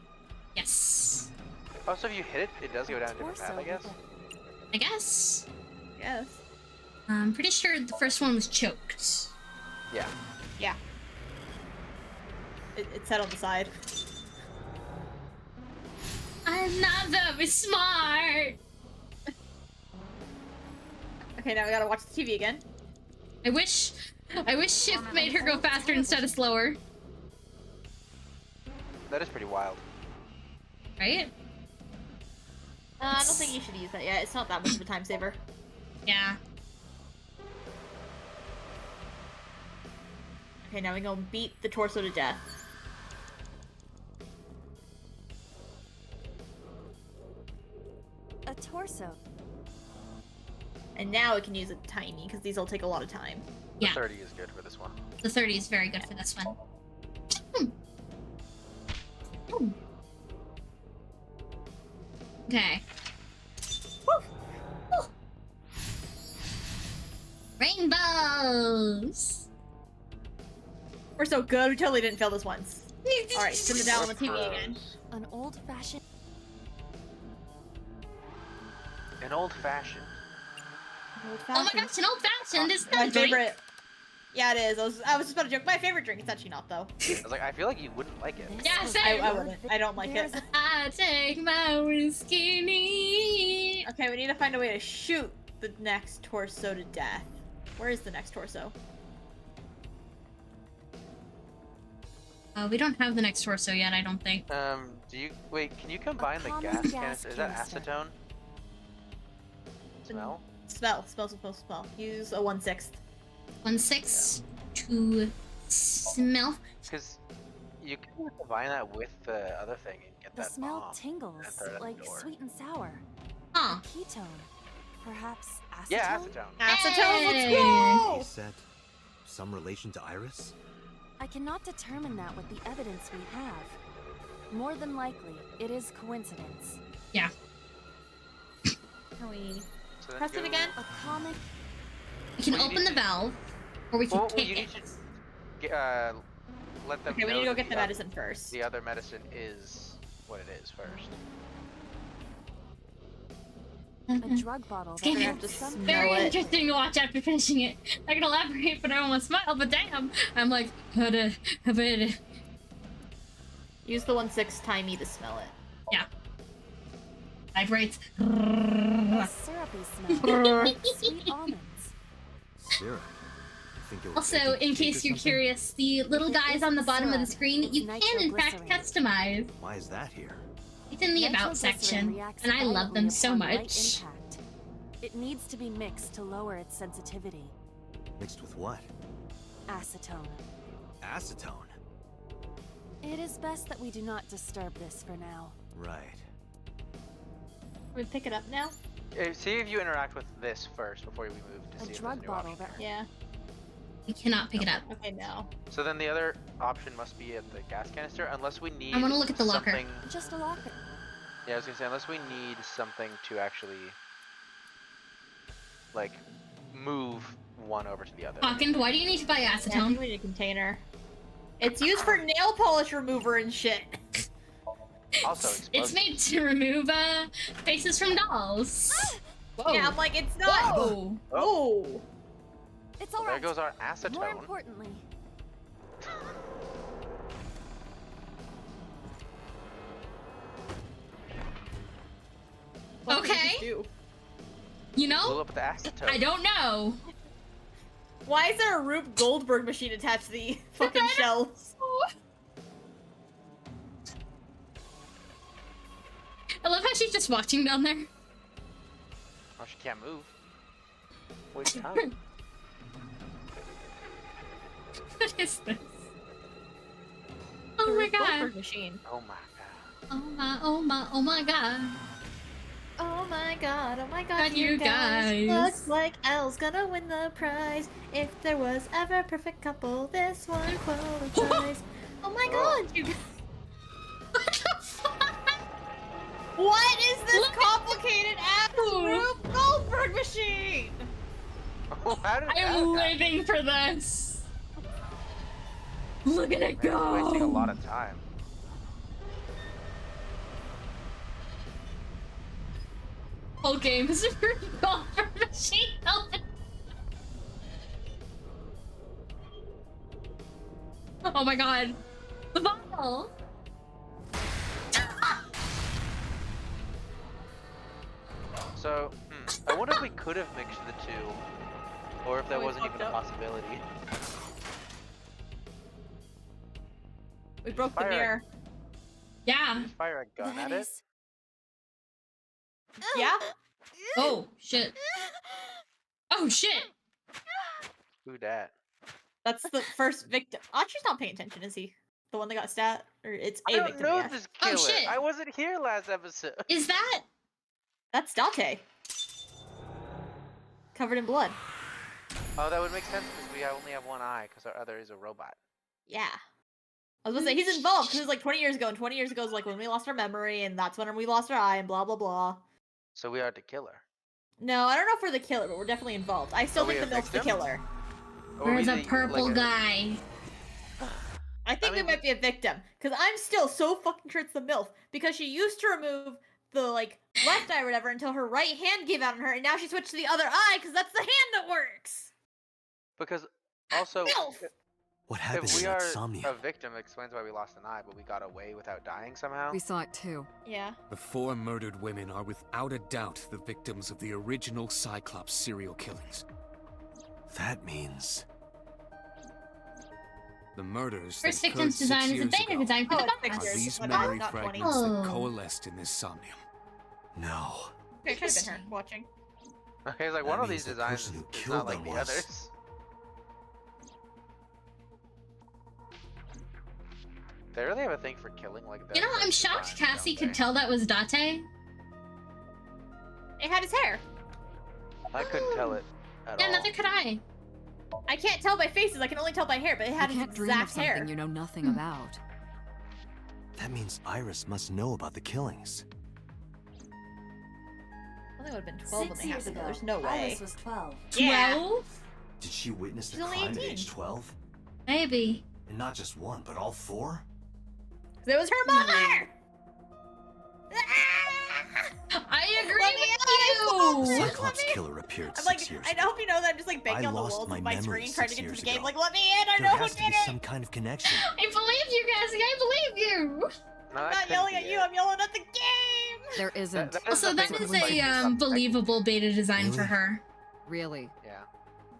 Yes. Oh, so if you hit it, it does go down a different path, I guess? I guess. Yes. I'm pretty sure the first one was choked. Yeah. Yeah. It's set on the side. I'm not very smart. Okay, now we gotta watch the TV again. I wish shift made her go faster instead of slower. That is pretty wild. Right? I don't think you should use that yet. It's not that much of a time saver. Yeah. Okay, now we go beat the torso to death. A torso. And now we can use a tiny, because these will take a lot of time. Yeah. The 30 is good for this one. The 30 is very good for this one. Okay. Rainbows! We're so good, we totally didn't fail this once. Alright, send it down on the TV again. An old-fashioned... An old-fashioned. Oh my gosh, an old-fashioned is my not a drink. favorite. Yeah, it is. I was just about to joke. My favorite drink. It's actually not, though. I was like, I feel like you wouldn't like it. Yeah, same. I wouldn't. I don't like it. I take my whiskey neat. Okay, we need to find a way to shoot the next torso to death. Where is the next torso? We don't have the next torso yet, I don't think. Wait, can you combine the gas canister? Is that acetone? Smell? Smell. Use a 1/6. 1/6 to smell. Because you can combine that with the other thing and get The that smell bomb. tingles, like sweet and sour. Huh. A ketone. Perhaps acetone? Yeah, acetone. Acetone, let's Hey! go! He said some relation to Iris? I cannot determine that with the evidence we have. More than likely, it is coincidence. Yeah. Can we press it again? A common... We can open the valve, or we can kick you it. need to let them Okay, we know need to go that get the medicine first. The other medicine is what it is first. A drug bottle that It's have to some... very interesting to watch after finishing it. I can elaborate, but I don't want to smile, but damn. I'm like, Use the 1/6 timey to smell it. Yeah. Vibrates. A syrupy smell. Sweet almonds. Syrup. Also, in case you're curious, the little guys on the bottom of the screen, you can in fact customize. Why is that here? It's in the About section, and I love them so much. It needs to be mixed to lower its sensitivity. Mixed with what? Acetone. Acetone? It is best that we do not disturb this for now. Right. We pick it up now? See if you interact with this first before we move to see if there's a new option. Yeah. We cannot pick it up. Okay, no. So then the other option must be at the gas canister, unless we need I want to look at the locker. something... Just a locker. Yeah, I was gonna say, unless we need something to actually, like, move one over to the other. Hawkins, why do you need to buy acetone? Yeah, we need a container. It's used for nail polish remover and shit. Also, it's made to remove faces from dolls. Whoa. Yeah, I'm like, it's not. Whoa. Oh. It's Well, alright. there goes our acetone. More importantly. What did Okay. we do? You know? Blew up the acetone. I don't know. Why is there a Rube Goldberg machine attached to the fucking shelves? I love how she's just watching down there. Oh, she can't move. Waste of time. What is this? Oh The my Rube god. Goldberg machine. Oh my god. Oh my, oh my, oh my god. Oh my god, God, you guys. Looks like Elle's gonna win the prize. If there was ever a perfect couple, this one qualifies. Oh my god, you guys. What the fuck? What is this complicated app? How did I am living for this. Look at it go. It's wasting a lot of time. Whole game is gone for machine helmet. Oh my god. The bottle. So, I wonder if we could have mixed the two, or if that wasn't even a possibility. We broke the mirror. Yeah. Just fire a gun at it. Yeah. Oh shit. Oh shit. Who dat? That's the first victim. Archer's not paying attention, is he? The one that got stat? Or it's a I don't victim, know yeah. this killer. Oh shit. I wasn't here last episode. Is that? That's Date. Covered in blood. Oh, that would make sense because we only have one eye because our other is a robot. Yeah. I was gonna say, he's involved because it was like 20 years ago, and 20 years ago is like when we lost our memory, and that's when we lost our eye, and blah, blah, blah. So we are the killer. No, I don't know if we're the killer, but we're definitely involved. I still Are we think a the milk's the victim? killer. Where's a purple guy? I think we might be a victim, because I'm still so fucking sure it's the MILF, because she used to remove the, like, left eye or whatever until her right hand gave out on her, and now she switched to the other eye, because that's the hand that works! Because also, What happened if we in are that Somnium? a victim, it explains why we lost an eye, but we got away without dying somehow. We saw it too. Yeah. The 4 murdered women are without a doubt the victims of the original Cyclops serial killings. That means... The murders First that victim's occurred 6 design is a years thing ago design for the it's box. are these But memory not 20. fragments Oh. that coalesced in this Somnium. No. Okay, it could have been her watching. Okay, it's like That one of means these the designs person who is killed not like them the was- others. They really have a thing for killing like that. You know, I'm shocked Cassie could tell that was Date. It had his hair. I couldn't tell it at Yeah, all. neither could I. I can't tell by faces, I can only tell by hair, but it had You his can't dream of exact something hair. you know nothing about. That means Iris must know about the killings. I think it would have been 12 when 6 they years happened. ago, There's no way. Iris was 12. Yeah. 12? Did she witness the She's only crime at 18. age 12? Maybe. And not just one, but all 4? It was her mother! I agree with you! Cyclops killer appeared I'm like, 6 years I hope you know that I'm just like banging I on the lost walls my with my memory screen trying to 6 get to years the game. ago. Like, let me in, I There know who has to did be it! some kind of connection. I believe you, Cassie. I believe you. No, I'm that not yelling couldn't at be you, it. I'm yelling at the game! There isn't. That is Also, the that thing is with, like, a something- believable beta design for Really? her. Really? Yeah,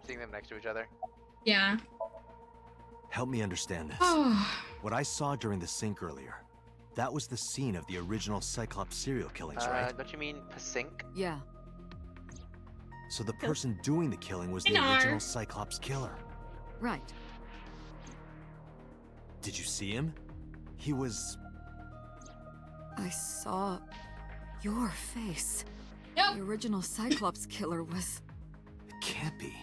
seeing them next to each other. Yeah. Help me understand this. Oh. What I saw during the sink earlier, that was the scene of the original Cyclops serial killings, right? Don't you mean Pasink? Yeah. So the person doing the killing was the Pinar. original Cyclops killer. Right. Did you see him? He was... I saw your face. Yep. The original Cyclops killer was... It can't be.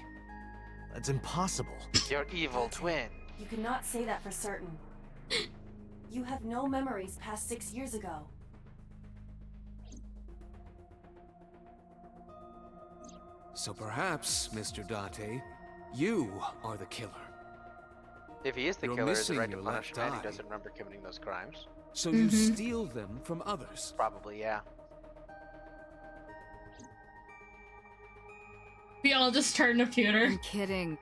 That's impossible. Your evil twin. You cannot say that for certain. You have no memories past 6 years ago. So perhaps, Mr. Date, you are the killer. If he is the You're killer, is it missing right to your punish a left man eye. who doesn't remember committing those crimes? So you steal them from others. Probably, yeah. We all just turned to pewter. I'm kidding.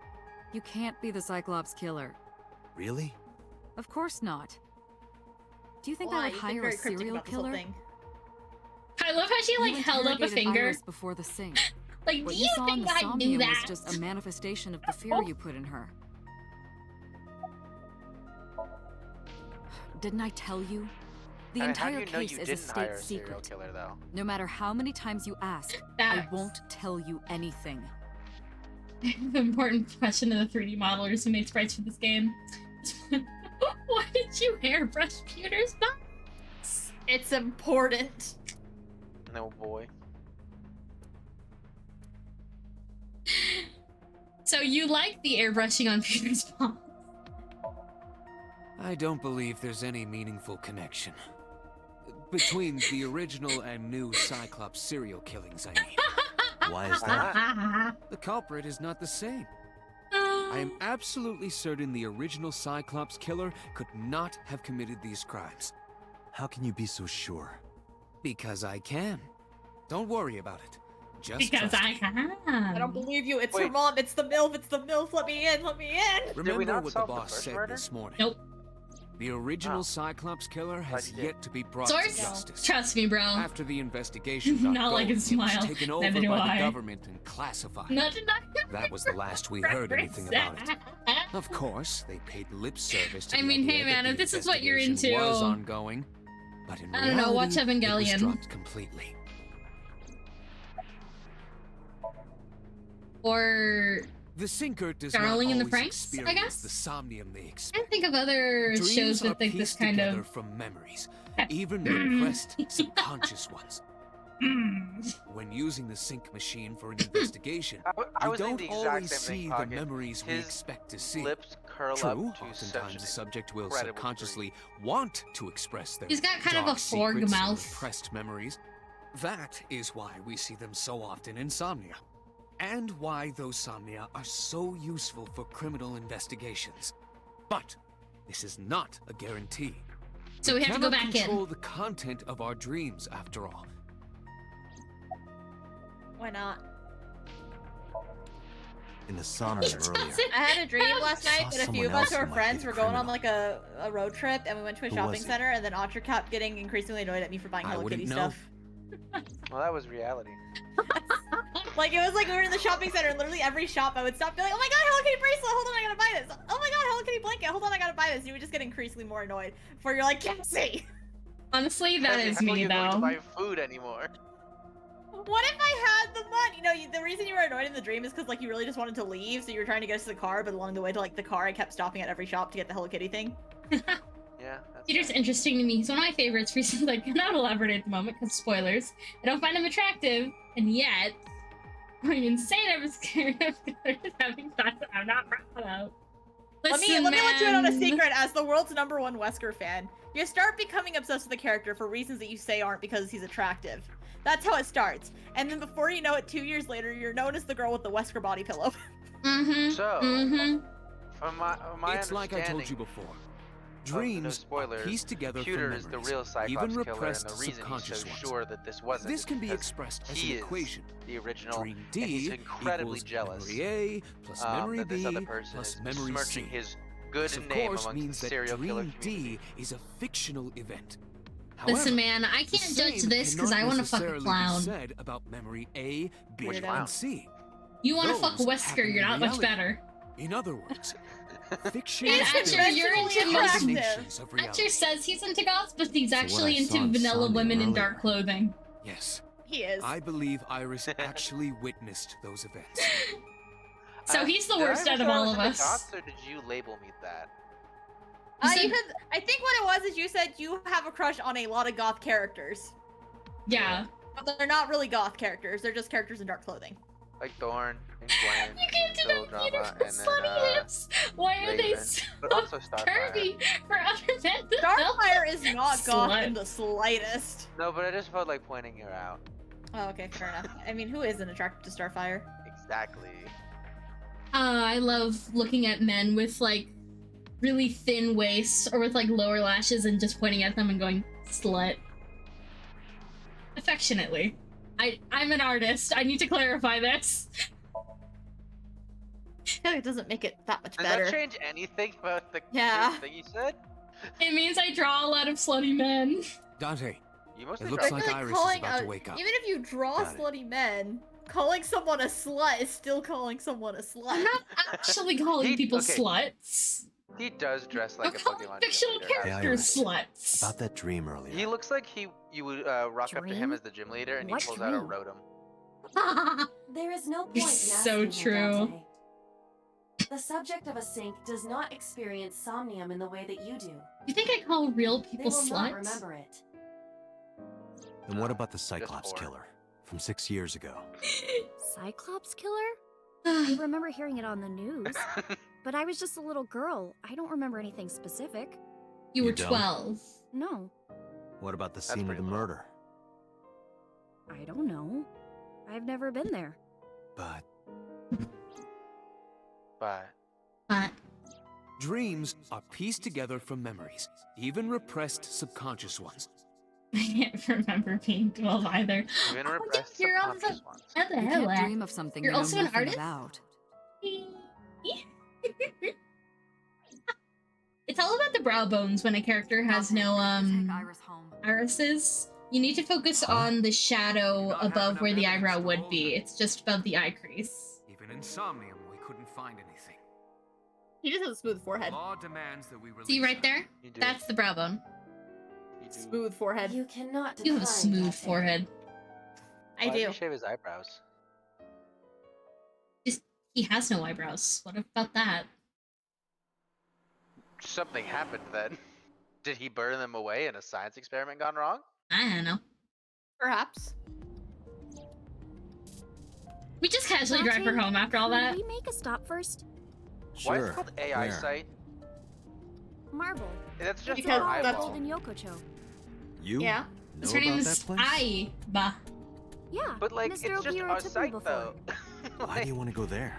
You can't be the Cyclops killer. Really? Of course not. Do you think Why? I would You've been hire a very cryptic serial about this whole killer? thing. I love how she like You held up a interrogated finger. Iris before the sink. Like, What do you you saw in think the I do Somnium was that? just a manifestation of the fear you put in her. Didn't I tell you? The I mean, how do entire you know case you is a didn't hire state a serial secret. killer, though? No matter how many times you ask, I That's won't tell you anything. the important question to the 3D modelers who made sprites for this game. Why did you hairbrush Pewter's box? It's important. No boy. So you like the airbrushing on Pewter's box? I don't believe there's any meaningful connection between the original and new Cyclops serial killings, I mean. Why is that? The culprit is not the same. I am absolutely certain the original Cyclops killer could not have committed these crimes. How can you be so sure? Because I can. Don't worry about it. Just because trust I me. can. I don't believe you. It's your mom. It's the MILF. It's the MILF. Let me in. Let me in. Remember what the boss said this morning? Nope. The original Cyclops killer has yet to be brought Source? to justice. Trust me, bro. After the investigation Not like a smile. was taken over Neither do by I. the government and classified. Not That was the last we heard anything about it. Of course, they paid lip service to I the mean, idea hey that man, the if this is what you're investigation into, was ongoing, but in I don't know, watch reality, it was Evangelion. dropped completely. Or The sinker does Darling not in the always Franxx, I experience guess? the somnium they I expect. can't think of other Dreams shows are with like this pieced kind together of. from memories, even repressed subconscious ones. When using the sync machine for an investigation, I we was thinking don't the exact always same see thing, the Pocket. memories we His expect to see. lips curl True, up to such oftentimes an the subject will incredible subconsciously want to express their He's got kind of dark a fork secrets and mouth. repressed memories. That is why we see them so often in Somnia, and why those Somnia are so useful for criminal investigations. But this is not a guarantee. So we have to go back in. Control the content of our dreams, after all. Why not? In the sauna earlier. I had a dream last night that a few of us who were might be friends the were going on criminal. like a road trip, and we went to a Who shopping was he? center, and then Audra kept getting increasingly annoyed at me for buying I Hello wouldn't Kitty know. stuff. Well, that was reality. Like, it was like we were in the shopping center, and literally every shop I would stop, be like, oh my god, Hello Kitty bracelet, hold on, I gotta buy this. Oh my god, Hello Kitty blanket, hold on, I gotta buy this. And you would just get increasingly more annoyed before you're like, Cassie! Honestly, that is How are me you going to though. buy food anymore? What if I had the money? You know, the reason you were annoyed in the dream is because, like, you really just wanted to leave, so you were trying to get us to the car, but along the way to, like, the car, I kept stopping at every shop to get the Hello Kitty thing. Yeah. Peter's interesting to me. He's one of my favorites for reasons I cannot elaborate at the moment because spoilers. I don't find him attractive, and yet I'm insane. I was scared of having thoughts that I'm not proud of. Let me let you in on a secret. As the world's #1 Wesker fan, you start becoming obsessed with the character for reasons that you say aren't because he's attractive. That's how it starts. And then before you know it, 2 years later, you're known as the girl with the Wesker body pillow. So, from my It's like I told you before. Dreams spoilers, pieced together Peter from is the memories, real Cyclops even killer, and repressed the reason he's so subconscious ones. sure that this wasn't This can be because expressed as he an is equation. the original, Dream and D he's incredibly equals jealous. memory A plus memory that this B other person plus is memory besmirching C. his good This, of name course, amongst means the that serial killer Dream community. D is a fictional event. Listen, However, man, I the can't judge same this because I cannot want to fuck a necessarily be clown. said about memory A, B, Weirdo. and C. You want to fuck Those Wesker, happen you're in not much reality. better. In other words, fiction And is Atcher, built you're on into combinations of Atcher reality. says he's into goths, but he's So what actually I into saw in vanilla Somnia women in earlier- dark clothing. Yes. He is. I believe Iris actually witnessed those events. So he's the Did I worst out ever of say I all was of into us. goths, or did you label me that? You said, I think what it was is you said you have a crush on a lot of goth characters. Yeah. But they're not really goth characters, they're just characters in dark clothing. Like Thorn and Gwen. You can't deny Peter for and slutty hips. Why are they Raven, so but also Starfire. curvy for other men? to Starfire is not goth Slut. in the slightest. No, but I just felt like pointing her out. Oh, okay, fair enough. I mean, who isn't attracted to Starfire? Exactly. I love looking at men with like really thin waists or with like lower lashes and just pointing at them and going, slut. Affectionately. I'm an artist. I need to clarify this. I feel like it doesn't make it that much Does better. that change anything about the Yeah. thing you said? It means I draw a lot of slutty men. Dante, You mostly it looks draw- like feel Iris is calling about to out- wake up. Even if you draw Got it. slutty men, calling someone a slut is still calling someone a slut. I'm not actually calling people okay. sluts. He does dress like I'm a calling Pokemon fictional gym leader. characters sluts. About that dream earlier. He looks like you would rock up to him Dream? as the gym leader and What he pulls out a dream? Rotom. There is no point You're in so asking him, true. Dante. The subject of a sink does not experience somnium in the way that you do. You think I call real They people will not sluts? remember it. And what about the Cyclops whore. killer from 6 years ago? Cyclops killer? I remember hearing it on the news. But I was just a little girl. I don't remember anything specific. You were You don't? 12. No, What about the scene of pretty the low. murder? I don't know. I've never been there. But Dreams are pieced together from memories, even repressed subconscious ones. I can't remember being 12 either. Even Oh, repressed you're subconscious also ones. how the You hell? can't dream of something You're you know also an nothing artist? about. It's all about the brow bones when a character has no irises. You need to focus on the shadow above where the eyebrow would be. It's just above the eye crease. Even in Somnium, we couldn't find anything. He just has a smooth forehead. Law demands that we release See right there? You do. That's the brow bone. Smooth forehead. You cannot You have a decline smooth that forehead. I Why do. did he shave his eyebrows? He has no eyebrows. What about that? Something happened then. Did he burn them away and a science experiment gone wrong? I don't know. Perhaps. We just casually drive her home after all that. Can we make a stop first? Why is sure. it called AI Where? site? Marble. That's just Because an that's eyeball. In Yokocho. You Yeah. know Her name about is that place? Aiba. Yeah. But like, Mr. it's just Obiero our took me site before. though. Why do you want to go there?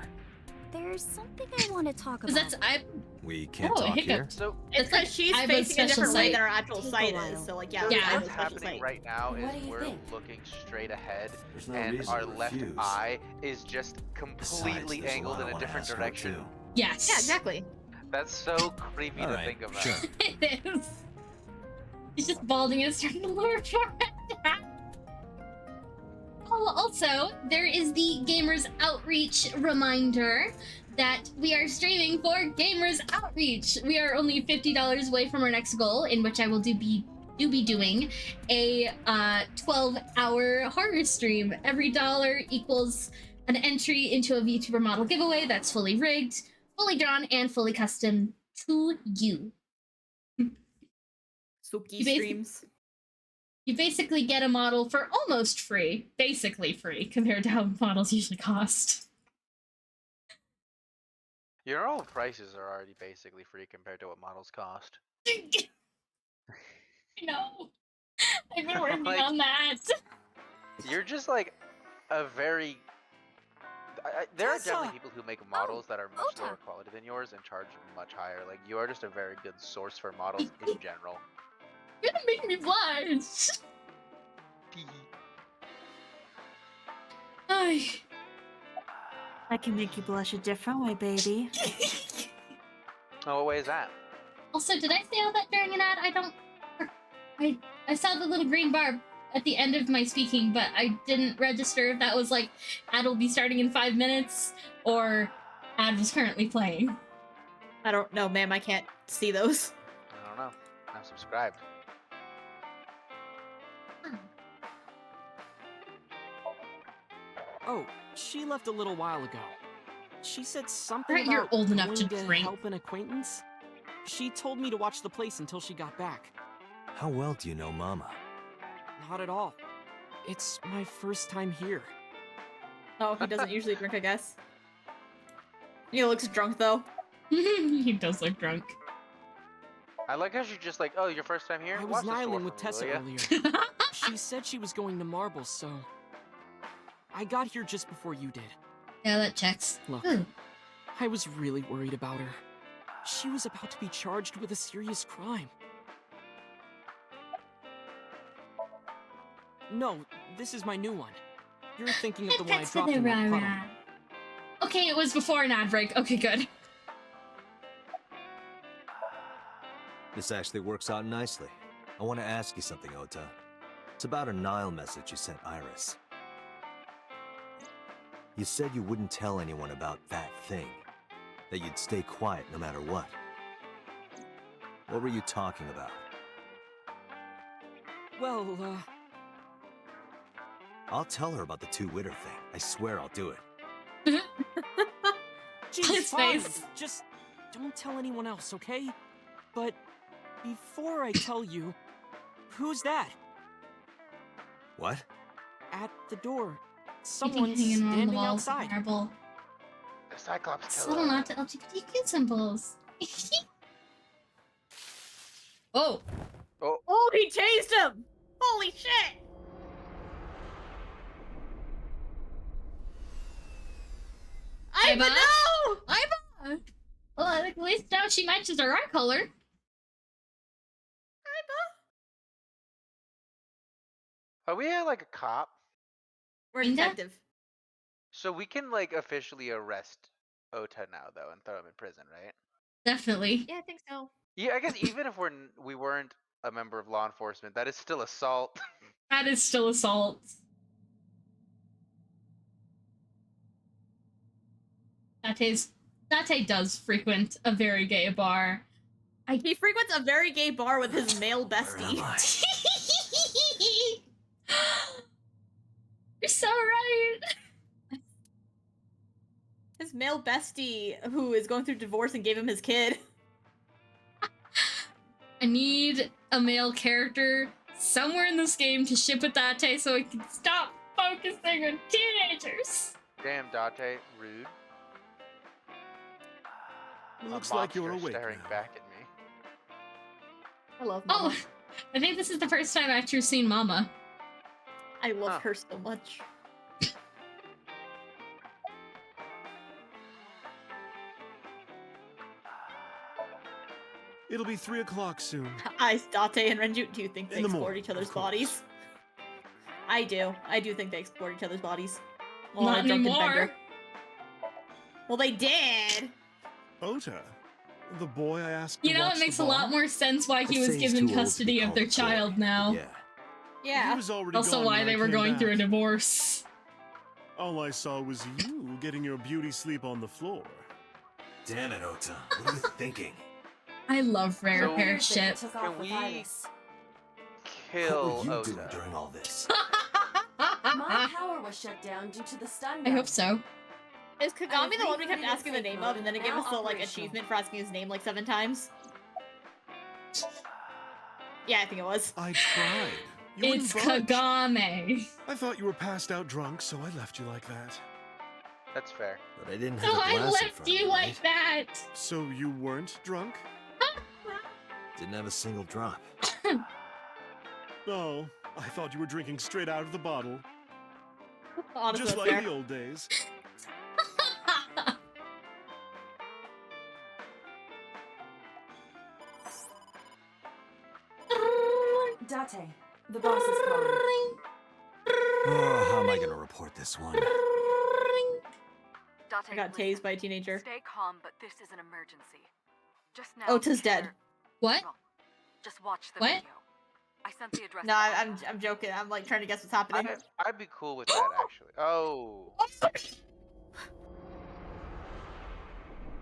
There's something I want to talk Because about. that's We can't Oh, talk here. hiccup. So It's because she's Aiba's facing a special different way site. than our actual Take a site while. is. So like, yeah. So Yeah. what's Aiba's special happening site. right now What do is you we're think? looking straight ahead, There's no and reason our to left refuse. eye is just Besides, completely there's angled lot in I a wanna different ask her, direction. too. Yes. Yeah, exactly. That's so creepy All to right, think about. sure. It is. He's just balding and starting to lower forehead. Oh, also, there is the Gamers Outreach reminder that we are streaming for Gamers Outreach. We are only $50 away from our next goal, in which I will be doing a 12-hour horror stream. Every dollar equals an entry into a VTuber model giveaway that's fully rigged, fully drawn, and fully custom to you. Spooky You basi- streams. You basically get a model for almost free, basically free, compared to how models usually cost. Your own prices are already basically free compared to what models cost. No, I've been working Like- on that. You're just like a very. There are definitely people who make models that are much lower quality than yours and charge much higher. Like, you are just a very good source for models in general. You're gonna make me blush. Ay. I can make you blush a different way, baby. Oh, what way is that? Also, did I say all that during an ad? I saw the little green bar at the end of my speaking, but I didn't register if that was like ad will be starting in 5 minutes or ad was currently playing. I don't know, ma'am. I can't see those. I don't know. I'm subscribed. Oh, she left a little while ago. She said something Alright, you're about old enough going to to drink. help an acquaintance. She told me to watch the place until she got back. How well do you know Mama? Not at all. It's my first time here. Oh, he doesn't usually drink, I guess. He looks drunk though. He does look drunk. I like how she's just like, oh, your first time here? I Watch was the store Nylan with for me, Tessa will ya?" earlier. She said she was going to Marble, so I got here just before you did. Yeah, that checks. Look, Ooh. I was really worried about her. She was about to be charged with a serious crime. No, this is my new one. You're thinking of the one I That's for dropped the in that puddle. rah-rah. Okay, it was before an ad break. Okay, good. This actually works out nicely. I want to ask you something, Ota. It's about a Nile message you sent Iris. You said you wouldn't tell anyone about that thing. That you'd stay quiet no matter what. What were you talking about? Well, I'll tell her about the two-witter thing. I swear I'll do it. geez, His fine. face. Just don't tell anyone else, okay? But before I tell you, who's that? What? At the door. Anything Someone's hanging on the standing walls of outside. marble. The Cyclops Subtle killer. not to LGBTQ symbols. Oh. Oh, he tased him! Holy shit! Aiba! No! Aiba! Well, at least now she matches her eye color. Are we like a cop? We're a detective. So we can like officially arrest Ota now though and throw him in prison, right? Definitely. Yeah, I think so. Yeah, I guess even if we weren't a member of law enforcement, that is still assault. That is still assault. Date does frequent a very gay bar. He frequents a very gay bar with his male bestie. You're so right. His male bestie, who is going through divorce and gave him his kid. I need a male character somewhere in this game to ship with Date so I can stop focusing on teenagers. Damn, Date, rude. Looks like you're awake staring now. back at me. I love Mama. Oh, I think this is the first time I've actually seen Mama. I love her so much. It'll be 3 o'clock soon. Date and Renju, do you think they In the explored morning, each other's of course. bodies? I do. I do think they explored each other's bodies. Well, Not on a drunken anymore. bender. Well, they did! Ota, the boy I asked You to know, watch it makes the a lot bar? more sense why he I'd was say he's given too old to custody be of their called a boy, child now. Yeah. Yeah. He was already Also gone why when they I were came going through a back. divorce. All I saw was you getting your beauty sleep on the floor. Damn it, Ota. What are you thinking? I love rare So- hair shit. Can we What kill were you doing Ota? during all this? My power was shut down due to the stun I gun. hope so. Is Kagami the one we kept recreated asking the safe name mode of, and then it gave now us the like operational. achievement for asking his name like 7 times? Yeah, I think it was. I tried. You It's wouldn't budge. Kagame. I thought you were passed out drunk, so I left you like that. That's fair. But I didn't So have a I glass in left front of you me, like right? that. So you weren't drunk? Didn't have a single drop. Oh, I thought you were drinking straight out of the bottle. Honestly, Just that's like fair. the old days. Date, the boss is calling. Oh, how am I gonna report this one? I got tased by a teenager. Stay calm, but this is an emergency. Just now. Ota's dead. What? Well, just watch the What? video. I sent the address. No, to I'm joking. I'm like trying to guess what's happening. I'd be cool with that actually. Oh.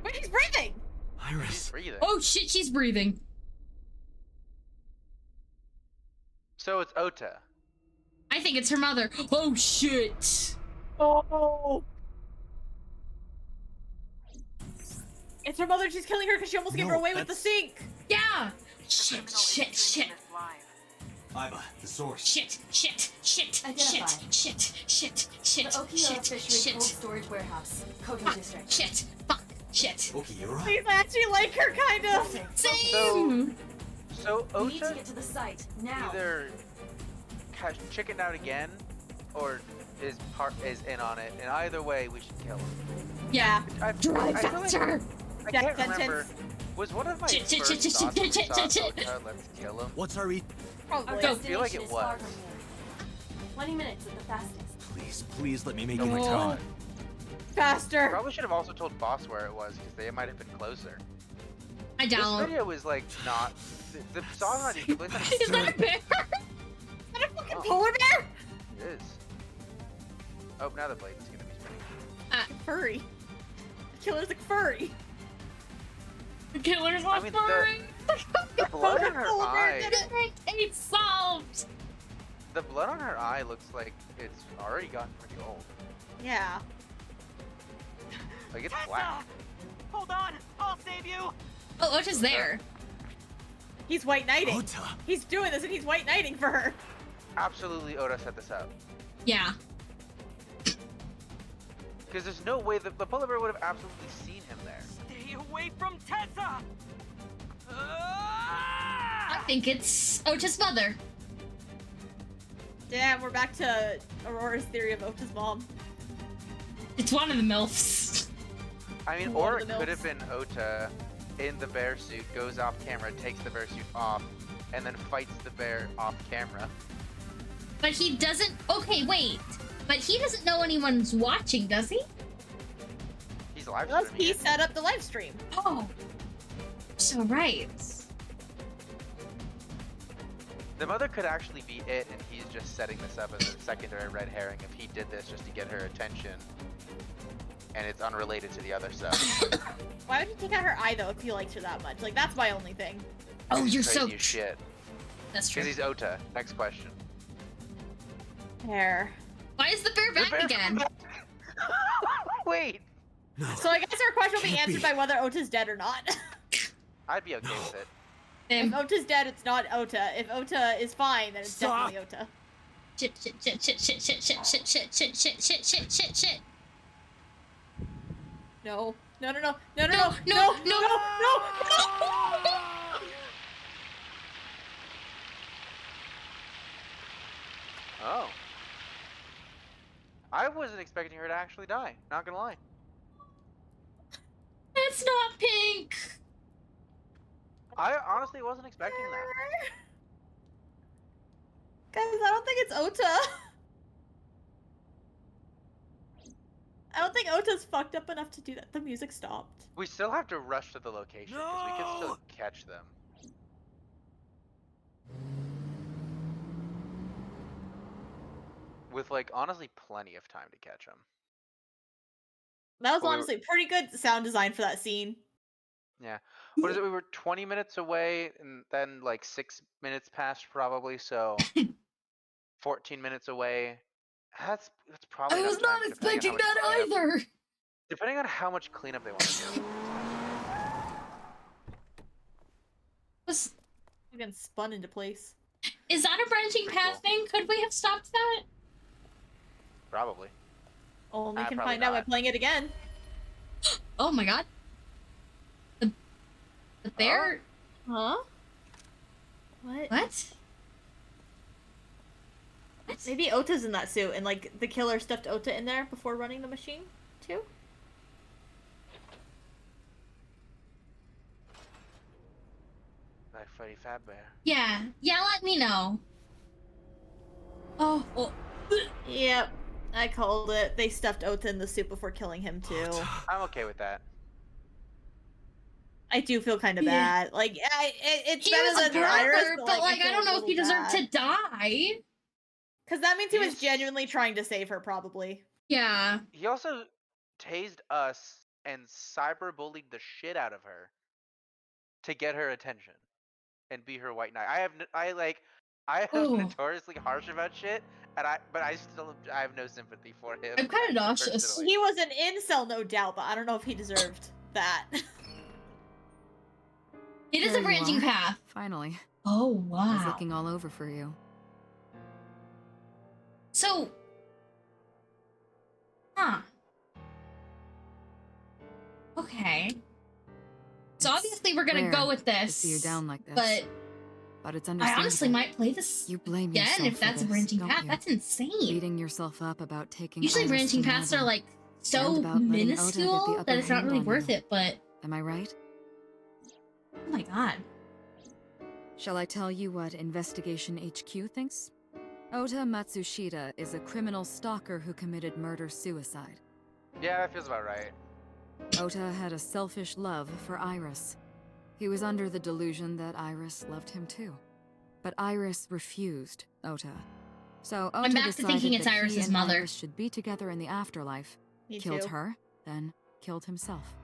Wait, he's breathing! She's Iris. breathing. Oh shit, she's breathing. So it's Ota. I think it's her mother. Oh shit. Oh! It's her mother. She's killing her because she almost gave her No, away with the that's- sink. Yeah. The Shit, criminal is shit, streaming shit, this live. Iva, the source. shit, shit, shit, shit, Identified. shit, shit, shit, The Okio shit, Fishery Cold shit, Storage Warehouse, Koto fuck, District. shit, fuck, shit. Okay, you're right. He's actually like her, kind of. Same. So We need to Ota get to the site now. either chickened out again, or is in on it. And either way, we should kill him. Yeah. Drive I feel like- faster. I Death can't remember. sentence. Was one of my Shit, shit, first shit, thoughts shit, when we shit, saw shit, shit. Ota, let's kill him? What's our Probably. Our I feel like destination it is far was. from here. 20 minutes at the fastest. Please, please let me make Oh it my in god. time. Faster. Probably should have also told Boss where it was because they might have been closer. I This don't. video is like not. The song not even. It's not Is that a bear? Is that a fucking Oh. polar bear? It is. Oh, now the blade's gonna be spinning. Furry. The killer's like furry. The killer's I not mean, furry. The blood on her Polar bear eye. did it. It's solved. The blood on her eye looks like it's already gotten pretty old. Yeah. Like it's black. Hold on, I'll save you. Oh, Ota's there. He's white knighting. Ota. He's doing this and he's white knighting for her. Absolutely, Ota set this up. Yeah. Because there's no way that the polar bear would have absolutely seen him there. Stay away from Tessa. I think it's Ota's mother. Damn, we're back to Aurora's theory of Ota's mom. It's one of the MILFs. I mean, or it could have been Ota in the bear suit, goes off camera, takes the bear suit off, and then fights the bear off camera. But he doesn't. Okay, wait. But he doesn't know anyone's watching, does he? He's live Unless streaming. he set up the live stream. Oh. So right. The mother could actually be it, and he's just setting this up as a secondary red herring if he did this just to get her attention. And it's unrelated to the other stuff. Why would you take out her eye though if he likes her that much? Like that's my only thing. Oh, you're crazy so as shit. That's true. Because he's Ota. Next question. Hair. Why is the bear back again? Wait. So I guess our question will be answered by whether Ota's dead or not. I'd be okay with it. If Ota's dead, it's not Ota. If Ota is fine, then it's definitely Ota. Shit, shit, shit, shit, shit, shit, shit, shit, shit, shit, shit, shit, shit, shit, shit. No. No, no, no. No, no, no. No, no, no, no. Oh. I wasn't expecting her to actually die, not gonna lie. It's not pink. I honestly wasn't expecting that. Guys, I don't think it's Ota. I don't think Ota's fucked up enough to do that. The music stopped. We still have to rush to the location because we can still catch them. With like honestly plenty of time to catch them. That was honestly pretty good sound design for that scene. Yeah. What is it? We were 20 minutes away and then like 6 minutes passed probably, so 14 minutes away. That's probably I was enough not time, expecting that either. Depending on how much cleanup they want to do. Was again spun into place. Is that a branching path thing? Could we have stopped that? Probably. Oh, we can find out by playing it again. Oh my god. The bear? Huh? What? What? Maybe Ota's in that suit and like the killer stuffed Ota in there before running the machine too? Like Freddy Fazbear. Yeah. Yeah, let me know. Oh. Yep. I called it. They stuffed Ota in the suit before killing him too. I'm okay with that. I do feel kind of bad. Like, it's He better was a than Iris, brother, but like I don't know if he deserved to die. Because that means he was genuinely trying to save her, probably. Yeah. He also tased us and cyberbullied the shit out of her to get her attention and be her white knight. I am notoriously harsh about shit, and I have no sympathy for him. I'm kind of nauseous. He was an incel, no doubt, but I don't know if he deserved that. It is a branching path. Finally. Oh, I was wow. looking all over for you. So. Huh. Okay. So obviously we're gonna go with this. To see you down like this. But it's I understandable. honestly might play this you blame again yourself if that's for a branching this, path. don't you? That's insane. Beating yourself up about taking Usually Iris branching to paths are Melbourne. like so And about letting Ota get the minuscule upper that it's not hand really on worth you. it, but Am I right? oh my god. Shall I tell you what Investigation HQ thinks? Ota Matsushita is a criminal stalker who committed murder-suicide. Yeah, that feels about right. Ota had a selfish love for Iris. He was under the delusion that Iris loved him too. But Iris refused Ota. So Ota I'm back to decided thinking it's that Iris's he and mother. Iris should be together in the afterlife. Me Killed too. her, then killed himself.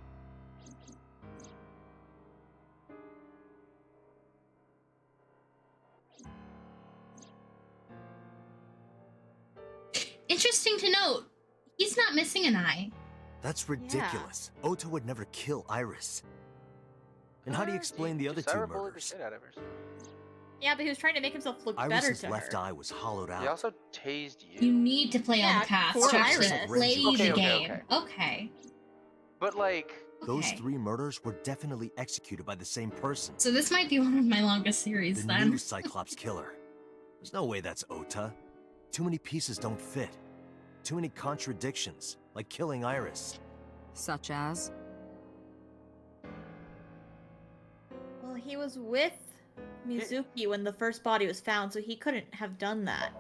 Interesting to note, he's not missing an eye. That's ridiculous. Ota would never kill Iris. And how do you explain the other two murders? Yeah, but he was trying to make himself look better Iris's to left her. eye was hollowed out. He also tased you. You need to play on the path for to actually Iris. play Okay, the okay, game. Okay. But like Those Okay. 3 murders were definitely executed by the same person. So this might be one of my longest series The then. new Cyclops killer. There's no way that's Ota. Too many pieces don't fit. Too many contradictions, like killing Iris. Such as? He was with Mizuki when the first body was found, so he couldn't have done that.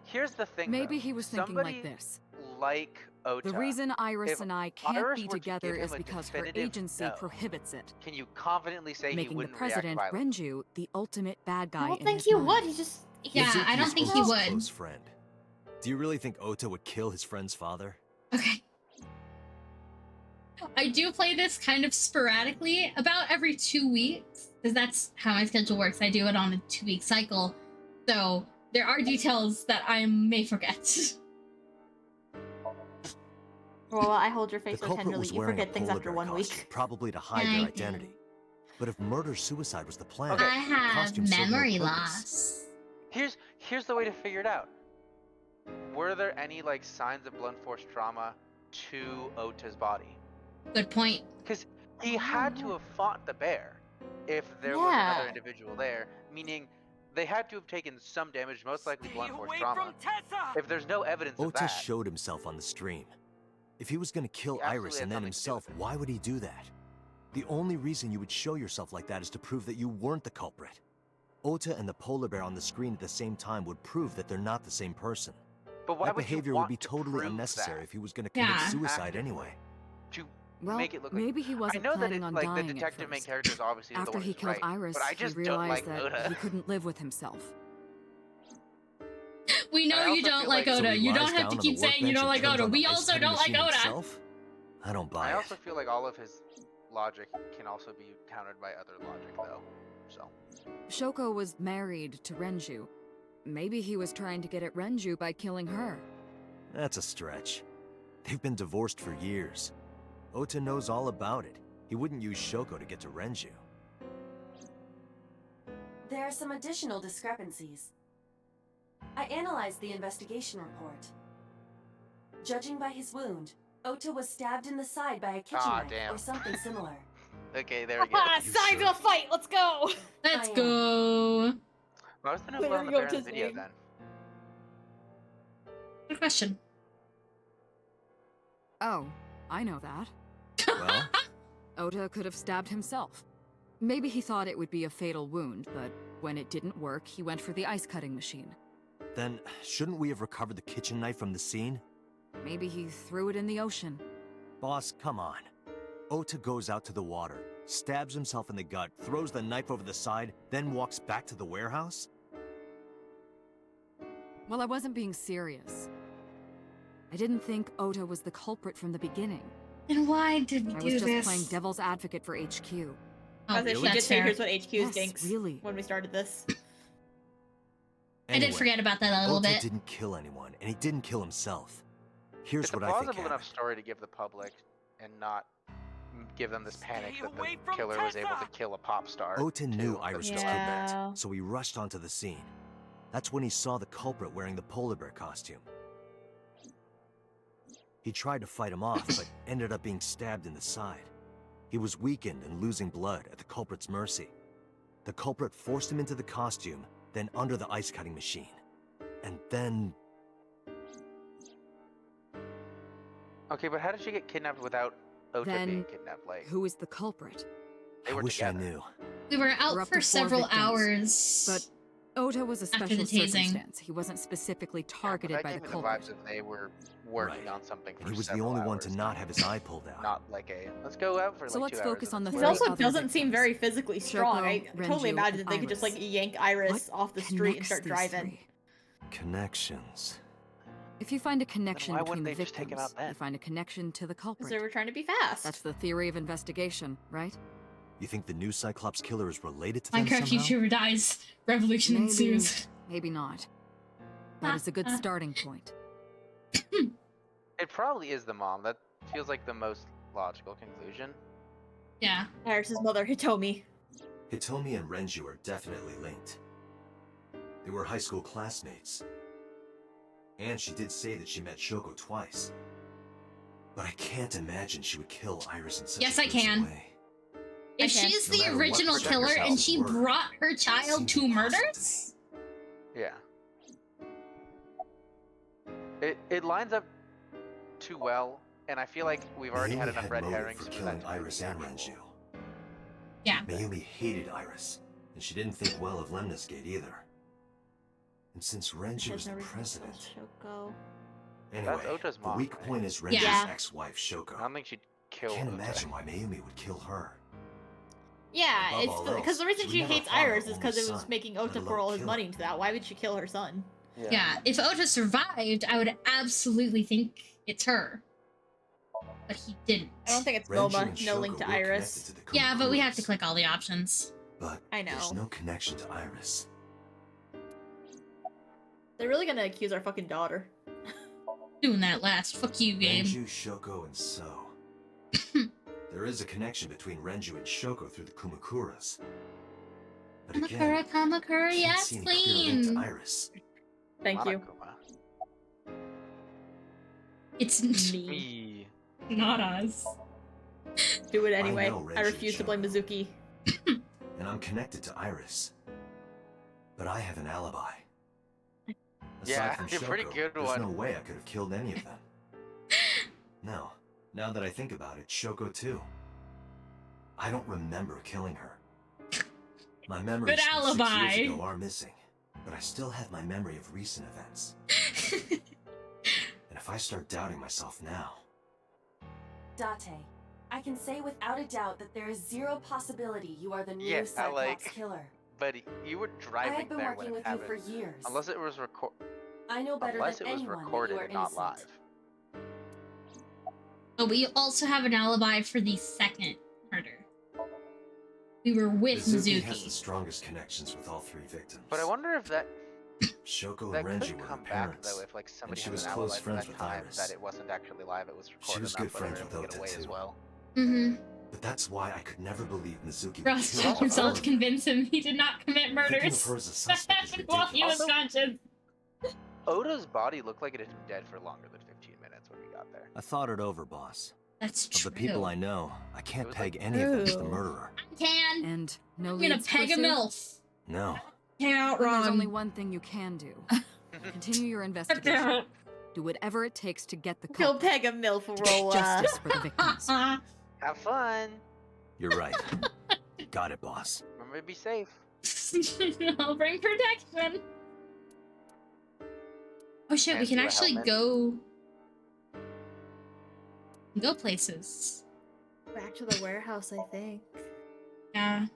Here's the thing. Maybe though. he was thinking like this. Like Ota. The reason Iris and I can't Iris be were to together give him is a because her definitive agency no, prohibits it. Can you confidently say he Making the wouldn't president, react violently? Renju, the ultimate bad guy I don't in think his he mind. would. He just Yeah, I don't think he Ota's would. close friend. Do you really think Ota would kill his friend's father? Okay. I do play this kind of sporadically, about every 2 weeks, because that's how my schedule works. I do it on a 2-week cycle, so there are details that I may forget. Well, I hold your face The so culprit tenderly. was You wearing forget a things polar after bear 1 week. costume, probably to hide I their do. identity. But if murder-suicide was the plan, I have costume served no memory purpose. loss. Here's the way to figure it out. Were there any like signs of blunt force trauma to Ota's body? Good point. Because he had to have fought the bear if there was another individual there, meaning they had to have taken some damage, most likely blunt force trauma. If there's no evidence of Ota that, showed himself on the stream. If he was going to kill He absolutely Iris had and then something to do himself, why would he do that? The only reason you would show yourself like that is to prove that you weren't the culprit. Ota and the polar bear on the screen at the same time would prove that they're not the same person. but why That would you behavior want would be to totally prove unnecessary that if he was going to commit Yeah. suicide actively? anyway. To Well, make it look like maybe he wasn't I know that planning it, on like dying the at detective main first. character is obviously the After one he who's killed right, Iris, but I just he don't realized like that Oda. he couldn't live with himself. We know I you also don't feel like like- So Oda. he You lies don't have down to on keep the saying you workbench don't and like turns Oda. on the We ice also cutting don't like machine Oda. himself? I don't buy I it. also feel like all of his logic can also be countered by other logic, though. So Shoko was married to Renju. Maybe he was trying to get at Renju by killing her. That's a stretch. They've been divorced for years. Ota knows all about it. He wouldn't use Shoko to get to Renju. There are some additional discrepancies. I analyzed the investigation report. Judging by his wound, Ota was stabbed in the side by a kitchen Ah, knife damn. or something similar. okay, there we go. Signs of a fight. Let's go. Let's I am. go. Why was the new There blood on we the go, bear in the tis video name. then? Good question. Oh, I know that. Well, Ota could have stabbed himself. Maybe he thought it would be a fatal wound, but when it didn't work, he went for the ice cutting machine. then shouldn't we have recovered the kitchen knife from the scene? Maybe he threw it in the ocean. Boss, come on. Ota goes out to the water, stabs himself in the gut, throws the knife over the side, then walks back to the warehouse? Well, I wasn't being serious. I didn't think Ota was the culprit from the beginning. And why did we I do was just this? playing devil's advocate for HQ. I was really? she did That's say fair. here's what HQ Yes, stinks really. when we started this. I did Anyway, forget about that a little Ota bit. didn't kill anyone, and he didn't kill himself. Here's It's a what I think plausible enough happened. story to give the public and not give them this panic Stay that away the from killer was able to Tessa! kill a pop star. Ota knew too. Iris was Yeah. kidnapped, so he rushed onto the scene. That's when he saw the culprit wearing the polar bear costume. He tried to fight him off, but ended up being stabbed in the side. He was weakened and losing blood at the culprit's mercy. The culprit forced him into the costume, then under the ice cutting machine. And then... Okay, but how did she get kidnapped without Ota Then being kidnapped? Like Who is the culprit? they I were wish together. I knew. We were out We're up for to 4 several victims, hours. But Ota was a After special the tasing. circumstance. He wasn't specifically targeted that by gave the me the culprit. vibes of they were working Right. on something for And he was the several only one to hours, not have his eye pulled out. not like a let's go out for So like let's 2 hours focus and on the then He three split also up. other doesn't seem victims. very physically strong. I Shoko, totally Renju, imagine and they could just Iris. like yank Iris What off the street and connects start these driving. three? Connections. If you find a connection why between wouldn't the they just take him victims, out then? you find a connection to the Because they culprit. were trying to be fast. That's the theory of investigation, right? You think the new Cyclops killer is related to them Minecraft somehow? YouTuber dies. Revolution Maybe, ensues. maybe not. That is a good starting point. It probably is the mom. That feels like the most logical conclusion. Yeah. Iris's mother, Hitomi. Hitomi and Renju are definitely linked. They were high school classmates. And she did say that she met Shoko twice. But I can't imagine she would kill Iris in such Yes, a I gruesome can. way. If Okay. she's No the matter what original the killer and circumstances she were, brought her it child seemed to impossible murders, Yeah. It lines up too well, and I feel like we've already They had only enough red motive herrings for for killing that to Iris be and actual. Renju. Yeah. Mayumi hated Iris, and she didn't think well of Lemniscate either. And since Renju is the president... Anyway, That's Ota's the mom, weak right? point is Renju's ex-wife, Shoko. I don't think she'd kill I can't Ota. imagine why Mayumi would kill her. Yeah, Above it's all because the else, reason she she would never hates harm her Iris is only because it was son, making let Ota alone pour all his kill money him. into that. Why would she kill her son? Yeah, if Ota survived, I would absolutely think it's her. But he didn't. I don't think it's Renju MOBA, and no Shoko link to were Iris. connected to the Yeah, but we have to Kumakuras, click all the options. But I know. there's no connection to Iris. They're really gonna accuse our fucking daughter. Doing that last. Fuck you, game. Renju, Shoko, and So. There is a connection between Renju and Shoko through the Kumakuras. But again, Kamakura, can't yes, see any clear link queen. to Iris. Thank you. It's me. Not us. Do it anyway. know I Renju refuse to blame Mizuki. And I'm connected to Iris. But I have an alibi. Aside Yeah, from you're Shoko, pretty good there's one. no way I could have killed any of them. No, now that I think about it, Shoko too. I don't remember killing her. My memories Good from 6 alibi. years ago are missing, but I still have my memory of recent events. And if I start doubting myself now... Date, I can say without a doubt that there is zero possibility you are the new Yeah, Cyclops like- killer. But you were I driving have been there working when it with you happened. for years. Unless it was I know better unless than it was anyone recorded that you are and not innocent. live. But we also have an alibi for the second murder. We were with Mizuki has Mizuki. the strongest connections with all 3 victims. But I wonder if that Shoko that and could Renju were come her back parents, though if like somebody she has was an close alibi for friends that with time Iris. that it wasn't actually live, it was recorded. She was enough good that they were friends able with to get Ota, away as too. well. Mm-hmm. But that's why I could never believe Mizuki would Ross kill told all himself of to them. convince him he did not commit Thinking of murders. her as a suspect is While he was ridiculous. conscious. Oda's body looked like it had been dead for longer than 15 minutes when we got there. I thought it over, boss. That's Of true. the people I know, I can't was peg like- any of them as the True. murderer. Can. And no I'm gonna leads peg a pursued? MILF. No. Came out Then wrong. There's only one thing you can do. Continue your investigation. Do whatever it takes to get the Go culprit. peg a MILF, Rolla. Justice for the victims. Have fun. You're right. Got it, boss. Remember to be safe. I'll bring protection. Oh shit, we And can do a actually helmet. go places. Back to the warehouse, I think. Yeah.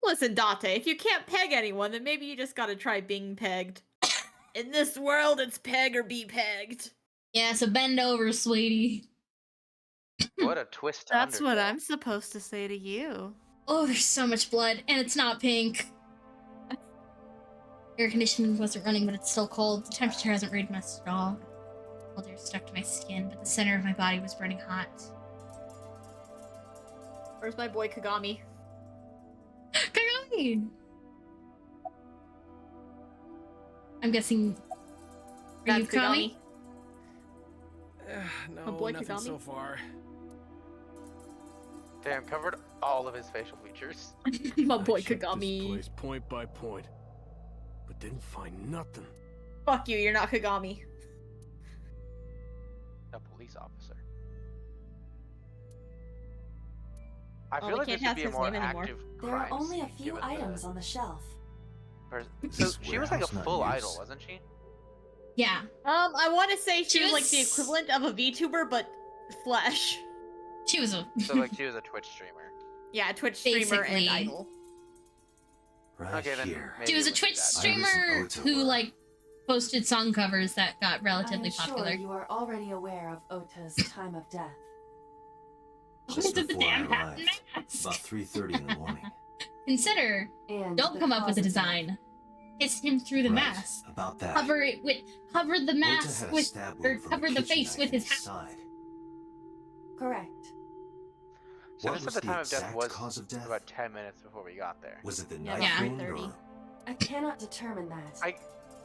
Listen, Date, if you can't peg anyone, then maybe you just gotta try being pegged. In this world, it's peg or be pegged. Yeah, so bend over, sweetie. What a twist to That's what Undertale. I'm supposed to say to you. Oh, there's so much blood, and it's not pink. Air conditioning wasn't running, but it's still cold. The temperature hasn't raised much at all. Cold air stuck to my skin, but the center of my body was burning hot. Where's my boy Kagami? Kagami! I'm guessing. Are you That's Kagami? No, My boy nothing Kagami? so far. Damn, covered all of his facial features. My I boy checked this Kagami. place point by point, but didn't find nothing. Fuck you, you're not Kagami. A police officer. I Oh, feel we like can't this would have be a his more name anymore. active There are crime only a scene, few given the items on the shelf. Is So this she was like a warehouse not full in idol, use? wasn't she? Yeah. I want to say she She was like the was- equivalent of a VTuber, but flesh. She was a. So like she was a Twitch streamer. Yeah, Twitch streamer Basically. and idol. Right Okay, then here. maybe She was a it wouldn't be Twitch that. streamer Ota who, were. like, posted song covers that got I relatively am popular. sure you are already aware of Ota's time of death. Just Look at the before I damn hat arrived, mask. about 3:30 in the morning. Consider, And don't the come up with a cause of death. design. Kiss him through the Right, mask. about that. Cover the Ota mask had a with, stab or wound from cover a the kitchen face knife with in his his hat. side. Correct. So What this was at the the time of death exact was cause of death? about 10 minutes before we got there. Was it the Yeah, knife Yeah. wound 3:30. or... I cannot determine that.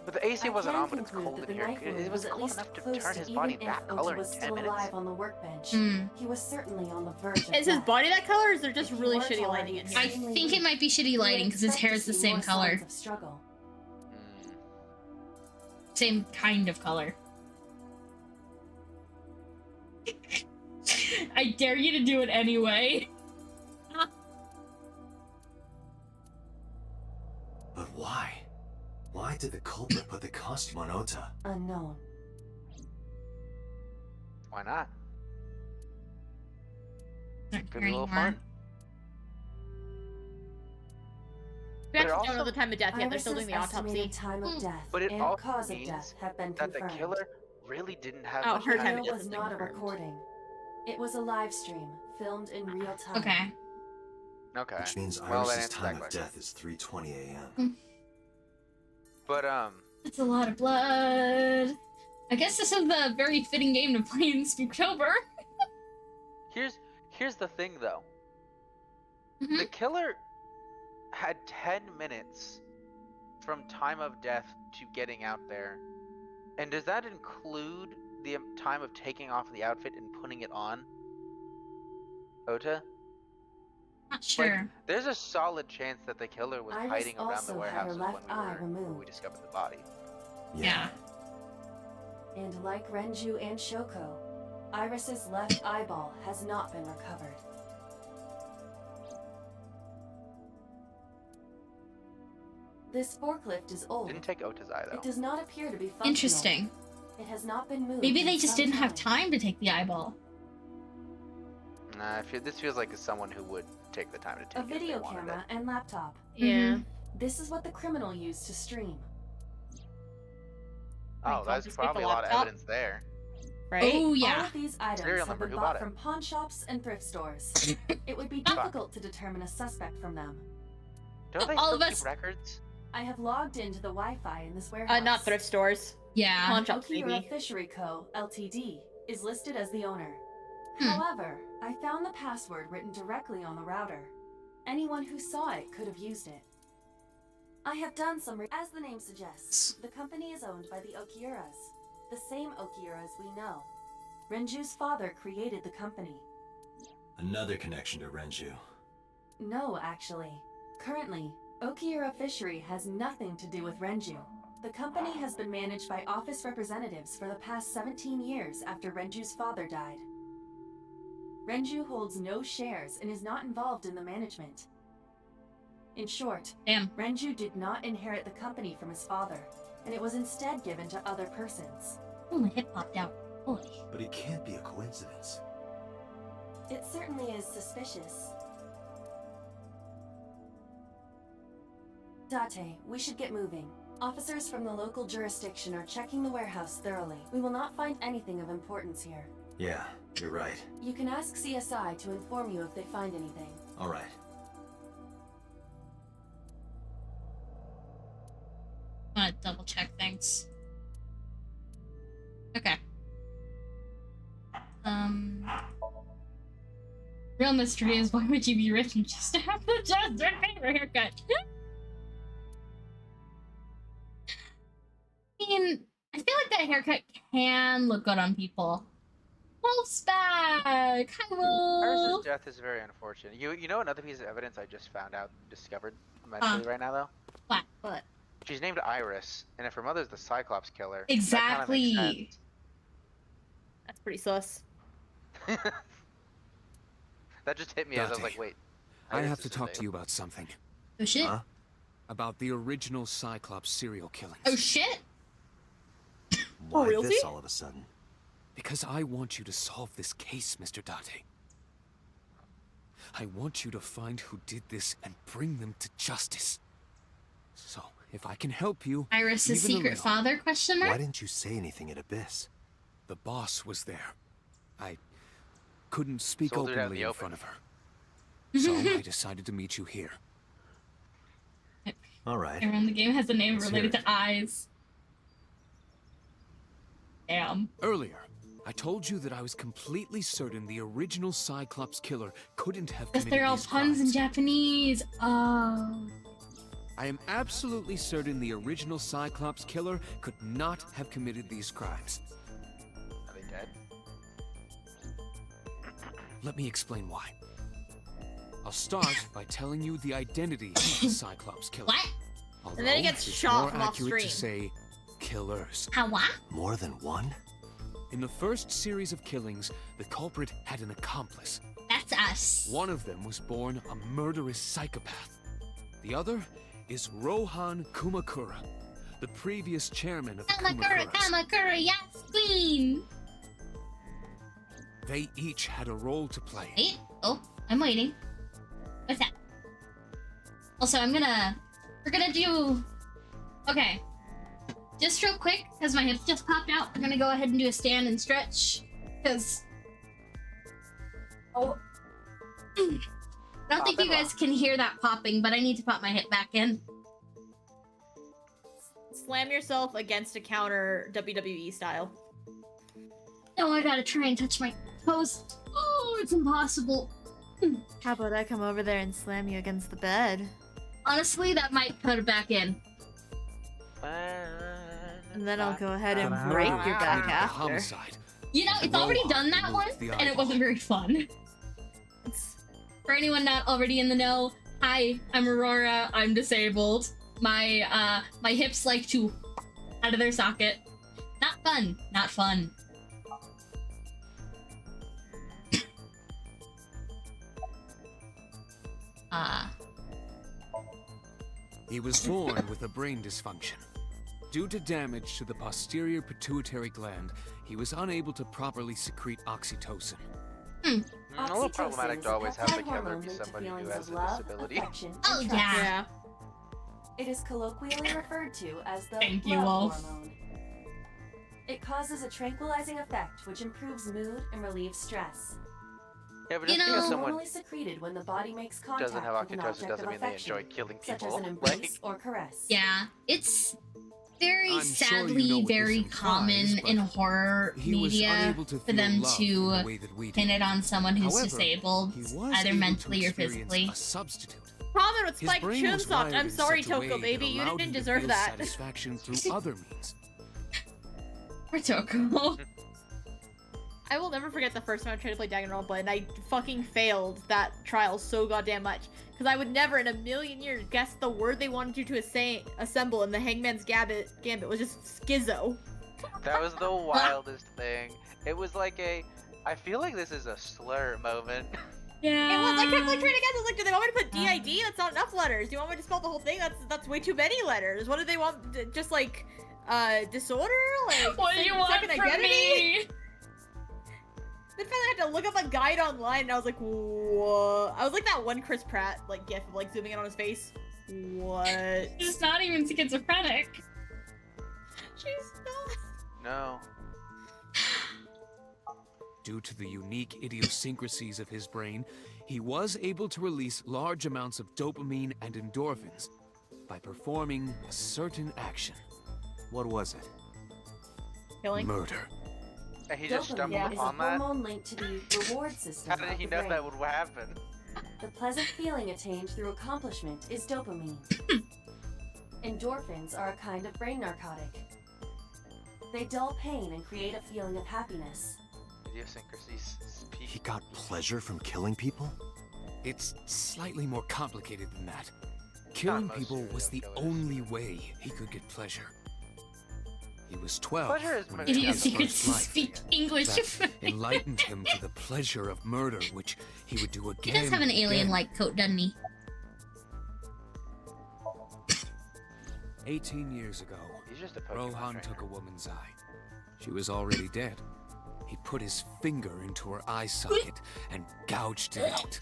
But the AC I wasn't can on, but it's conclude cold that in the here. knife wound It was was at cold least enough to close turn to his even body if that Ota color in was 10 still minutes. alive on the workbench. Mm. He was certainly on the verge of Is his death. body that color, or is there just If you really weren't shitty already lighting in here? I think it might be shitty You would lighting because his expect to hair is the see same more color. signs of struggle. Same kind of color. I dare you to do it anyway. But why? Why did the culprit put the costume on Ota? Unknown. Why not? Not Could here be a little anymore. fun. We But it actually don't know also the time of death yet. They're still doing the Iris's autopsy. estimated time of death But it and also cause of means death have been that the confirmed. killer really didn't have Oh, much her The time time of to video death was is not a confirmed. recording. It was a live stream, filmed in real time. Okay. Okay. Which means Well, that Iris's answers that time of question. death is 3:20 a.m. But That's a lot of blood. I guess this is the very fitting game to play in Spooktober. here's the thing though. Mhm. The killer had 10 minutes from time of death to getting out there. And does that include the time of taking off the outfit and putting it on Ota? Not sure. Like, there's a solid chance that the killer was Iris hiding around also the had her warehouses left eye when we removed. discovered the body. Yeah. And like Renju and Shoko, Iris's left eyeball has not been recovered. This forklift is old. Didn't take Ota's eye though. It does not appear to be functional. Interesting. It has not been moved. Maybe they in just some didn't have time to take the eyeball. Nah, this feels like someone who would take the time to take A it if they video wanted camera it. and laptop. Yeah. This is what the criminal used to stream. Oh, Wait, that's confiscate probably the a lot of laptop? evidence there. Right? Oh All yeah. of these items Serial have number, been who bought bought it? from pawn shops and thrift stores. It would be difficult to determine a suspect from them. Don't they All still of us- keep records? I have logged into the Wi-Fi in this warehouse. Not thrift stores. Yeah. Pawn shops, Okura maybe. Fishery Co. Ltd. is listed as the owner. Hmm. However, I found the password written directly on the router. Anyone who saw it could have used it. I have done some as the name suggests. The company is owned by the Okiuras, the same Okiuras we know. Renju's father created the company. Another connection to Renju. No, actually. Currently, Okiura Fishery has nothing to do with Renju. The company has been managed by office representatives for the past 17 years after Renju's father died. Renju holds no shares and is not involved in the management. In short, Damn. Renju did not inherit the company from his father, and it was instead given to other persons. Oh, my hip popped out. Holy. But it can't be a coincidence. It certainly is suspicious. Date, we should get moving. Officers from the local jurisdiction are checking the warehouse thoroughly. We will not find anything of importance here. Yeah, you're right. You can ask CSI to inform you if they find anything. All right. I want to double check things. Okay. Real mystery is why would you be rich and just have the Justin Bieber haircut? I mean, I feel like that haircut can look good on people. Wolf's back! Hi, Iris's Wolf! death is very unfortunate. You know another piece of evidence I just discovered mentally right now though? What? She's named Iris, and if her mother's the Cyclops killer, Exactly. that kind of makes That's pretty sus. sense. That just hit me as I was like, wait. I Iris have is to his talk name. to you about something. Oh shit. Huh? About the original Cyclops serial killings. Oh shit? Why realsy? this all of a sudden? Because I want you to solve this case, Mr. Date. I want you to find who did this and bring them to justice. So, if I can help you... Iris' even a secret little- father, question mark? Why didn't you say anything at Abyss? The boss was there. I couldn't speak Sold it out in openly the in open. front of her. So I decided to meet you here. All right. Everyone in the game has a name Let's related hear to eyes. Damn. Earlier, I told you that I was completely certain the original Cyclops killer couldn't have Because committed they're all these puns in crimes. Japanese. Oh. I am absolutely certain the original Cyclops killer could not have committed these crimes. Are they dead? Let me explain why. I'll start by telling you the identity of the Cyclops killer. What? Although And then he gets it's shot more from off accurate to stream. say killers. How what? More than one? In the first series of killings, the culprit had an accomplice. That's us. One of them was born a murderous psychopath. The other is Rohan Kumakura, the previous chairman of the Kumakuras. Kamakura, yes, queen! They each had a role to play. Wait, oh, I'm waiting. What's that? Also, we're gonna do, okay. Just real quick, because my hips just popped out, we're gonna go ahead and do a stand and stretch, because, I don't think you guys can hear that popping, but I need to pop my hip back in. Slam yourself against a counter WWE style. No, I gotta try and touch my toes. Oh, it's impossible. How about I come over there and slam you against the bed? Honestly, that might put it back in. And then I'll go ahead and break your back after. You know, it's already done that once, and it wasn't very fun. For anyone not already in the know, hi, I'm Aurora, I'm disabled. My hips like to out of their socket. Not fun, not fun. He was born with a brain dysfunction. Due to damage to the posterior pituitary gland, he was unable to properly secrete oxytocin. A little problematic to always have the killer be somebody who has a disability. Oh yeah. It is colloquially referred to as the Thank you, love Wolf. hormone. It causes a tranquilizing effect which improves mood and relieves stress. Yeah, but It just because is someone normally secreted when the body makes contact doesn't have with an oxytocin object doesn't of mean they affection, enjoy killing such people. as an embrace or caress. Yeah, it's very I'm sure sadly you know what very this common implies, but in horror he was media unable to for feel them love to in the way that we pin do. it on someone who's However, disabled, he was either able to mentally or experience physically. a substitute. Common with His Spike brain was Chunsoft. wired I'm in sorry, such a way Toko that baby. You allowed didn't him to deserve feel that. satisfaction through other means. Poor Toko. I will never forget the first time I tried to play Danganronpa, and I fucking failed that trial so goddamn much. Because I would never in a million years guess the word they wanted you to assemble in the Hangman's Gambit was just schizo. That was the wildest thing. It was like I feel like this is a slur moment. Yeah. It was. I kept like trying to guess. I was like, do they want me to put DID? That's not enough letters. Do you want me to spell the whole thing? That's way too many letters. What do they want? Just like disorder? Like What do you want second from identity? me? Then finally I had to look up a guide online, and I was like, what? I was like that one Chris Pratt like gif of like zooming in on his face. What? She's not even schizophrenic. She's not. No. Due to the unique idiosyncrasies of his brain, he was able to release large amounts of dopamine and endorphins by performing a certain action. What was it? Killing? Murder. And he just stumbled Dopamine is a upon that? hormone linked to the reward system. How did of he the know brain. that would happen? The pleasant feeling attained through accomplishment is dopamine. Endorphins are a kind of brain narcotic. They dull pain and create a feeling of happiness. Idiosyncrasies. He got pleasure from killing people? It's slightly more complicated than that. Killing most people was the serial killers. only way he could get pleasure. He was 12 Pleasure is when he took his Idiosyncrasies first life. speak English. That enlightened him to the pleasure of murder, which he would do He again. does have an and again. alien-like coat, doesn't he? 18 years ago, He's just a Pokemon Rohan trainer. took a woman's eye. She was already dead. He put his finger into her eye socket and gouged it out.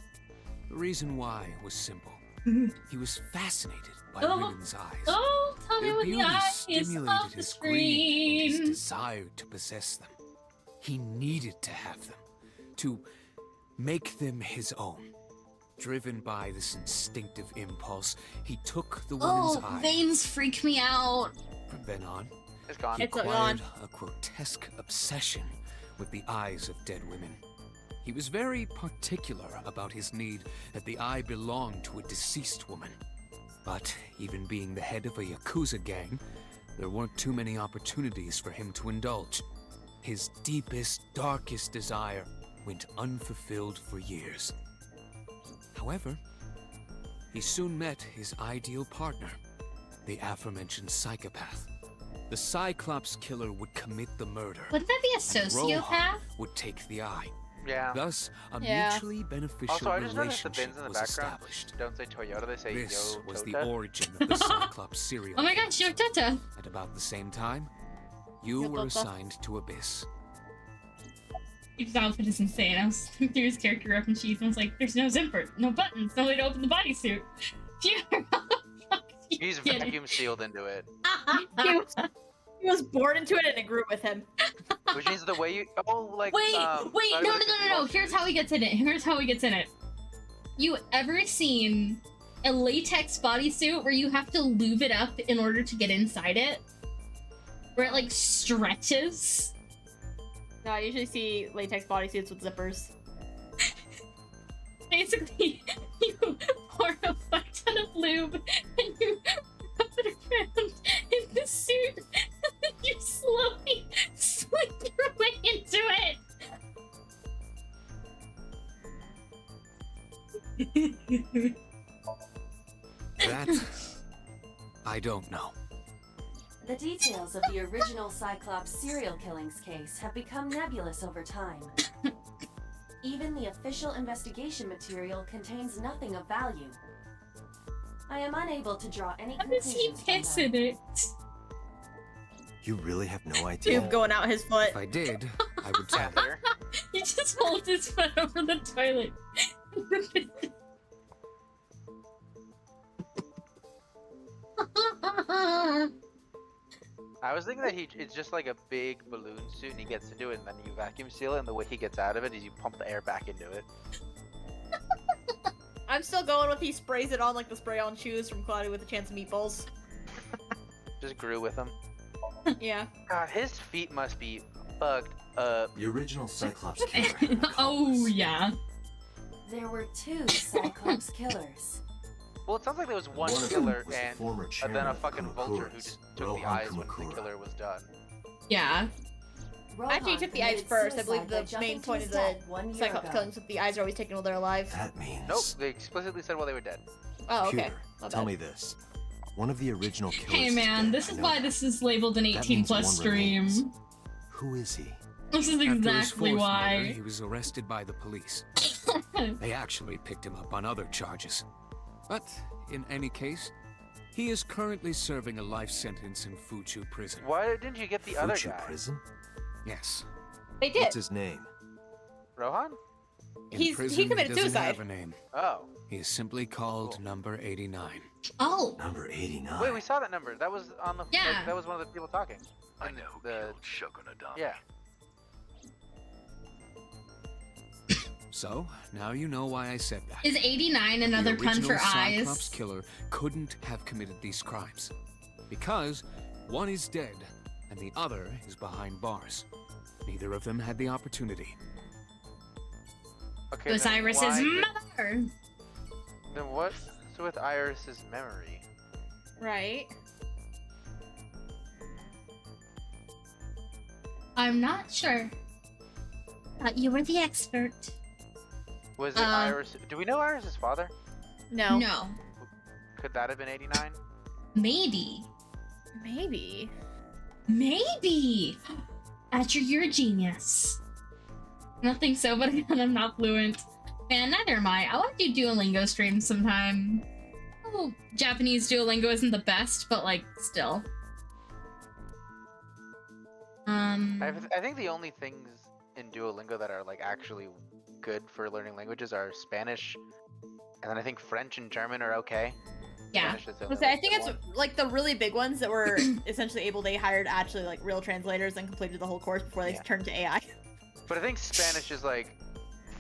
The reason why was simple. He was fascinated by women's eyes. Oh, tell me Their when the beauty eye is stimulated off the his greed and his screen. desire to possess them. He needed to have them, to make them his own. Driven by this instinctive impulse, he took the woman's Oh, eye. veins freak me out. From then on, It's gone. he It's acquired gone. a grotesque obsession with the eyes of dead women. He was very particular about his need that the eye belonged to a deceased woman. But even being the head of a Yakuza gang, there weren't too many opportunities for him to indulge. His deepest, darkest desire went unfulfilled for years. However, he soon met his ideal partner, the aforementioned psychopath. the Cyclops killer would commit the murder. Wouldn't that be a and sociopath? Rohan would take the eye. Yeah. Thus, a mutually beneficial Also, I just noticed the relationship bins in the was background established. don't say Toyota, they say This Yo was the Tota. origin of the Cyclops serial. Oh my gosh, Yo Tota. At about the same time, you Yo were Tota. assigned to Abyss. His outfit is insane. I was through his character reference and I was like, there's no zipper, no buttons, no way to open the bodysuit. He's vacuum sealed into it. He was born into it and it grew with him. Which means the way you Wait, no. Here's how he gets in it. You ever seen a latex bodysuit where you have to lube it up in order to get inside it? Where it like stretches? No, I usually see latex bodysuits with zippers. Basically, you pour a fuck ton of lube and you rub it around in the suit and then you slowly slip your way into it. That, I don't know. The details of the original Cyclops serial killings case have become nebulous over time. Even the official investigation material contains nothing of value. I am unable to draw any conclusions. How does he piss in it? You really have no idea. Tube going out his foot. If I did, I would tell you. He just holds his foot over the toilet. I was thinking that it's just like a big balloon suit and he gets into it and then you vacuum seal it and the way he gets out of it is you pump the air back into it. I'm still going with he sprays it on like the spray-on shoes from Cloudy with a Chance of Meatballs. Just grew with him. Yeah. God, his feet must be fucked up. The original Cyclops killer had an Oh, yeah. There were 2 Cyclops killers. Well, it sounds like there was one One of killer them was the and former then chairman a of fucking vulture who Kamakuras, just took the Rohan eyes when the Kamakura. killer was done. Yeah. Actually, he took the eyes first. I believe the main point of the Cyclops killings with the eyes are always taken while they're alive. That means... Nope, they explicitly said while they were dead. Oh, okay. Computer, My tell bad. me this. One of the original killers Hey is man, dead, this I is know why that. this is labeled an That 18 means plus one stream. remains. Who is he? This is After his exactly 4th why. murder, he was arrested by the police. They actually picked him up on other charges. But, in any case, he is currently serving a life sentence in Fuchu prison. Why didn't you get the other Fuchu guy? prison? Yes. They did. What's his name? Rohan? In He prison, committed doesn't suicide. have a name. Oh. He is simply called Number 89. Oh. Number 89. Wait, we saw that number. That was on the. Yeah. Like, that was one of the people talking. I know who killed Shogunadami. Yeah. So, now you know why I said that. Is 89 another The pun for original eyes? Cyclops killer couldn't have committed these crimes. Because one is dead and the other is behind bars. Neither of them had the opportunity. Okay. It was then Iris's why did- mother. Then what's with Iris's memory? Right. I'm not sure. You were the expert. Was it Iris? Do we know Iris's father? No. No. Could that have been 89? Maybe. Maybe. Maybe. Asher, you're a genius. I don't think so, but again, I'm not fluent. Man, neither am I. I want to do Duolingo streams sometime. Oh, Japanese Duolingo isn't the best, but like, still. I think the only things in Duolingo that are like actually good for learning languages are Spanish, and then I think French and German are okay. Yeah. Spanish is the only, I like, think good it's one. like the really big ones that were essentially able. They hired actually like real translators and completed the whole course before they turned to AI. But I think Spanish is like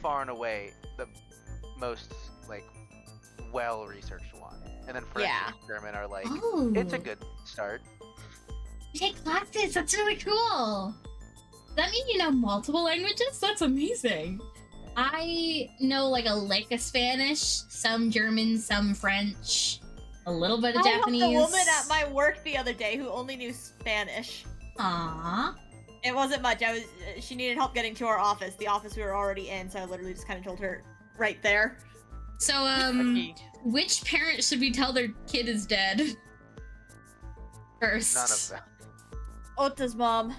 far and away the most like well-researched one, and then French and German are like it's a good start. You take classes. That's really cool. Does that mean you know multiple languages? That's amazing. I know like a lick of Spanish, some German, some French, a little bit of Japanese. I helped a woman at my work the other day who only knew Spanish. Aww. It wasn't much. She needed help getting to our office. The office we were already in, so I literally just kind of told her right there. So, which parent should we tell their kid is dead? First. None of them. Ota's mom.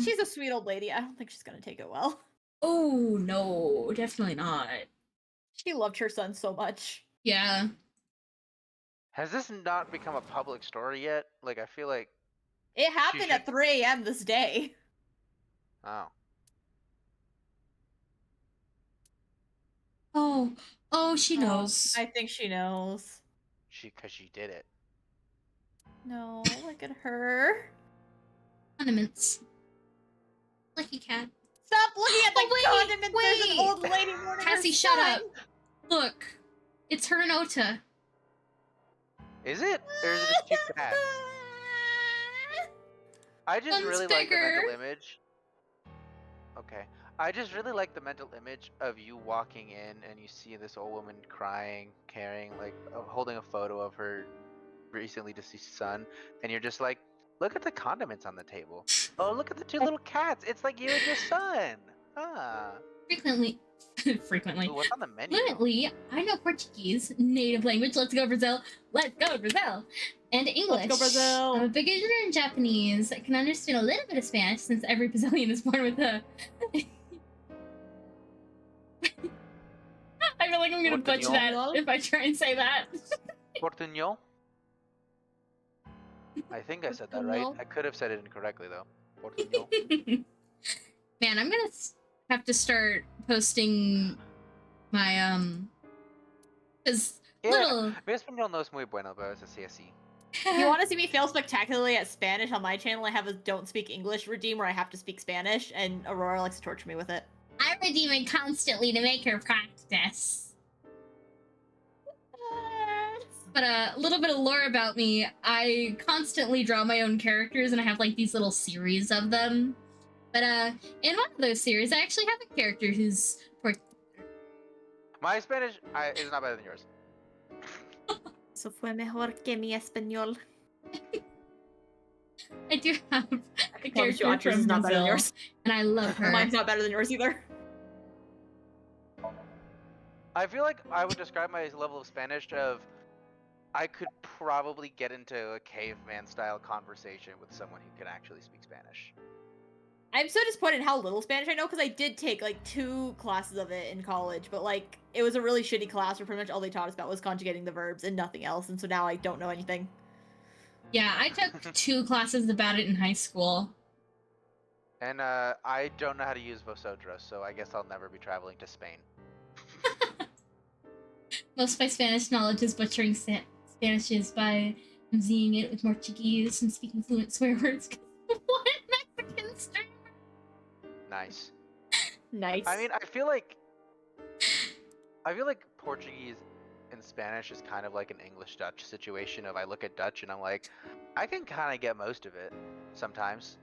She's a sweet old lady. I don't think she's gonna take it well. Oh, no, definitely not. She loved her son so much. Yeah. Has this not become a public story yet? Like, I feel like... It happened at 3 a.m. this day. Oh. Oh, she knows. I think she knows. Because she did it. No, look at her. Condiments. Lucky cat. Stop looking at the condiments. Wait. There's an old lady mourning Cassie, her shut son. up. Look, it's her and Ota. Is it? Or is it just two cats? I just really like the mental image. Okay. I just really like the mental image of you walking in and you see this old woman crying, carrying, like, holding a photo of her recently deceased son, and you're just like, look at the condiments on the table. Oh, look at the two little cats. It's like you and your son. Ah. Frequently. Ooh, what's on the menu? Fluently, I know Portuguese, native language, let's go Brazil, and English. Let's go Brazil. I'm a beginner in Japanese. I can understand a little bit of Spanish since every Brazilian is born with a... I feel like I'm gonna butcher that if I try and say that. Portuñol? I think I said that right. I could have said it incorrectly though. Portuñol. Man, I'm gonna have to start posting my cause little. Mi español no es muy bueno, pero es así así. If you want to see me fail spectacularly at Spanish on my channel, I have a don't speak English redeem where I have to speak Spanish, and Aurora likes to torture me with it. I redeem it constantly to make her practice. But a little bit of lore about me, I constantly draw my own characters and I have like these little series of them. But in one of those series, I actually have a character who's My Spanish is not better than yours. Eso fue mejor que mi español. I do have a character Yours from is not better than Brazil, yours. and I love her. Mine's not better than yours either. I feel like I would describe my level of Spanish of I could probably get into a caveman style conversation with someone who can actually speak Spanish. I'm so disappointed in how little Spanish I know, because I did take like 2 classes of it in college, but like it was a really shitty class where pretty much all they taught us about was conjugating the verbs and nothing else, and so now I don't know anything. Yeah, I took 2 classes about it in high school. And I don't know how to use Vosotros, so I guess I'll never be traveling to Spain. Most of my Spanish knowledge is butchering Spanish is by seeing it with Portuguese and speaking fluent swear words. What Mexican streamer? Nice. Nice. I mean, I feel like Portuguese and Spanish is kind of like an English-Dutch situation of I look at Dutch and I'm like, I can kind of get most of it sometimes,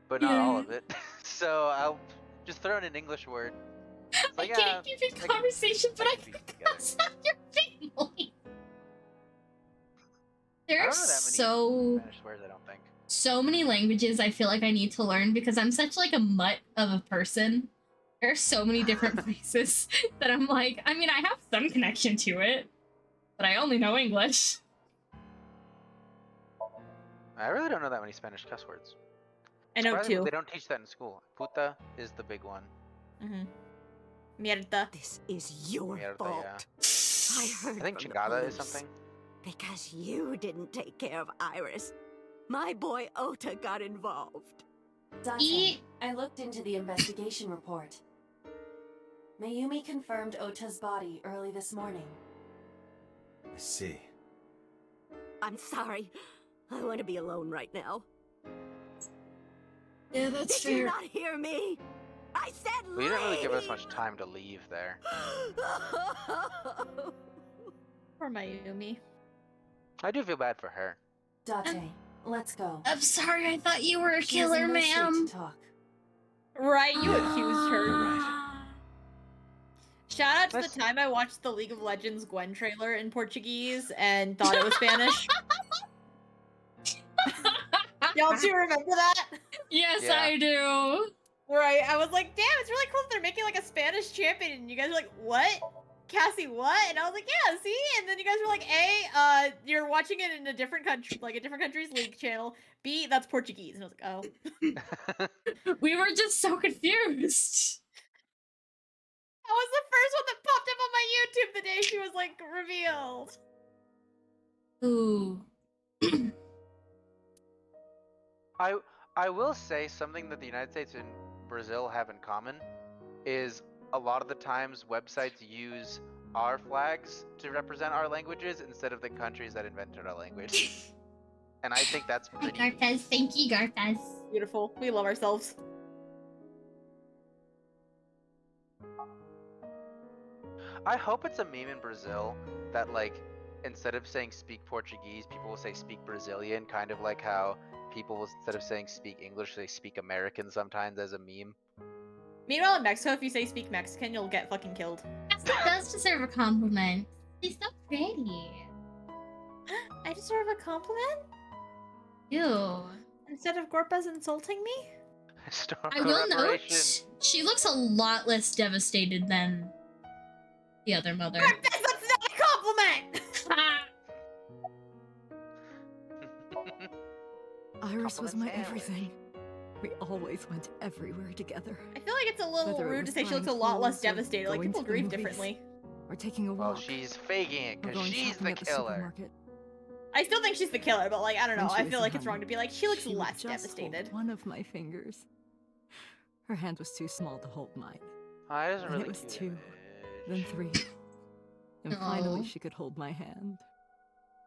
but not all of it. So I'll just throw in an English word. It's like, I can't keep in conversation, but I can cuss out your family. There I are don't know that many Spanish words, I don't think. so many languages I feel like I need to learn because I'm such like a mutt of a person. There are so many different places that I'm like, I mean, I have some connection to it, but I only know English. I really don't know that many Spanish cuss words. I know Surprisingly, 2. They don't teach that in school. Puta is the big one. Mm-hmm. Mierda. This is your Mierda, fault. yeah. I heard I think from the chingada is police. something. Because you didn't take care of Iris. My boy Ota got involved. Dante, I looked into the investigation report. Mayumi confirmed Ota's body early this morning. I see. I'm sorry. I want to be alone right now. Yeah, that's Did you not hear me? I said Well, you didn't really give us much time to leave there. Poor Mayumi. I do feel bad for her. Dante, let's go. I'm sorry, I thought you were a She has killer, no state ma'am. to talk. Right, you accused her. Shout out to the time I watched the League of Legends Gwen trailer in Portuguese and thought it was Spanish. Y'all do remember that? Yes, Yeah. I do. Right, I was like, damn, it's really cool that they're making like a Spanish champion, and you guys are like, what? Cassie, what? And I was like, yeah, see? And then you guys were like, A, you're watching it in a different country, like a different country's league channel. B, that's Portuguese. And I was like, oh. We were just so confused. That was the first one that popped up on my YouTube the day she was, like, revealed. Ooh. I will say something that the United States and Brazil have in common is a lot of the times websites use our flags to represent our languages instead of the countries that invented our language. And I think that's pretty Hi, Garthas. Thank you, Garthas. Beautiful. We love ourselves. I hope it's a meme in Brazil that, like, instead of saying speak Portuguese, people will say speak Brazilian, kind of like how people will, instead of saying speak English, they speak American sometimes as a meme. Meanwhile, in Mexico, if you say speak Mexican, you'll get fucking killed. Cassie does deserve a compliment. She's so pretty. I deserve a compliment? Ew. Instead of Gorpa's insulting me? I will note, she looks a lot less devastated than the other mother. Gorpas, that's not a compliment! Iris was my everything. We always went everywhere together. I feel like it's a little rude to say she looks a lot less devastated. Like, people grieve differently. Or taking a walk. Well, she's faking it because she's the killer. I still think she's the killer, but, like, I don't know. I feel like it's wrong to be like, she looks less devastated. One of my fingers. Her hand was too small to hold mine. It doesn't really it was 2, then 3. And finally she could hold my hand.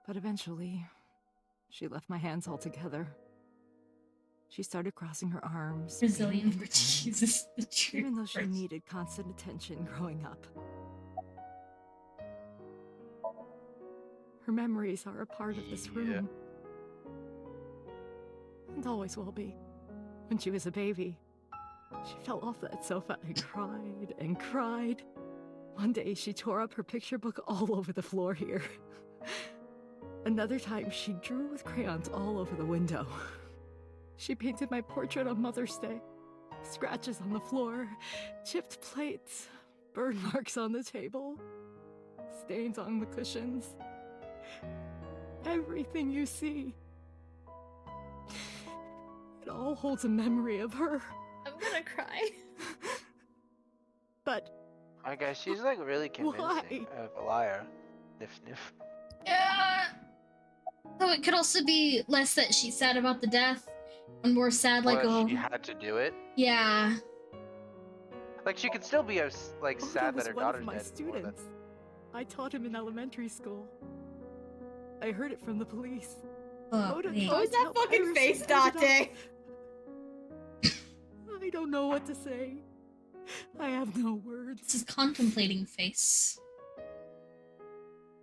But eventually, she left my hands altogether. She started crossing her arms. Brazilian Portuguese is the truth. Even though she needed constant attention growing up. Her memories are a part of this room. And always will be. When she was a baby, she fell off that sofa and cried and cried. One day she tore up her picture book all over the floor here. Another time she drew with crayons all over the window. She painted my portrait on Mother's Day. Scratches on the floor, chipped plates, burn marks on the table, stains on the cushions. Everything you see. It all holds a memory of her. I'm gonna cry. But I guess she's like really convincing of a liar. Sniff sniff. Yeah. Though it could also be less that she's sad about the death and more sad like, well, she had to do it. Yeah. Like she could still be like sad that her daughter's dead. Students. I taught him in elementary school. I heard it from the police. What was that fucking face, Date? I don't know what to say. I have no words. This is contemplating face.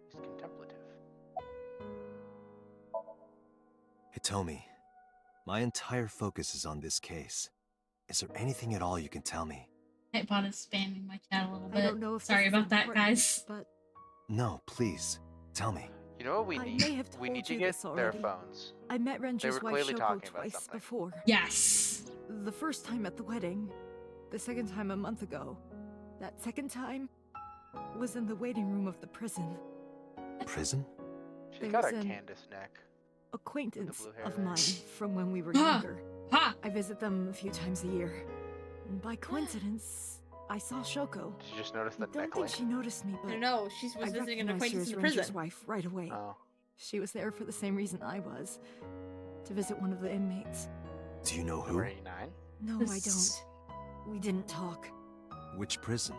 It's contemplative. Hitomi, my entire focus is on this case. Is there anything at all you can tell me? Nightbot is spamming my chat a little bit. I don't know if sorry about that, guys. But no, please, tell me. You know what we need? We need to get their phones. I met Renji's wife Shoko talking about twice something. before. Yes. The first time at the wedding, the second time a month ago. That second time was in the waiting room of the prison. Prison? She's got a Candace neck. Acquaintance of mine from when we were younger. I visit them a few times a year. And by coincidence, I saw Shoko. Did you just notice the I don't think she noticed me, but no, she was visiting an acquaintance in the prison. Wife right away. Oh. She was there for the same reason I was, to visit one of the inmates. Do you know who? 89? No, I don't. We didn't talk. Which prison?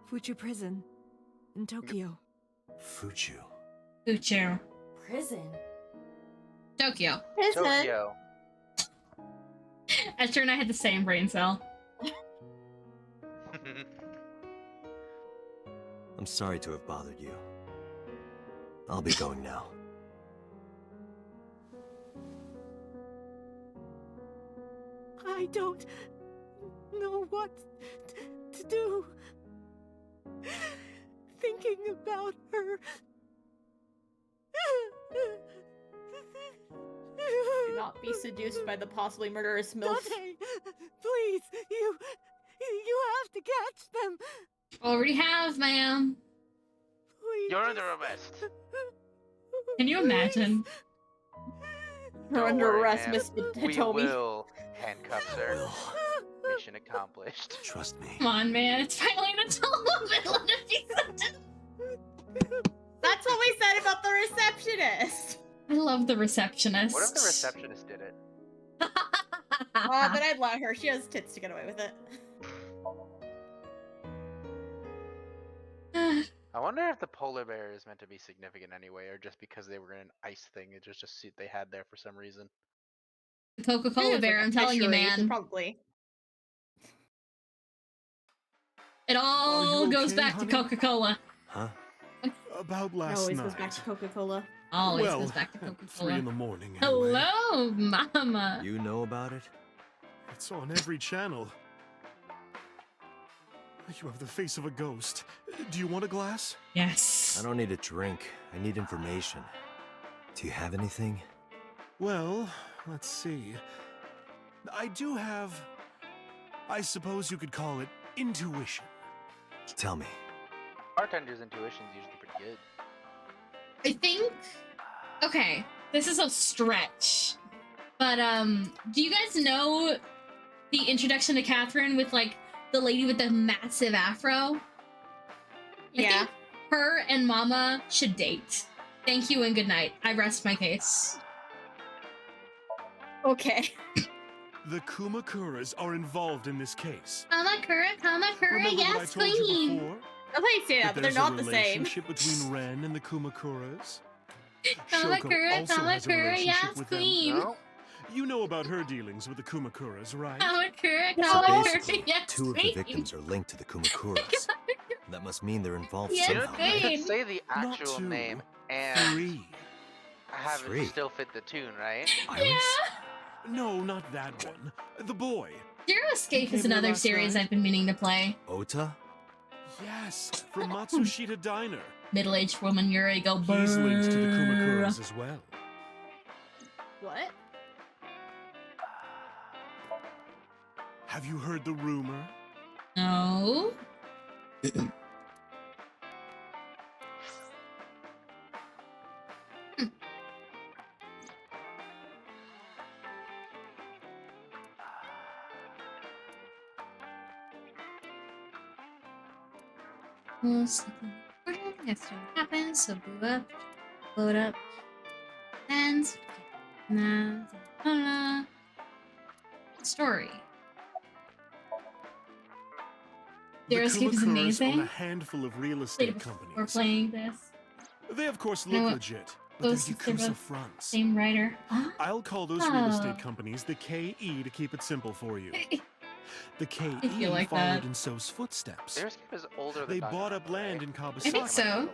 Fuchu Prison, in Tokyo. Fuchu. Fuchu. Prison. Tokyo. Prison. Tokyo. Esther and I had the same brain cell. I'm sorry to have bothered you. I'll be going now. I don't know what to do. Thinking about her. Do not be seduced by the possibly murderous MILF. Date, please, you have to catch them. Already have, ma'am. You're under arrest. Can you imagine? You're under arrest, Miss We Hitomi. will handcuff, sir. Mission accomplished. Trust me. Come on, man. It's finally an adult moment. Let it be something. That's what we said about the receptionist. I love the receptionist. What if the receptionist did it? Then I'd let her. She has tits to get away with it. I wonder if the polar bear is meant to be significant anyway, or just because they were in an ice thing, it's just a suit they had there for some reason. The Coca-Cola bear, I'm telling you, man. Probably. It all goes back to Coca-Cola. Huh? About last Always night. goes back to Coca-Cola. Always goes back to Coca-Cola. 3 in the morning. Hello, Mama. You know about it? It's on every channel. You have the face of a ghost. Do you want a glass? Yes. I don't need a drink. I need information. Do you have anything? Well, let's see. I do have... I suppose you could call it intuition. Tell me. Bartender's intuition's usually pretty good. I think... Okay, this is a stretch. But, do you guys know the introduction to Catherine with, like, the lady with the massive afro? I think her and Mama should date. Thank you and good night. I rest my case. Okay. The Kumakuras are involved in this case. Kamakura, Remember yes, what I told you queen. before? I thought you say that, but they're not the same. There's a relationship between Ren and the Kumakuras. Kamakura, also has a relationship yes, with queen. them. No? You know about her dealings with the Kumakuras, right? So Kamakura, basically, yes, 2 of the queen. victims are linked to the Kumakuras. That must mean they're involved Yes, somehow. You queen. could say the actual name and 3. have it 3. still fit the tune, right? Iris? No, not that one. The boy. Zero Escape He is came here another last series night. I've been meaning to play. Ota? Yes, from Matsushita Diner. Middle-aged woman, Yuri, go He's linked to the brrrr. Kumakuras as well. What? Have you heard the rumor? No. Next thing happens, so blow it up, ends, story. Zero Escape is Kumakuras own amazing. a handful of real estate companies. We're playing this. They of course You look know what? legit, but Those they're are Yakuza the fronts. Same writer. I'll call those real estate companies the KE to keep it simple for you. The KE feel like followed that. in So's footsteps. Zero Escape is older than They Dr. bought up Who, land right? in Kawasaki. I think so.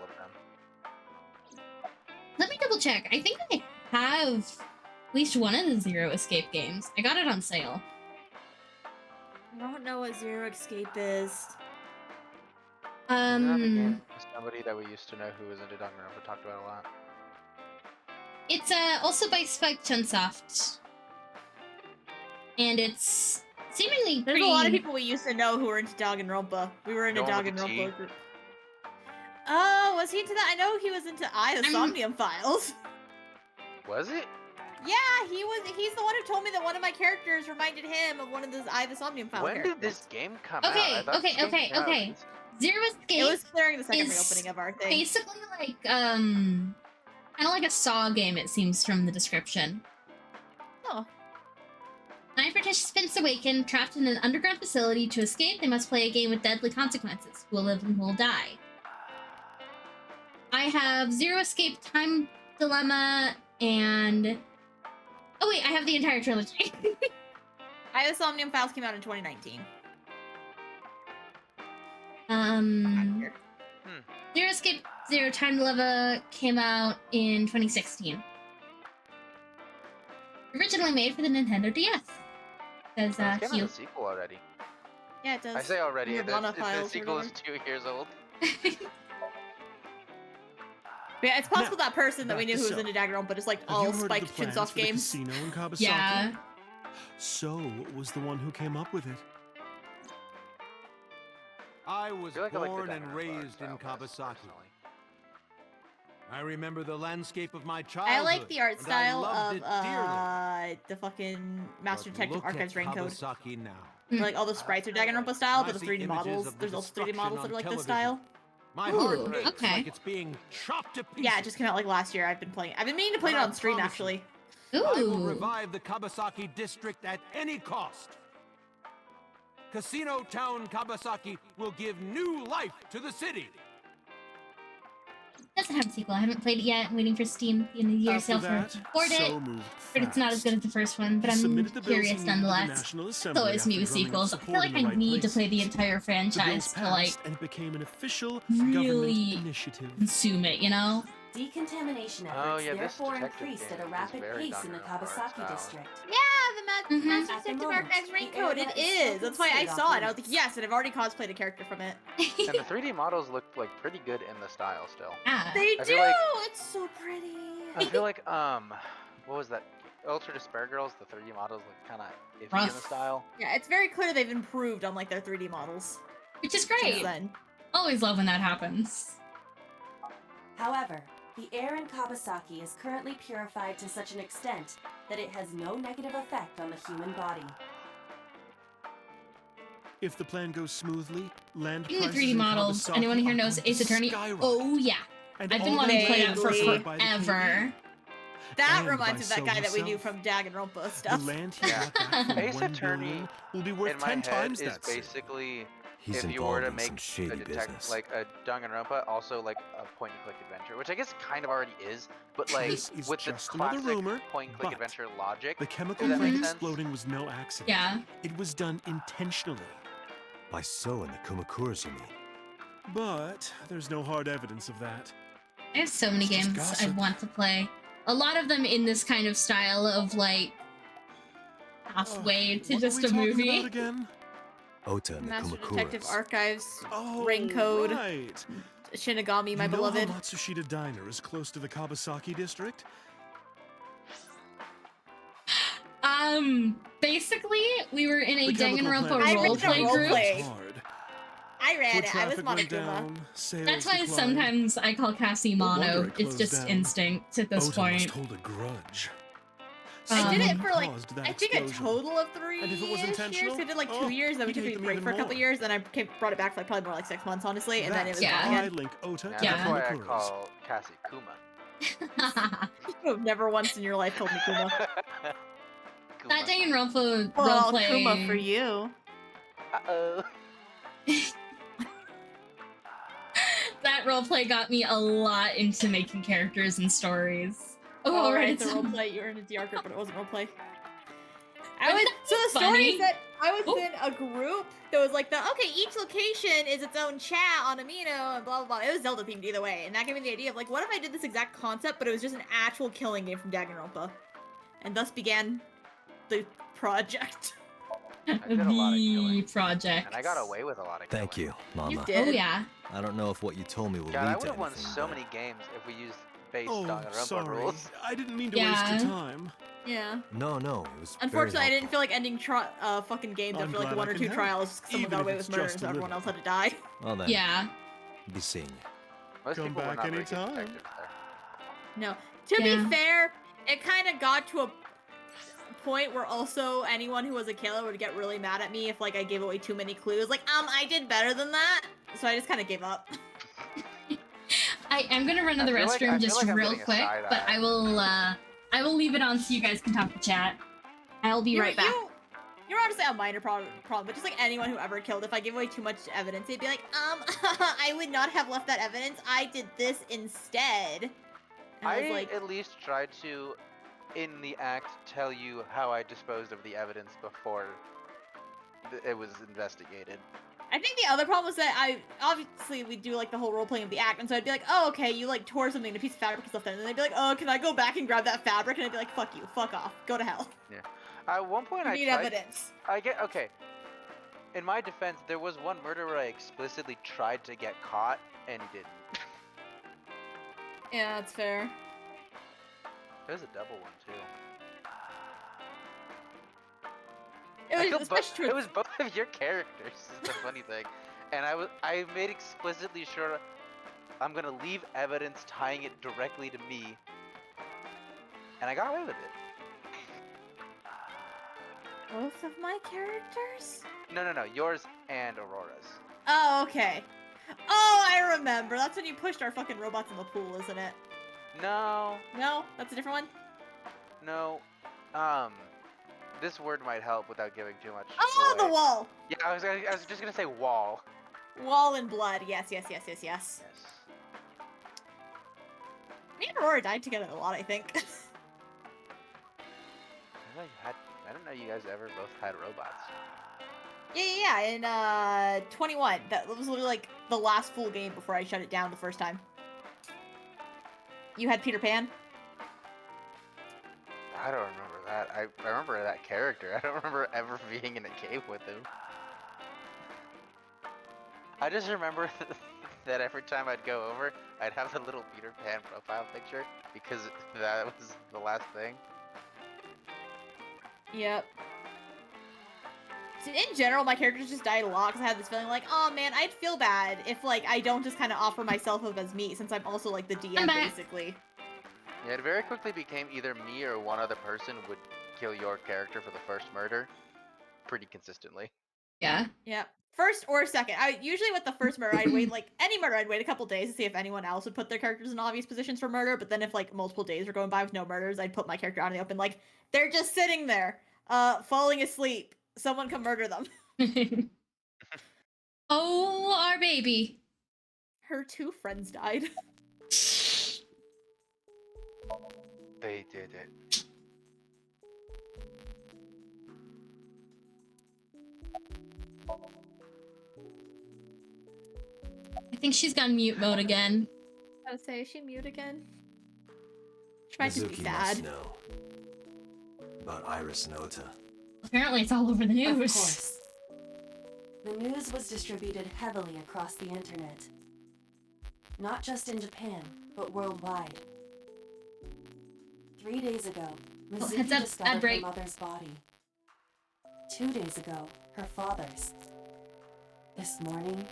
Let me double check. I think I have at least one of the Zero Escape games. I got it on sale. I don't know what Zero Escape is. Somebody that we used to know who was into Danganronpa talked about a lot. It's also by Spike Chunsoft. And it's seemingly There's pretty... a lot of people we used to know who were into Danganronpa. We were in a No one with a T? Danganronpa group. Oh, was he into that? I know he was into Eye the Somnium Files. Was it? Yeah, he's the one who told me that one of my characters reminded him of one of those Eye the Somnium Files When characters. did this game come Okay, out? I thought this game came out okay. Zero Escape It was during the second is reopening of our thing. basically like, kind of like a Saw game, it seems from the description. Oh. 9 participants awaken, trapped in an underground facility. To escape, they must play a game with deadly consequences. Who will live and who will die. I have Zero Escape, Time Dilemma, and... Oh wait, I have the entire trilogy. Eye the Somnium Files came out in 2019. Zero Escape, Zero Time Dilemma came out in 2016. Originally made for the Nintendo DS. Because, It came out a sequel already. Yeah, it does. I say already. Nirvana The Files or sequel is whatever. 2 years old. Yeah, it's possible Now, that person that we knew who was so, into Danganronpa just like Have all you heard of Spike the plans Chunsoft for the games. casino in Kawasaki? Yeah. So was the one who came up with it. I was I like born the and Danganronpa raised in style best, Kabasaki. personally. I remember the landscape of my childhood. I like the art and style I loved of it dearly. the fucking Master But Detective look Archives at raincoat. Kabasaki now. Where, like all the sprites are Danganronpa style, but I the see 3D images models, of the there's also 3D destruction models that on are like this television. style. My Ooh, heart beats okay. like it's being chopped to pieces. Yeah, it just came out like last year. I've been meaning to play it But I on stream promise actually. you, I will Ooh. revive the Kabasaki district at any cost. Casino Town Kabasaki will give new life to the city. Doesn't have a sequel. I haven't played it yet. I'm waiting for Steam at the end of the year After sale for that, support it. So moved But it's not as good as the first one. But I'm Submitted the bills he curious needed to the nonetheless. National It's Assembly always after new drumming up sequels. I feel support like in I the right need to play the places. entire The franchise bills to like passed and became an official really government initiative. consume it, you know? Decontamination efforts Oh, yeah, this therefore detective increased game at a is rapid very pace in the Danganronpa art Kabasaki style. district. Yeah, the Master At the Detective moment, Archives the raincoat. area It is still is. That's why I considered saw it. I was off-limits. like, yes, and I've already cosplayed a character from it. And the 3D models look like pretty good in the style still. Ah. They I do. feel like- It's so pretty. I feel like what was that? Ultra Despair Girls. The 3D models look kind of iffy in the Rough. style. Yeah, it's very clear they've improved on like their 3D models. Which is Since great. then. Always love when that happens. However, the air in Kabasaki is currently purified to such an extent that it has no negative effect on the human body. If the plan goes smoothly, land Speaking of prices 3D in models, Kabasaki anyone here are knows going to Ace Attorney? skyrocket. Oh yeah. And I've been all wanting to play that that for land by the forever. That And reminds by me of that So guy that we knew himself. from Danganronpa The stuff. land he got back from Ace 1 Attorney billion will be worth in my 10 head times is that city. basically He's if you were involved to in some make shady a business. like a Danganronpa, also like a point-and-click adventure, which I guess kind of already is, but like This is with the just another classic rumor, point-and-click but adventure logic. The chemical Does that make plant sense? exploding was no accident. Yeah. It was done intentionally. By So and the Kumakuras, you mean? But there's no hard evidence of that. I have so many It's just games I gossip. want to play. A lot of them in this kind of style of like halfway to What just were we a talking movie. about again? Ota and the Master Kumakuras. Detective Archives, Oh, Raincoat, right. Shinigami, my you know beloved. how Matsushita Diner is close to the Kabasaki district? Basically, we were in a The chemical Danganronpa plant I read roleplay the group. roleplay. Hard. I read Foot it. I was traffic went Monokuma. down, sales That's why declined. sometimes I call Cassie No wonder Mono. it It's closed just down. instinct at this Ota point. must hold a grudge. I did it Someone for like, caused that I think a explosion. total of 3 And if it was years. intentional, So I did like 2 oh, years, then we he'd took hate a them break even for a couple more. years, then I brought it back for like probably more like 6 months, honestly, and then it was That's gone why I again. link Ota to That's the why I Kumakuras. call Cassie Kuma. You have never once in your life told me Kuma. That Danganronpa Well, roleplay. Kuma for you. Uh-oh. That roleplay got me a lot into making characters and stories. Oh, Oh, right, right. it's a roleplay. You were in a DR group, but it wasn't roleplay. Wouldn't that So be the story funny? is that I was in a group that was like each location is its own chat on Amino and blah blah blah. It was Zelda themed either way, and that gave me the idea of like, what if I did this exact concept, but it was just an actual killing game from Danganronpa, and thus began the project. I did a lot of The killing, project. and I got away with a lot of killing. Thank you, Mama. You did. Oh yeah. I don't know if what you told me will God, I lead would to have won anything, so but many games if we used base Oh, Danganronpa sorry. rules. I didn't mean to waste Yeah. your time. Yeah. No, it was Unfortunately, I very didn't feel like ending fucking games I'm after like glad 1 I or can 2 help, trials. 'Cause someone even got if away it's with murder, just so a everyone little. else had to die. helpful. Well then, Yeah. be seeing you. Most Come people were back not very good anytime. detectives there. No. To Yeah. be fair, it kind of got to a point where also anyone who was a killer would get really mad at me if like I gave away too many clues. Like, I did better than that. So I just kind of gave up. I am gonna run to the I feel restroom like just I'm real getting a quick, side but eye. I will leave it on so you guys can talk to chat. I'll be right back. You're honestly a minor problem, but just like anyone who ever killed, if I give away too much evidence, they'd be like, I would not have left that evidence. I did this instead. And I was like, at least tried to, in the act, tell you how I disposed of the evidence before it was investigated. I think the other problem was that obviously we do like the whole role playing of the act, and so I'd be like, oh, okay, you like tore something, a piece of fabric or something, and they'd be like, oh, can I go back and grab that fabric? And I'd be like, fuck you, fuck off, go to hell. Yeah. At one point, I I need tried. evidence. Okay. In my defense, there was one murder where I explicitly tried to get caught and didn't. Yeah, that's fair. There's a double one too. It was especially it was both of your characters. Is the funny thing. and I made explicitly sure I'm gonna leave evidence tying it directly to me, and I got away with it. Both of my characters? No, yours and Aurora's. Oh, okay. Oh, I remember. That's when you pushed our fucking robots in the pool, isn't it? No. No? That's a different one? No. This word might help without giving too much Oh, away. the wall! Yeah, I was just gonna say wall. Wall and blood. Yes. Me and Aurora died together a lot, I think. I don't know you guys ever both had robots. Yeah, in 21. That was literally like the last full game before I shut it down the first time. You had Peter Pan? I don't remember that. I remember that character. I don't remember ever being in a cave with him. I just remember that every time I'd go over, I'd have the little Peter Pan profile picture because that was the last thing. Yep. So in general, my characters just died a lot because I had this feeling like, oh man, I'd feel bad if like I don't just kind of offer myself up as me, since I'm also like the DM basically. Yeah, it very quickly became either me or one other person would kill your character for the first murder, pretty consistently. Yeah. Yeah. First or second. I usually with the first murder, I'd wait like any murder, I'd wait a couple days to see if anyone else would put their characters in obvious positions for murder. But then if like multiple days were going by with no murders, I'd put my character out in the open. Like they're just sitting there, falling asleep. Someone come murder them. Oh, our baby. Her 2 friends died. They did it. I think she's gone mute mode again. I would say, is she mute again? She might just be Mizuki sad. must know about Iris and Ota. Apparently it's all over the news. Of course. The news was distributed heavily across the internet. Not just in Japan, but worldwide. 3 days ago, Mizuki discovered her mother's body. 2 days ago, her father's. This morning,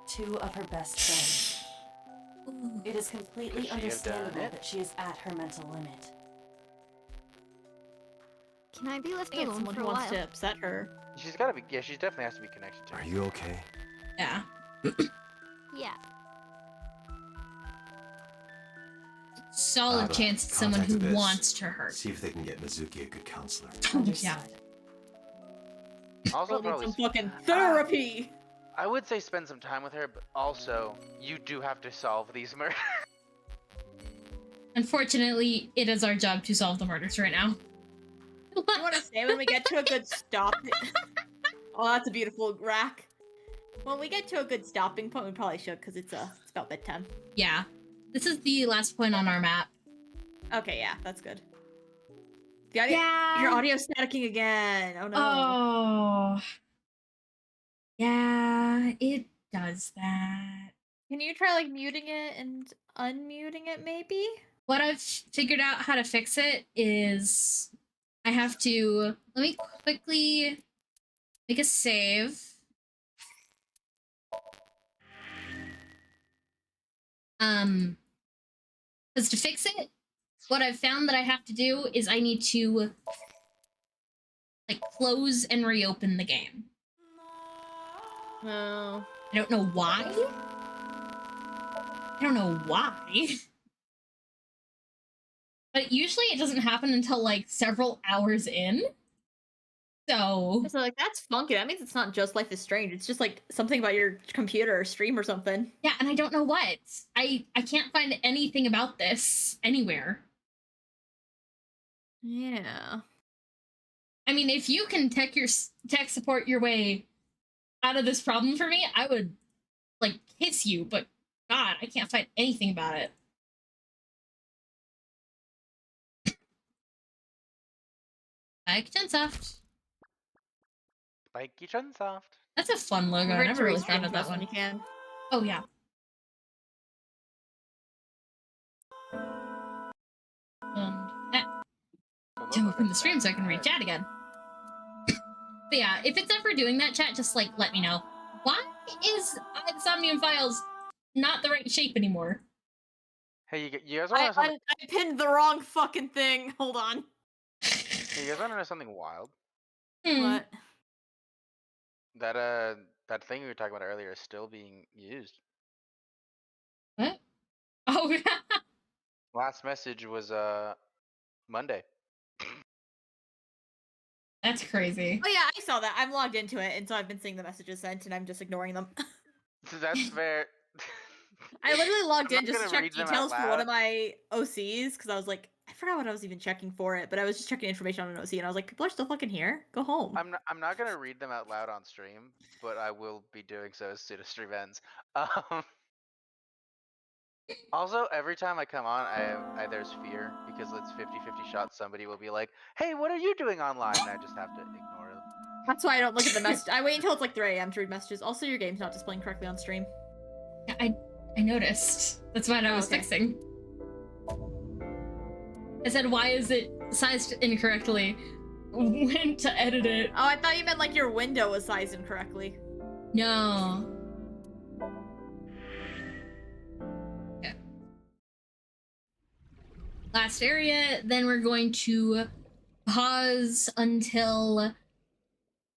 2 of her best friends. It is completely understandable that she is at her mental limit. Can I be left I think alone someone for who a wants while? to upset her. She's gotta be. Yeah, she definitely has to be connected to. Are you okay? Yeah. Yeah. Solid chance it's someone who wants to hurt. See if they can get Mizuki a good counselor. Yeah. Also, Need probably some fucking therapy. I would say spend some time with her, but also you do have to solve these murders. Unfortunately, it is our job to solve the murders right now. You want to say when we get to a good stop? Oh, that's a beautiful rack. When we get to a good stopping point, we probably should, because it's about bedtime. Yeah. This is the last point on our map. Okay, yeah, that's good. The audio, your audio's staticking again. Oh no. Oh. Yeah, it does that. Can you try like muting it and unmuting it maybe? What I've figured out how to fix it is I have to, let me quickly make a save. Because to fix it, what I've found that I have to do is I need to like close and reopen the game. No. I don't know why. I don't know why. But usually it doesn't happen until like several hours in. So like that's funky. That means it's not just Life is Strange. It's just like something about your computer or stream or something. Yeah, and I don't know what. I can't find anything about this anywhere. Yeah. I mean, if you can tech support your way out of this problem for me, I would like kiss you, but God, I can't find anything about it. Like Chunsoft. Spiky Chunsoft. That's a fun logo. I never really thought of that one. You can. Oh yeah. To open the stream so I can read chat again. But yeah, if it's ever doing that, chat, just like let me know. Why is Somnium Files not the right shape anymore? Hey, you guys want to know something? I pinned the wrong fucking thing. Hold on. Hey, you guys want to know something wild? What? That thing we were talking about earlier is still being used. What? Oh, yeah. Last message was Monday. That's crazy. Oh yeah, I saw that. I'm logged into it, and so I've been seeing the messages sent, and I'm just ignoring them. That's fair. I literally logged I'm in not just to gonna check read them out details for one of loud. my OCs, because I was like, I forgot what I was even checking for it, but I was just checking information on an OC, and I was like, people are still fucking here. Go home. I'm not gonna read them out loud on stream, but I will be doing so as soon as stream ends. Also, every time I come on, there's fear because it's 50-50 shot. Somebody will be like, "Hey, what are you doing online?" And I just have to ignore them. That's why I don't look at the message. I wait until it's like 3 a.m. to read messages. Also, your game's not displaying correctly on stream. Yeah, I noticed. That's what I was fixing. I said, why is it sized incorrectly? Went to edit it. Oh, I thought you meant like your window was sized incorrectly. No. Okay. Last area, then we're going to pause until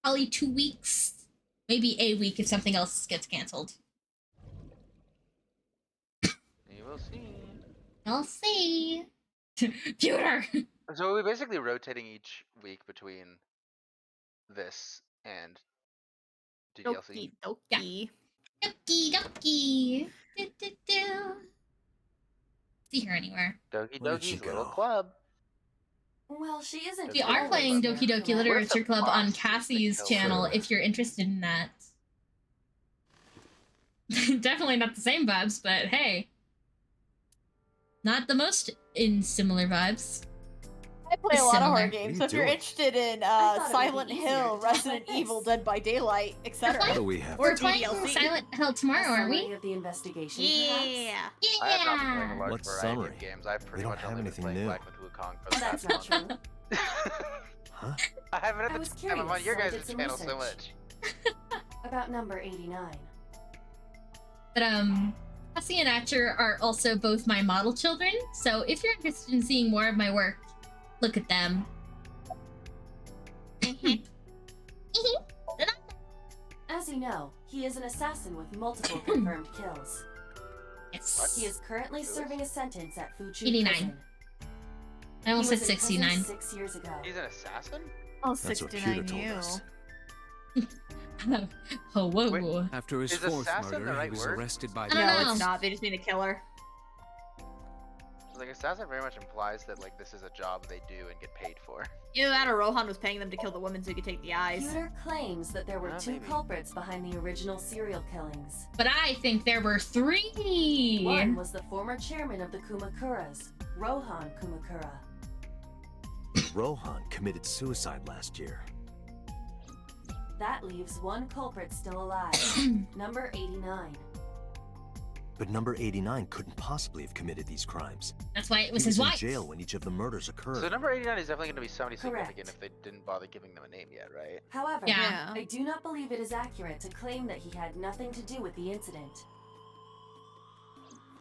probably 2 weeks, maybe a week if something else gets canceled. You will see. I'll see. Pewter! So we're basically rotating each week between this and DLC. Doki. Doki doki. Do, do, do. See her anywhere. Doki Where did she Doki's little go? club. Well, she isn't. We are playing Doki Doki Literature Club on Cassie's channel if you're interested in that. Definitely not the same vibes, but hey. Not the most in similar vibes. I play a lot of horror Similar. games, so if you're interested in Silent Hill, Resident Evil, Dead by Daylight, etc. What do we have? We're Or playing DLC. Silent Hill tomorrow, aren't we? Of the investigation, Yeah. I have not been playing a large What variety summary? of games. I've pretty don't much have only been anything playing new. Black Myth Wukong for the That's past not month. true. Huh? I haven't I had was the time. I'm on curious, your so I guys' did some channel so research. much. About number 89. But Cassie and Atcher are also both my model children, so if you're interested in seeing more of my work, look at them. As you know, he is an assassin with multiple confirmed kills. Yes. He is currently serving a sentence at Fuchu 89. Prison. I almost He said was in prison 69. 6 years ago. He's an assassin? Oh, That's what 69 Peter told you. us. Oh, whoa. After his Is fourth assassin the murder, right he was word? arrested by I don't No, know. it's not. They just need a killer. Like assassin very much implies that like this is a job they do and get paid for. Either that or Rohan was paying them to kill the woman so he could take the eyes. Pewter claims that there were Ah, two maybe. culprits behind the original serial killings. But I think there were 3! One was the former chairman of the Kumakuras, Rohan Kumakura. Rohan committed suicide last year. That leaves one culprit still alive, number 89. But number 89 couldn't possibly have committed these crimes. That's why it was He his was in wife. jail when each of the murders occurred. So number 89 is definitely going to be somebody Correct. significant if they didn't bother giving them a name yet, right? However, Yeah. I do not believe it is accurate to claim that he had nothing to do with the incident.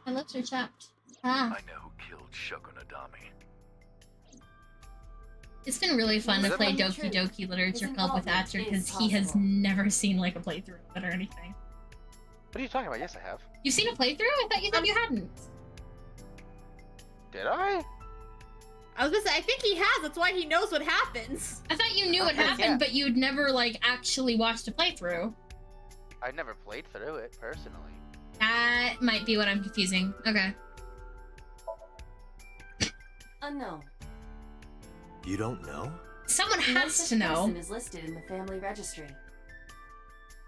My lips are chapped. Ah. I know who killed Shogunadami. It's been really fun to Is that play the Doki truth? Doki Literature His Club with involvement Atcher is because he has possible. never seen like a playthrough of it or anything. What are you talking about? Yes, I have. You've seen a playthrough? I thought you said you hadn't. Did I? I was gonna say, I think he has. That's why he knows what happens. I thought you knew what Okay, happened, yeah. but you'd never like actually watched a playthrough. I never played through it personally. That might be what I'm confusing. Okay. Unknown. You don't know? Someone No has such to know. person is listed in the family registry.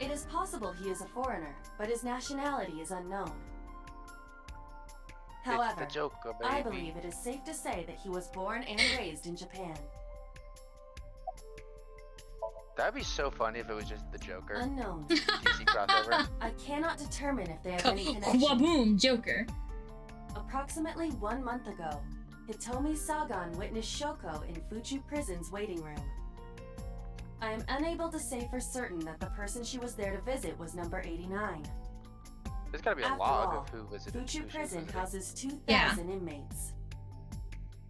It is possible he is a foreigner, but his nationality is unknown. However, it's the Joker, baby. I believe it is safe to say that he was born and raised in Japan. That'd be so funny if it was just the Joker. Unknown. DC crossover. I cannot determine if they have any connection. Waboom, Joker. Approximately 1 month ago, Hitomi Sagan witnessed Shoko in Fuchu Prison's waiting room. I am unable to say for certain that the person she was there to visit was number 89. There's gotta be a After log all, of who visited. Fuchu Prison houses 2,000 Yeah. inmates.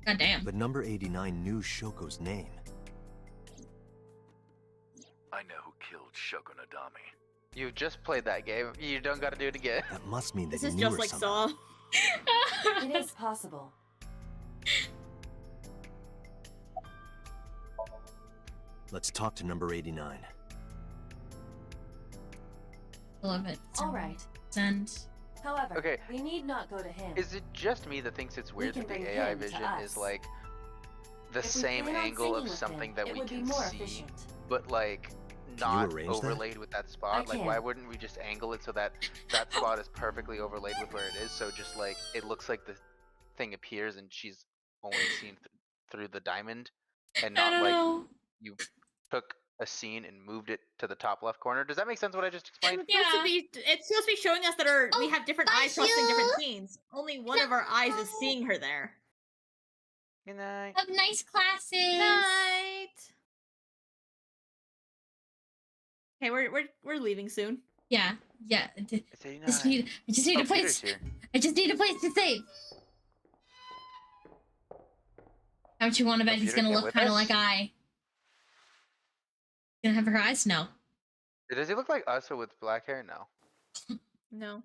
God damn. But number 89 knew Shoko's name. I know who killed Shoko Nadami. You just played that game. You don't gotta do it again. That must mean that This he is knew just her like somehow. Saw. It is possible. Let's talk to number 89. Love it. All right. Send. However, Okay. we need not go to him. Is it just me that thinks it's We weird can that the bring AI him to vision is us. like the If we same plan on angle singing of with something him, that it we would be can more see, efficient. but like you not arrange that? overlaid with that spot? Like, can. why wouldn't we just angle it so that that spot is perfectly overlaid with where it is? So just like it looks like the thing appears and she's only seen through the diamond, and I not don't like know. you took a scene and moved it to the top left corner. Does that make sense? What I just explained? It's supposed to be showing us that we have different bye, eyes processing different Hugh. scenes. Only one of our eyes is seeing her there. Good night. Have nice classes. Night. Okay, we're leaving soon. Yeah. It's I just need a Oh, place. Peter's here. I just need a place to save. Don't you want to bet he's Peter gonna came look with kind of us? like I? Gonna have her eyes? No. Does he look like us or with black hair? No. No.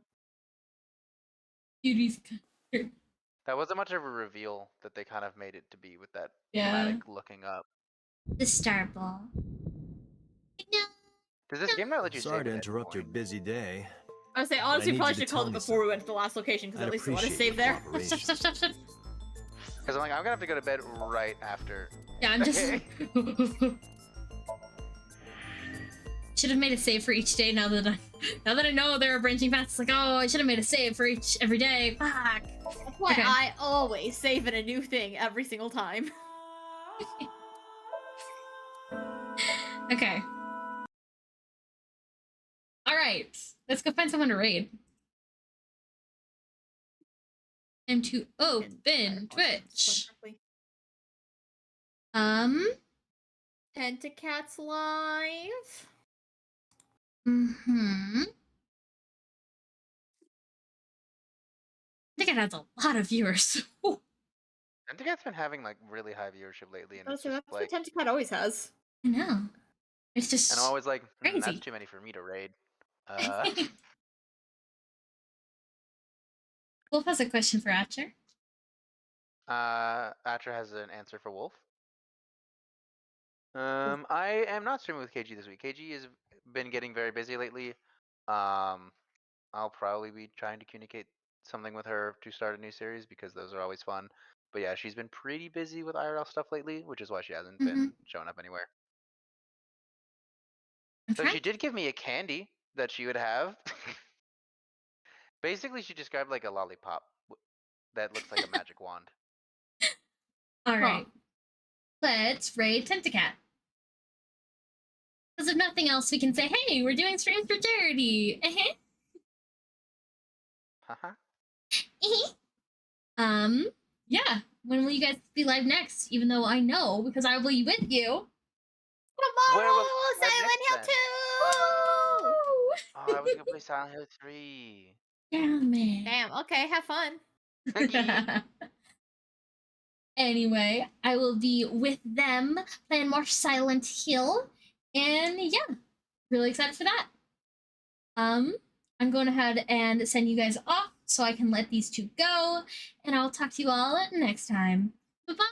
Beauty's. That wasn't much of a reveal that they kind of made it to be with that Yeah. dramatic looking up. The star ball. No. Does this game not let you Sorry save to it at interrupt your point? busy day. I would say I honestly, need probably you to should call tell it me before we went to the last location because I'd at least we want to appreciate save your there. cooperation. Because I'm like, I'm gonna have to go to bed right after. Yeah, I'm just. Should have made a save for each day. Now that I know there are branching paths, it's like, oh, I should have made a save for every day. Fuck. That's why Okay. I always save in a new thing every single time. Okay. All right. Let's go find someone to raid. Time to open Twitch. Pentacats live. I think it has a lot of viewers. I think it's been having like really high viewership lately, and it's So just that's like, what Tentacat always has. I know. It's just. and I'm always like, crazy. that's too many for me to raid. Wolf has a question for Atcher. Atra has an answer for Wolf. I am not streaming with KG this week. KG has been getting very busy lately. I'll probably be trying to communicate something with her to start a new series because those are always fun. But yeah, she's been pretty busy with IRL stuff lately, which is why she hasn't been showing up anywhere. So she did give me a candy that she would have. Basically, she described like a lollipop that looks like a magic wand. All right. Let's raid Tentacat. Because if nothing else, we can say, hey, we're doing streams for charity. Yeah. When will you guys be live next? Even though I know, because I will be with you. Tomorrow, Where Silent Hill 2! Oh, I was gonna play Silent Hill 3. Damn it. Damn, okay, have fun. Anyway, I will be with them playing more Silent Hill. And yeah, really excited for that. I'm going ahead and send you guys off so I can let these two go. And I'll talk to you all next time. Bye-bye.